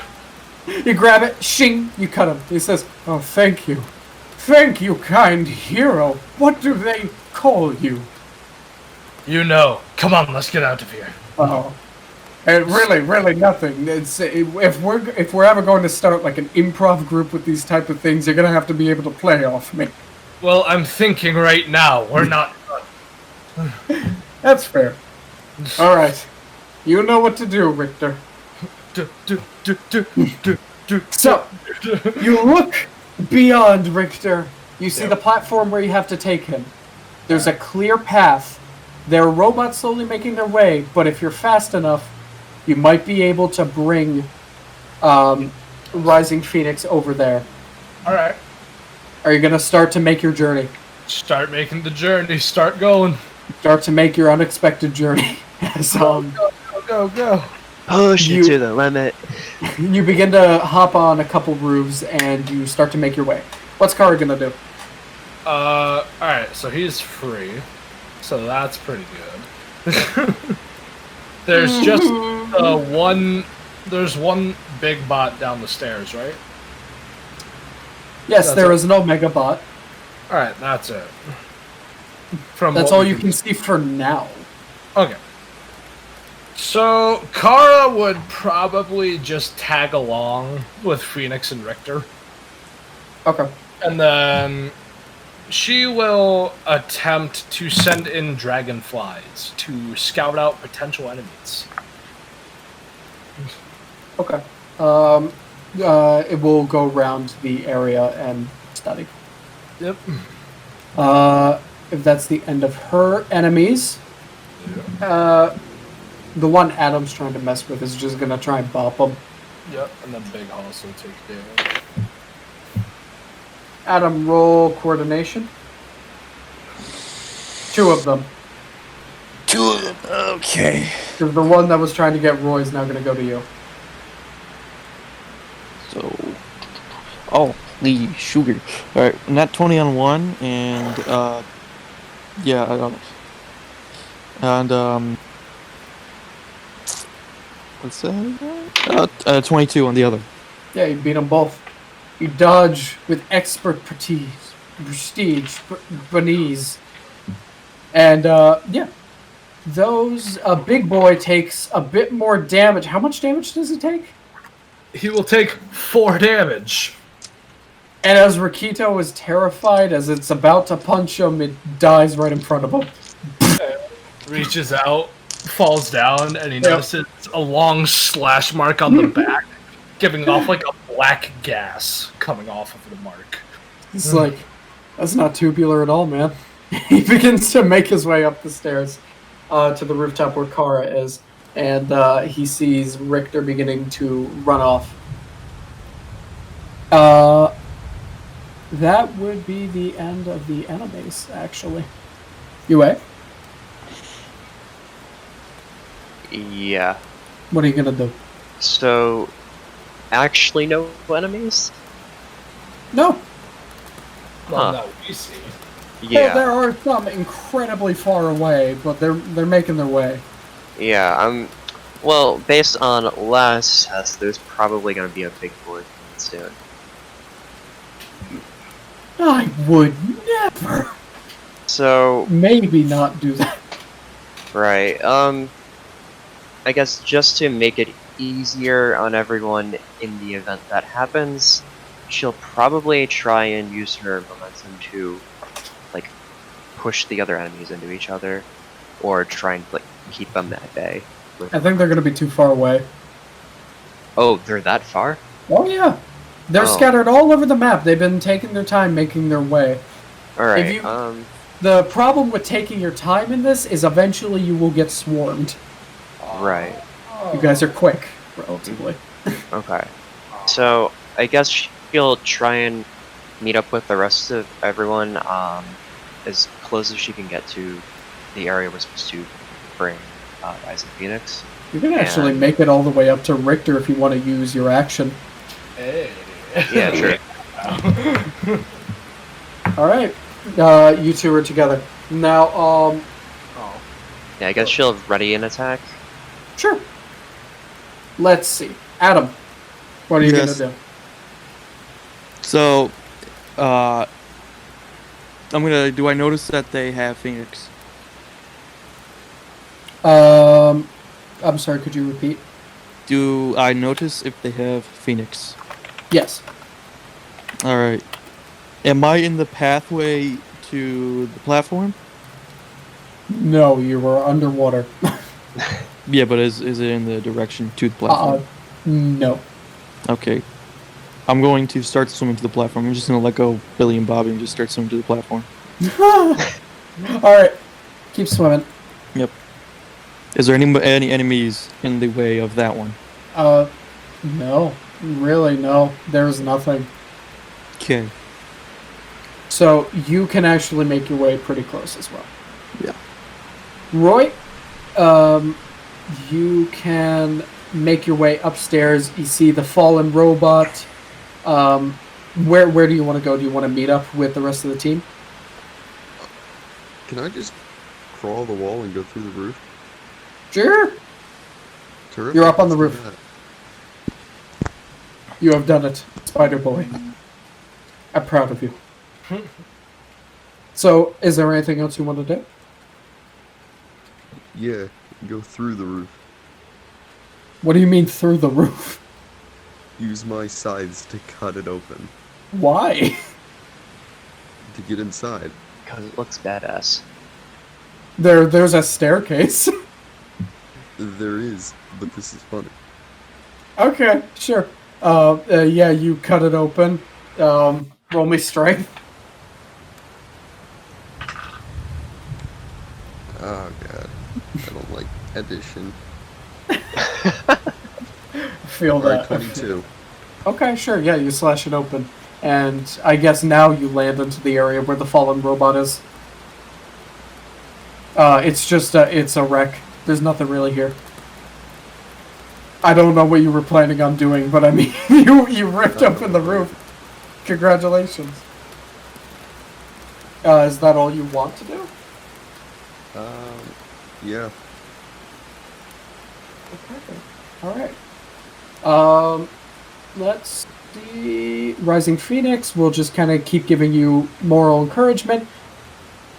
You grab it, shing, you cut him. He says, "Oh, thank you. Thank you, kind hero. What do they call you?"
You know. Come on, let's get out of here.
Oh. And really nothing. It's if we're ever going to start like an improv group with these type of things, you're gonna have to be able to play off me.
Well, I'm thinking right now, we're not done.
That's fair. Alright. You know what to do, Rikter. So, you look beyond Rikter. You see the platform where you have to take him. There's a clear path There are robots slowly making their way, but if you're fast enough, you might be able to bring Rising Phoenix over there.
Alright.
Are you going to start to make your journey?
Start making the journey. Start going.
Start to make your unexpected journey.
Go.
Push it to the limit.
You begin to hop on a couple roofs and you start to make your way. What's Kara going to do?
Alright, so he's free. So that's pretty good. There's just there's one big bot down the stairs, right?
Yes, there is an Omega bot.
Alright, that's it.
That's all you can see for now.
Okay. So, Kara would probably just tag along with Phoenix and Rikter.
Okay.
And then she will attempt to send in dragonflies to scout out potential enemies.
Okay. It will go around the area and study.
Yep.
If that's the end of her enemies, the one Adam's trying to mess with is just gonna try and bop him.
Yep, and then Big Hoss will take damage.
Adam, roll coordination. 2 of them.
2 of them. Okay.
Because the one that was trying to get Roy is now gonna go to you.
So, holy sugar! All right, not 20 on 1, and yeah, I don't. And what's that? 22 on the other.
Yeah, you beat them both. You dodge with expert prestige, Benese. And, yeah. Those, Big Boy takes a bit more damage. How much damage does it take?
He will take 4 damage.
And as Rikito is terrified, as it's about to punch him, it dies right in front of him.
Reaches out, falls down, and he notices a long slash mark on the back, giving off like a black gas coming off of the mark.
It's like, that's not tubular at all, man. He begins to make his way up the stairs to the rooftop where Kara is, and he sees Rikter beginning to run off. That would be the end of the enemies, actually. Yue?
Yeah.
What are you gonna do?
So, actually no enemies?
No.
Well,
Huh.
no, we see.
Yeah.
Well, there are some incredibly far away, but they're making their way.
Yeah, well, based on last test, there's probably gonna be a big board soon.
I would never.
So,
Maybe not do that.
right, I guess just to make it easier on everyone in the event that happens, she'll probably try and use her momentum to, like, push the other enemies into each other, or try and, like, keep them at bay.
I think they're gonna be too far away.
Oh, they're that far?
Oh yeah. They're
Oh.
scattered all over the map. They've been taking their time making their way.
Alright,
If you- The problem with taking your time in this is eventually you will get swarmed.
right.
You guys are quick, relatively.
Okay. So, I guess she'll try and meet up with the rest of everyone, as close as she can get to the area we're supposed to bring Rising Phoenix.
You can actually make it all the way up to Rikter if you want to use your action.
Hey.
Yeah, sure.
Alright. You two are together. Now,
Yeah, I guess she'll ready an attack.
sure. Let's see. Adam, what are you
Yes.
gonna do?
So, do I notice that they have Phoenix?
I'm sorry, could you repeat?
Do I notice if they have Phoenix?
Yes.
Alright. Am I in the pathway to the platform?
No, you were underwater.
Yeah, but is it in the direction to the platform?
No.
Okay. I'm going to start swimming to the platform. I'm just going to let go of Billy and Bobby and just start swimming to the platform.
Alright. Keep swimming.
Yep. Is there any enemies in the way of that one?
No. Really, no. There's nothing.
Okay.
So you can actually make your way pretty close as well.
Yeah.
Roy, you can make your way upstairs. You see the fallen robot. Where do you want to go? Do you want to meet up with the rest of the team?
Can I just crawl the wall and go through the roof?
Sure.
Terrific.
You're up on the
Let's do
roof.
that.
You have done it, Spider Boy. I'm proud of you. So, is there anything else you want to do?
Yeah, go through the roof.
What do you mean through the roof?
Use my scythes to cut it open.
Why?
To get inside.
Because it looks badass.
There's a staircase.
There is, but this is funny.
Okay, sure. Yeah, you cut it open. Roll me strength.
Oh god. I don't like addition.
Feel
Alright,
that.
22.
Okay, sure. Yeah, you slash it open, and I guess now you land into the area where the fallen robot is. It's just it's a wreck. There's nothing really here. I don't know what you were planning on doing, but I mean, you ripped open the roof. Congratulations. Is that all you want to do?
Yeah.
Okay. All right. Let's see. Rising Phoenix will just kind of keep giving you moral encouragement.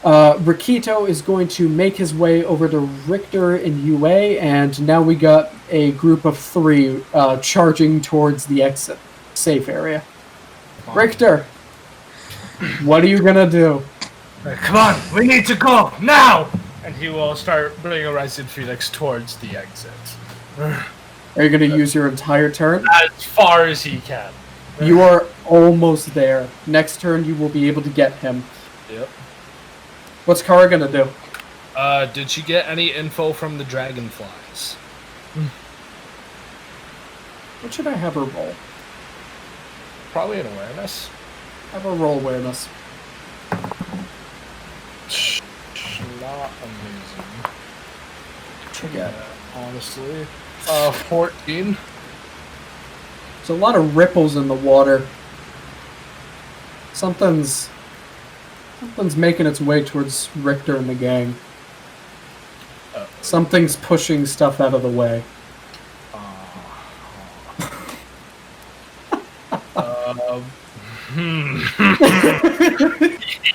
Rikito is going to make his way over to Rikter and Yue, and now we got a group of 3 charging towards the exit safe area. Rikter, what are you gonna do?
Come on, we need to go now! And he will start bringing a Rising Phoenix towards the exit.
Are you gonna use your entire turn?
As far as he can.
You are almost there. Next turn, you will be able to get him.
Yep.
What's Kara gonna do?
Did she get any info from the dragonflies?
What should I have her roll?
Probably an awareness.
Have her roll awareness.
Not amazing.
Yeah.
Honestly. 14.
There's a lot of ripples in the water. Something's making its way towards Rikter and the gang. Something's pushing stuff out of the way.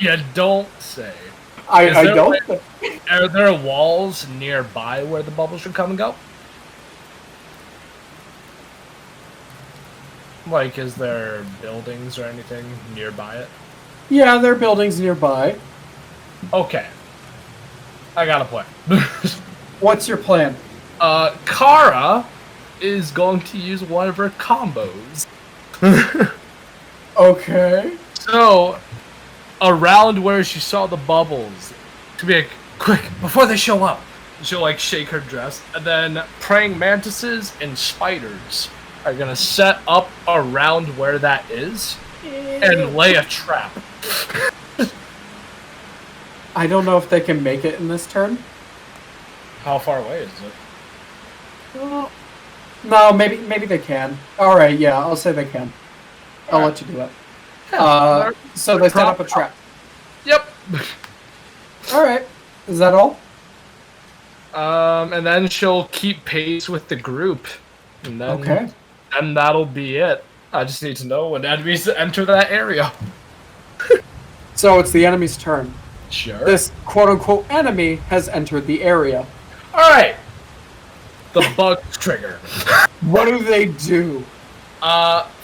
You don't say.
I don't.
Are there walls nearby where the bubbles should come and go? Like, is there buildings or anything nearby it?
Yeah, there are buildings nearby.
Okay. I got a plan.
What's your plan?
Kara is going to use one of her combos.
Okay.
So, around where she saw the bubbles, to be like, quick, before they show up, she'll like shake her dress, and then praying mantises and spiders are gonna set up around where that is and lay a trap.
I don't know if they can make it in this turn.
How far away is it?
No, maybe they can. All right, yeah, I'll say they can. I'll let you do it. So they set up a trap.
Yep.
All right. Is that all?
And then she'll keep pace with the group, and then
Okay.
and that'll be it. I just need to know when enemies enter that area.
So it's the enemy's turn.
Sure.
This quote-unquote enemy has entered the area.
All right. The bugs trigger.
What do they do?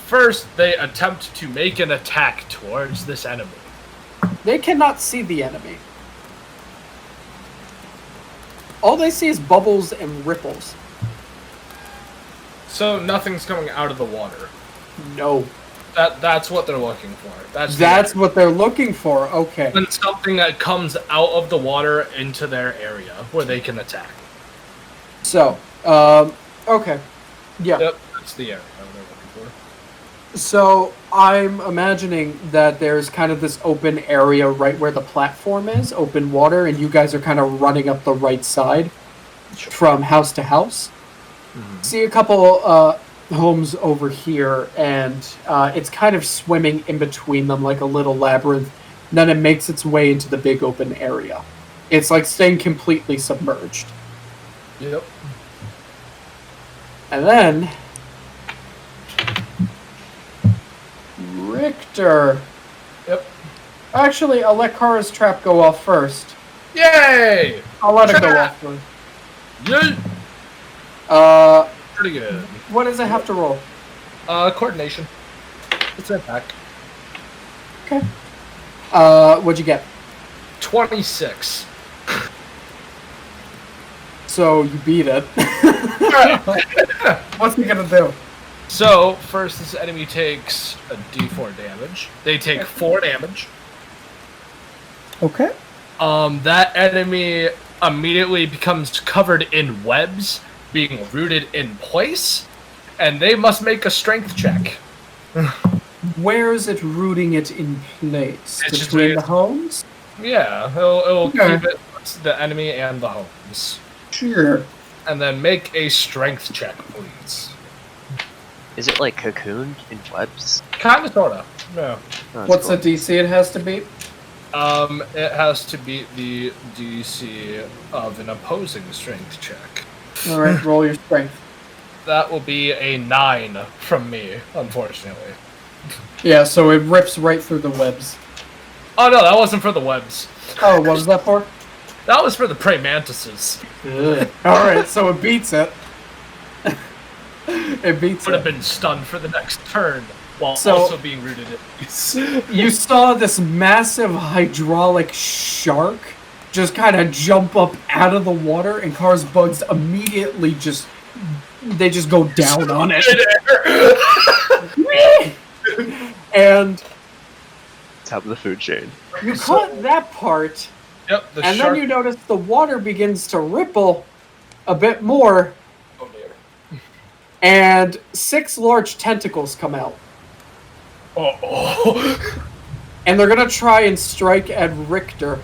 First they attempt to make an attack towards this enemy.
They cannot see the enemy. All they see is bubbles and ripples.
So nothing's coming out of the water.
No.
That's what they're looking for.
That's what they're looking for. Okay.
And something that comes out of the water into their area where they can attack.
So, okay. Yeah.
Yep, that's the area they're looking for.
So, I'm imagining that there's kind of this open area right where the platform is, open water, and you guys are kind of running up the right side from house to house. Mm-hmm. See a couple homes over here, and it's kind of swimming in between them like a little labyrinth. And then it makes its way into the big open area. It's like staying completely submerged.
Yep.
And then Rikter.
Yep.
Actually, I'll let Kara's trap go off first.
Yay!
I'll let it go off first.
Yay! Pretty good.
What does it have to roll?
Coordination. It's attack.
Okay. What'd you get?
26.
So you beat it. What's he gonna do?
So, first this enemy takes a d4 damage. They take 4 damage.
Okay.
That enemy immediately becomes covered in webs, being rooted in place, and they must make a strength check.
Where is it rooting it in place?
It's
between the homes?
Yeah, it'll keep it the enemy and the homes.
Sure.
And then make a strength check, please.
Is it like cocooned in webs?
Kinda, sorta. Yeah.
Oh,
What's
cool.
the DC it has to beat?
It has to beat the DC of an opposing strength check.
Alright, roll your strength.
That will be a 9 from me, unfortunately.
Yeah, so it rips right through the webs.
Oh no, that wasn't for the webs.
Oh, what was that for?
That was for the prey mantises.
Alright, so it beats it. It beats
Would have
it.
been stunned for the next turn, while
So-
also being rooted in.
You saw this massive hydraulic shark just kind of jump up out of the water, and Car's bugs immediately just go down on it. And
Top of the food chain.
you caught that part,
Yep, the
and
shark.
then you notice the water begins to ripple a bit more,
Oh dear.
and 6 large tentacles come out.
Oh.
And they're gonna try and strike at Rikter.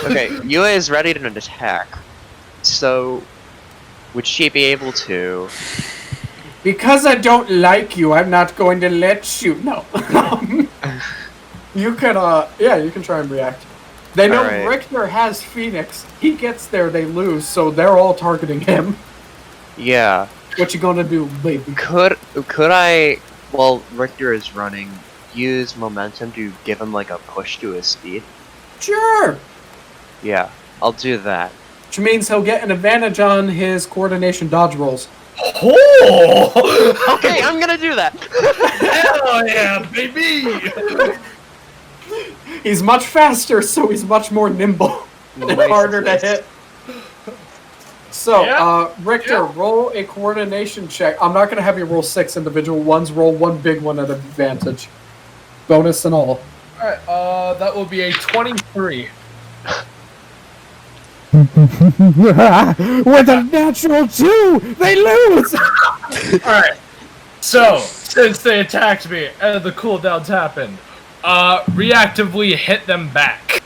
Okay, Yue is ready to attack. So, would she be able to?
Because I don't like you, I'm not going to let you. No. You can, you can try and react. They know
Alright.
Rikter has Phoenix. He gets there, they lose, so they're all targeting him.
Yeah.
What you gonna do, baby?
Could I, while Rikter is running, use momentum to give him like a push to his speed?
Sure!
Yeah, I'll do that.
Which means he'll get an advantage on his coordination dodge rolls.
Oh!
Okay, I'm gonna do that.
Hell yeah, baby!
He's much faster, so he's much more nimble. And
Nice,
harder
nice.
to hit. So,
Yeah,
Rikter, roll a coordination check. I'm not gonna have you roll 6 individual ones. Roll one big one at advantage. Bonus and all.
Alright, that will be a 23.
With a natural 2, they lose.
Alright, so, since they attacked me and the cooldowns happened, reactively hit them back.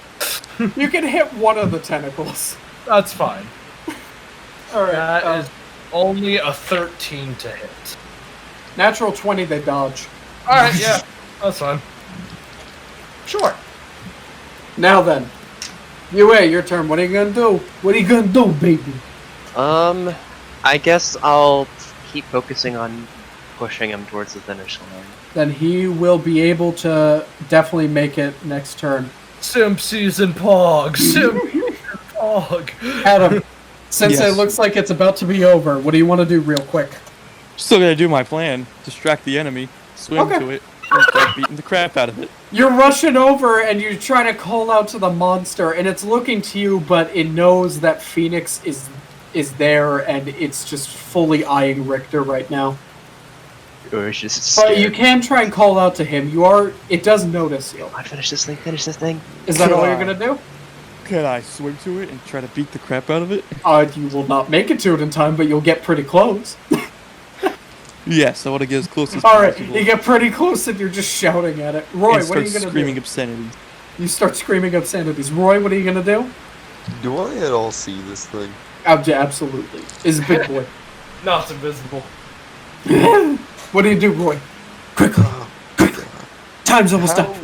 You can hit one of the tentacles.
That's fine.
Alright.
That is only a 13 to hit.
Natural 20, they dodge.
Alright, yeah, that's fine. Sure.
Now then. Yue, your turn. What are you gonna do? What are you gonna do, baby?
I guess I'll keep focusing on pushing him towards the finish line.
Then he will be able to definitely make it next turn.
Sim season pog. Sim season pog.
Adam, since
Yes.
it looks like it's about to be over, what do you want to do real quick?
Still gonna do my plan. Distract the enemy, swim
Okay.
to it, and start beating the crap out of it.
You're rushing over and you're trying to call out to the monster, and it's looking to you, but it knows that Phoenix is there, and it's just fully eyeing Rikter right now.
Or is just
But you
scared?
can try and call out to him. It does notice you.
Come on, finish this thing, finish this thing.
Is that all
Come
you're
on.
gonna do?
Can I swim to it and try to beat the crap out of it?
You will not make it to it in time, but you'll get pretty close.
Yes, I want to get as close as
Alright,
possible.
you get pretty close and you're just shouting at it. Roy,
and
what are
start
you gonna
screaming
do?
obscenity.
You start screaming obscenities. Roy, what are you gonna do?
Do I at all see this thing?
Yeah, absolutely. Is a big boy.
No, it's invisible.
What do you do, Roy? Quickly. Quickly. Time's almost
How
up.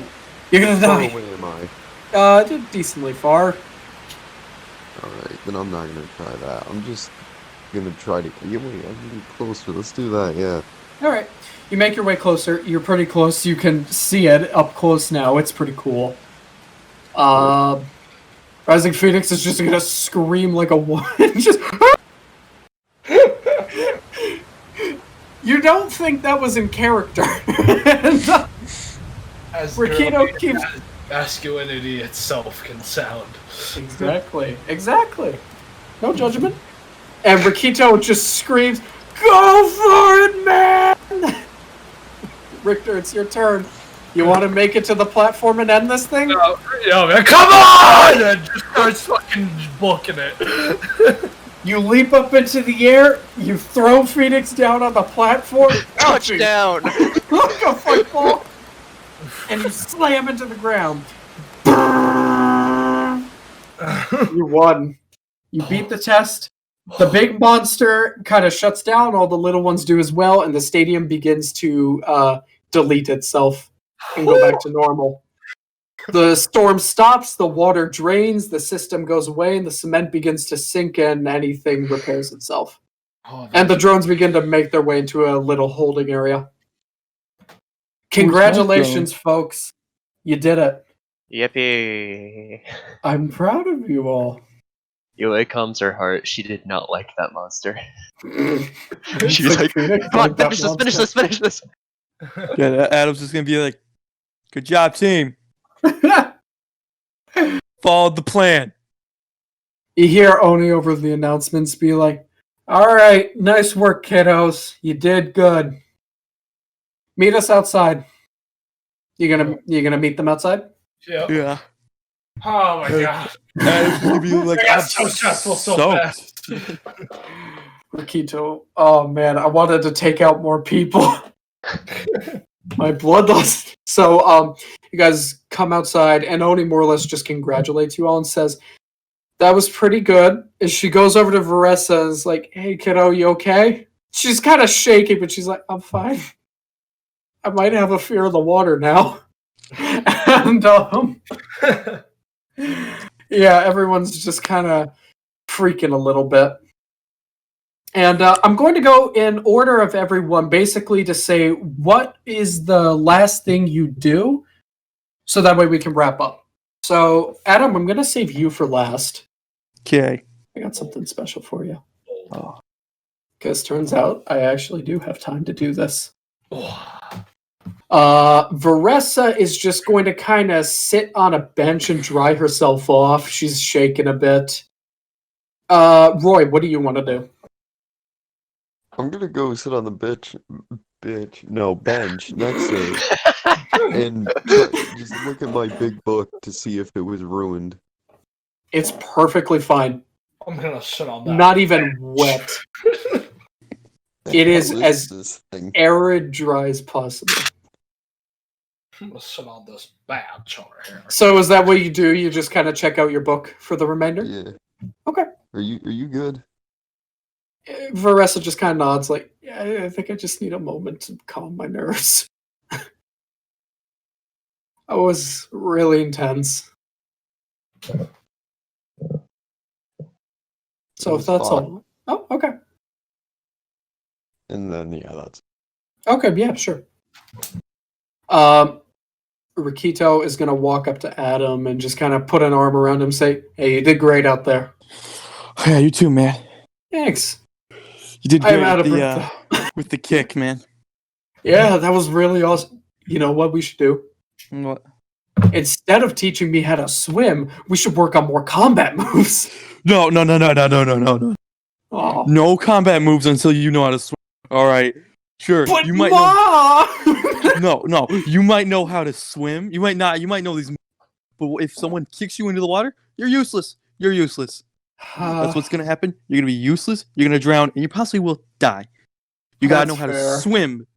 You're gonna
far
die.
away am I?
Decently far.
Alright, then I'm not gonna try that. I'm just gonna try to. Yeah, wait, I'm gonna be closer. Let's do that, yeah.
Alright. You make your way closer. You're pretty close. You can see it up close now. It's pretty cool. Rising Phoenix is just gonna scream like a woman. Just. You don't think that was in character.
As
Rikito
girly
keeps.
as masculinity itself can sound.
Exactly. No judgment. And Rikito just screams, "Go for it, man!" Richter, it's your turn. You want to make it to the platform and end this thing?
Yo, man, come on! And just starts fucking booking it.
You leap up into the air, you throw Phoenix down on the platform,
Touchdown!
like a football, and you slam into the ground. You won. You beat the test. The big monster kind of shuts down, all the little ones do as well, and the stadium begins to delete itself and go back to normal. The storm stops, the water drains, the system goes away, and the cement begins to sink and anything repairs itself. And the drones begin to make their way into a little holding area. Congratulations, folks. You did it.
Yippee!
I'm proud of you all.
Yue calms her heart. She did not like that monster.
It's
She's like,
Phoenix
come on,
like that
finish this,
monster.
finish this, finish this.
Yeah, Adam's just gonna be like, "Good job, team. Followed the plan."
You hear Oni over the announcements be like, "Alright, nice work, kiddos. You did good. Meet us outside." You gonna meet them outside?
Yep.
Yeah.
Oh my god.
Adam's gonna be like,
I got
"I'm
so stressful so
soaked."
fast.
Rikito, oh man, I wanted to take out more people. My bloodlust. So, you guys come outside, and Oni more or less just congratulates you all and says, "That was pretty good." And she goes over to Vorressa and is like, "Hey, kiddo, you okay?" She's kind of shaky, but she's like, "I'm fine. I might have a fear of the water now." And, yeah, everyone's just kind of freaking a little bit. And I'm going to go in order of everyone, basically to say what is the last thing you do, so that way we can wrap up. So, Adam, I'm going to save you for last.
Okay.
I got something special for you. Because turns out I actually do have time to do this. Vorressa is just going to kind of sit on a bench and dry herself off. She's shaking a bit. Roy, what do you want to do?
I'm gonna go sit on the bench next to it, and just look at my big book to see if it was ruined.
It's perfectly fine.
I'm gonna sit on that.
Not even wet. It is
Hell
as
this thing?
arid dry as possible.
I'm gonna sit on this bad char here.
So is that what you do? You just kind of check out your book for the remainder?
Yeah.
Okay.
Are you good?
Vorressa just kind of nods like, "Yeah, I think I just need a moment to calm my nerves." That was really intense. So if that's
fine.
all. Oh, okay.
And then that's
Okay, yeah, sure. Rikito is going to walk up to Adam and just kind of put an arm around him and say, "Hey, you did great out there."
Yeah, you too, man.
Thanks.
You did
I'm
great
out of
with
breath.
with the kick, man.
Yeah, that was really awesome. You know what we should do?
What?
Instead of teaching me how to swim, we should work on more combat moves.
No.
Oh,
No combat moves until you know how to swim. All right. Sure,
But
you might know.
Ma!
No, you might know how to swim. You might not. You might know these. But if someone kicks you into the water, you're useless. You're useless. That's what's gonna happen. You're gonna be useless. You're gonna drown, and you possibly will die. You gotta know how to swim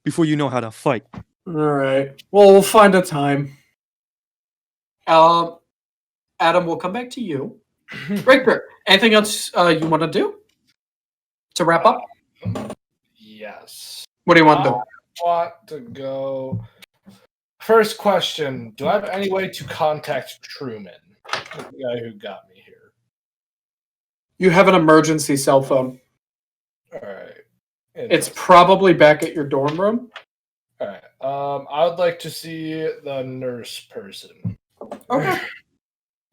before you know how to fight.
All right. Well, we'll find a time. Adam, we'll come back to you. Rikter, anything else you want to do to wrap up?
Yes.
What do you want to do?
I want to go. First question: do I have any way to contact Truman, the guy who got me here?
You have an emergency cell phone.
All right.
It's probably back at your dorm room.
All right. I would like to see the nurse person.
Okay.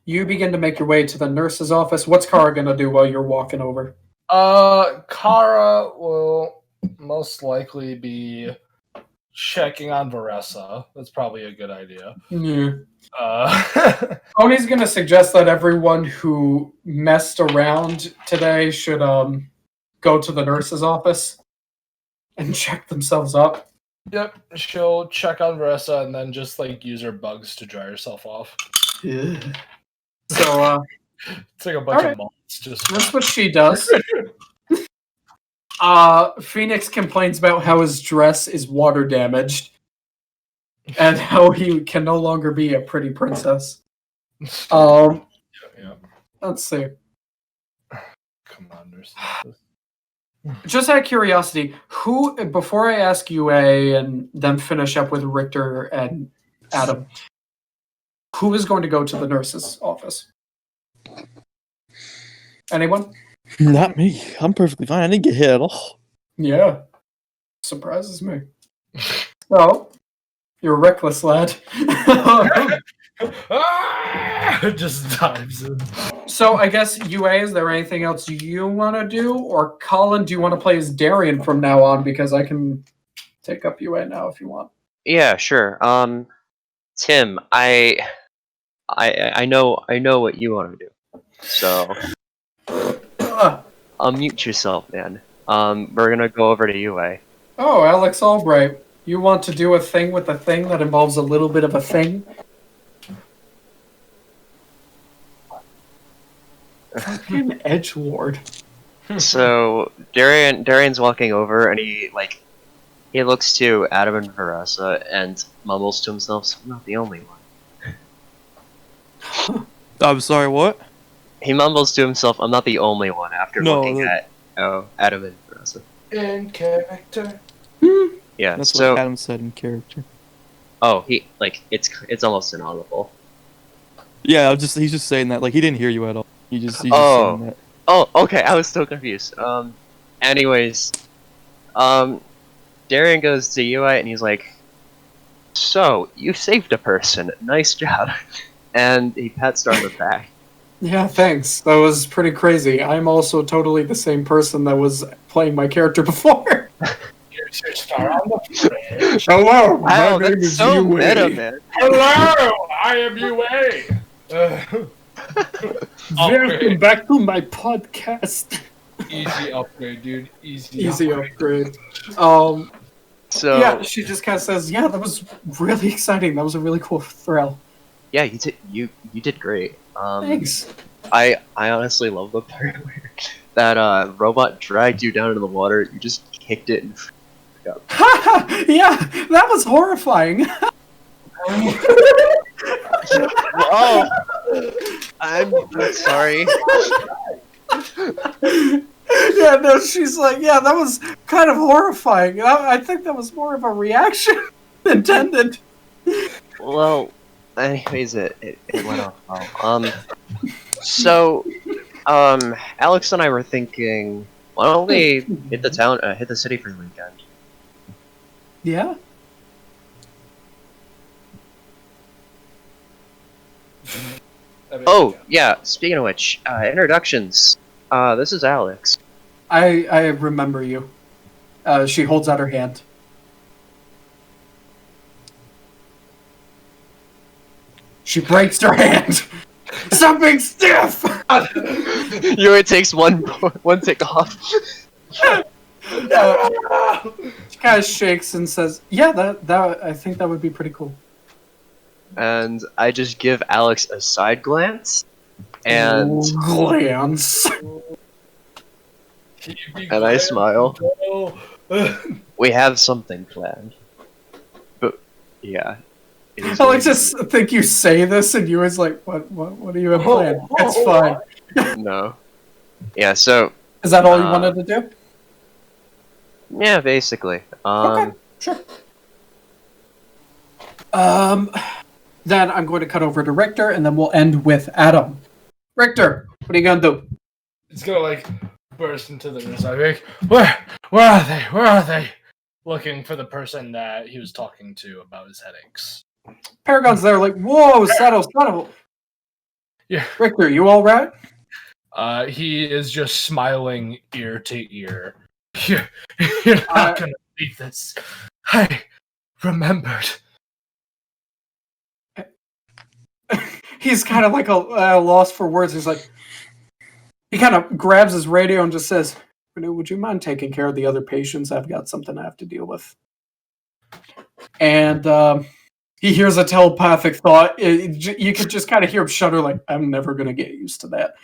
You begin to make your way to the nurse's office. What's Kara gonna do while you're walking over?
Kara will most likely be checking on Vorressa. That's probably a good idea.
Tony's gonna suggest that everyone who messed around today should go to the nurse's office and check themselves up.
Yep, she'll check on Vorressa and then just like use her bugs to dry herself off.
Yeah. So
it's like a bunch
right.
of moths. Just
that's what she does. Phoenix complains about how his dress is water damaged and how he can no longer be a pretty princess.
Yeah.
Let's see.
Come on, nurse.
Just out of curiosity, who, before I ask Yue and then finish up with Rikter and Adam, who is going to go to the nurse's office? Anyone?
Not me. I'm perfectly fine. I didn't get hit at all.
Yeah. Surprises me. Well, you're a reckless lad.
Just dives in.
So I guess Yue, is there anything else you want to do? Or Colin, do you want to play as Darian from now on? Because I can take up Yue now if you want.
Yeah, sure. Tim, I know what you want to do. So unmute yourself, man. We're gonna go over to Yue.
Oh, Alex Albright. You want to do a thing with a thing that involves a little bit of a thing? Fucking edgelord.
So Darian's walking over and he looks to Adam and Vorressa and mumbles to himself, "I'm not the only one."
I'm sorry, what?
He mumbles to himself, "I'm not the only one," after looking at Adam and Vorressa.
In character.
Yeah,
That's
so
what Adam said in character.
oh, it's almost inaudible.
Yeah, he's just saying that. Like, he didn't hear you at all. He's just saying that.
Oh, okay, I was still confused. Anyways, Darian goes to Yue and he's like, "So, you saved a person. Nice job." And he pats her on the back.
Yeah, thanks. That was pretty crazy. I'm also totally the same person that was playing my character before.
Here's your star on the fridge.
Hello,
Wow, that's so meta, man.
Hello, I am Yue.
Welcome back to my podcast.
Easy upgrade, dude. Easy
upgrade.
So
yeah, she just kind of says, "Yeah, that was really exciting. That was a really cool thrill."
yeah, you did great.
Thanks.
I honestly love the part where that robot dragged you down into the water. You just kicked it and up.
Yeah, that was horrifying.
Oh, I'm sorry.
Yeah, no, she's like, yeah, that was kind of horrifying. I think that was more of a reaction intended.
Well, anyways, it went off well. So, Alex and I were thinking, why don't we hit the city for the weekend?
Yeah.
Oh, yeah, speaking of which, introductions. This is Alex.
I remember you. She holds out her hand. She breaks her hand. Something stiff.
Yue takes one tick off.
She kind of shakes and says, "Yeah, that I think that would be pretty cool."
And I just give Alex a side glance, and
glance.
and I smile. We have something planned. But yeah.
I like to think you say this and you was like, what do you have planned? It's fine.
No. Yeah, so
is that all you wanted to do?
Yeah, basically.
Okay, sure. Then I'm going to cut over to Rikter, and then we'll end with Adam. Rikter, what are you gonna do?
It's gonna like burst into the room. Like, where are they? Where are they? Looking for the person that he was talking to about his headaches.
Paragon's there, like, whoa, settle.
Yeah,
Rikter, you all right?
He is just smiling ear to ear. You're not gonna believe this. I remembered.
He's kind of like a loss for words. He's like, he kind of grabs his radio and just says, "Would you mind taking care of the other patients? I've got something I have to deal with." And he hears a telepathic thought. You could just kind of hear him shudder, like, "I'm never gonna get used to that."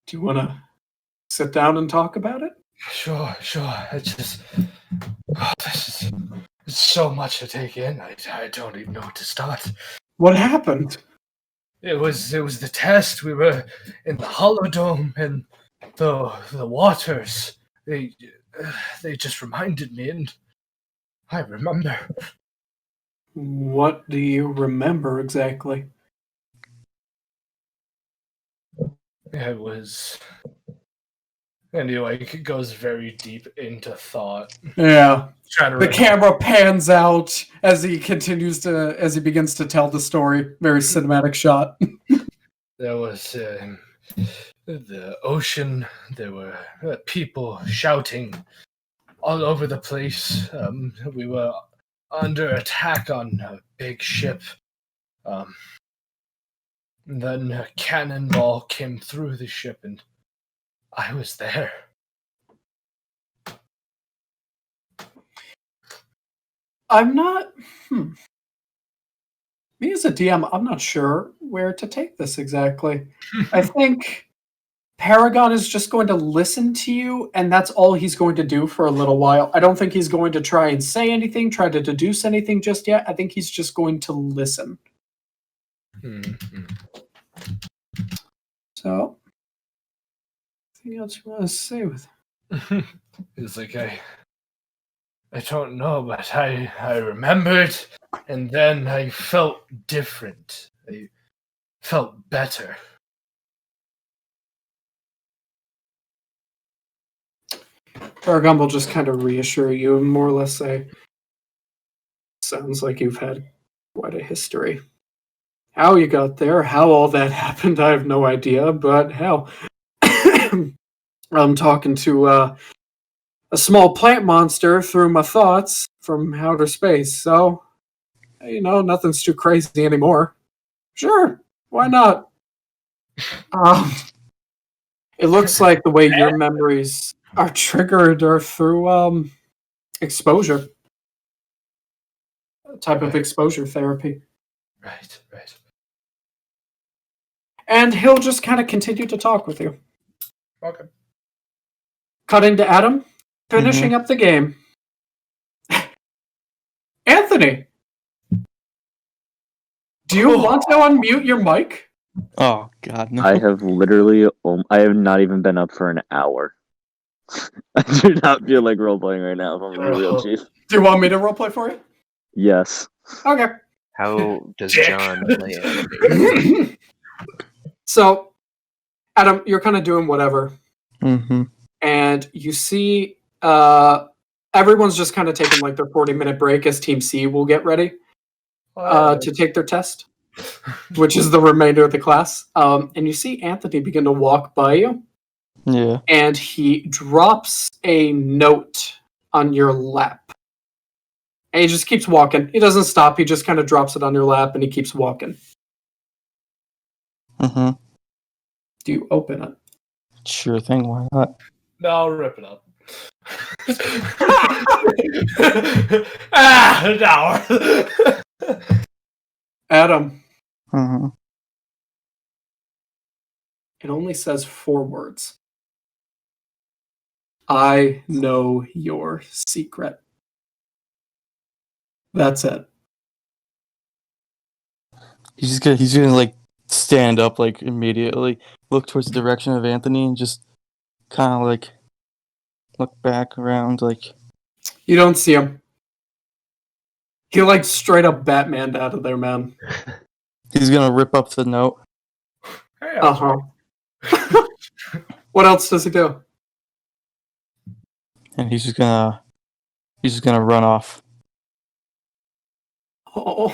Do you want to sit down and talk about it?
Sure. It's just this is so much to take in. I don't even know where to start.
What happened?
It was the test. We were in the holodome, and the waters. They just reminded me, and I remember.
What do you remember exactly?
It was. And he like goes very deep into thought.
Yeah.
The
camera pans out as he begins to tell the story. Very cinematic shot.
There was the ocean. There were people shouting all over the place. We were under attack on a big ship. Then a cannonball came through the ship, and I was there.
I'm not. Me as a DM, I'm not sure where to take this exactly. I think Paragon is just going to listen to you, and that's all he's going to do for a little while. I don't think he's going to try and say anything, try to deduce anything just yet. I think he's just going to listen.
Mm-hmm.
So, anything else you want to say with it?
It's like I don't know, but I remembered, and then I felt different. I felt better.
Paragon will just kind of reassure you and more or less say, "Sounds like you've had quite a history. How you got there, how all that happened, I have no idea, but hell, I'm talking to a small plant monster through my thoughts from outer space, so, nothing's too crazy anymore. Sure, why not?" It looks like the way your memories are triggered are through exposure. A type of exposure therapy.
Right.
And he'll just kind of continue to talk with you.
Okay.
Cutting to Adam, finishing up the game. Anthony! Do you want to unmute your mic?
Oh God, no.
I have not even been up for an hour. I do not feel like roleplaying right now, if I'm being real, Chief.
Do you want me to roleplay for you?
Yes.
Okay.
How does John play it?
So, Adam, you're kind of doing whatever.
Mm-hmm.
And you see everyone's just kind of taking like their 40-minute break as Team C will get ready to take their test, which is the remainder of the class. And you see Anthony begin to walk by you.
Yeah.
And he drops a note on your lap. And he just keeps walking. He doesn't stop. He just kind of drops it on your lap and he keeps walking.
Mm-hmm.
Do you open it?
Sure thing. Why not?
No, I'll rip it up. An hour.
Adam,
Uh-huh.
it only says 4 words. I know your secret. That's it.
He's gonna like stand up like immediately, look towards the direction of Anthony, and just kind of like look back around like.
You don't see him. He like straight up Batmaned out of there, man.
He's gonna rip up the note.
Hey, I was
Uh-huh. What else does he do?
And he's just gonna run off.
Oh,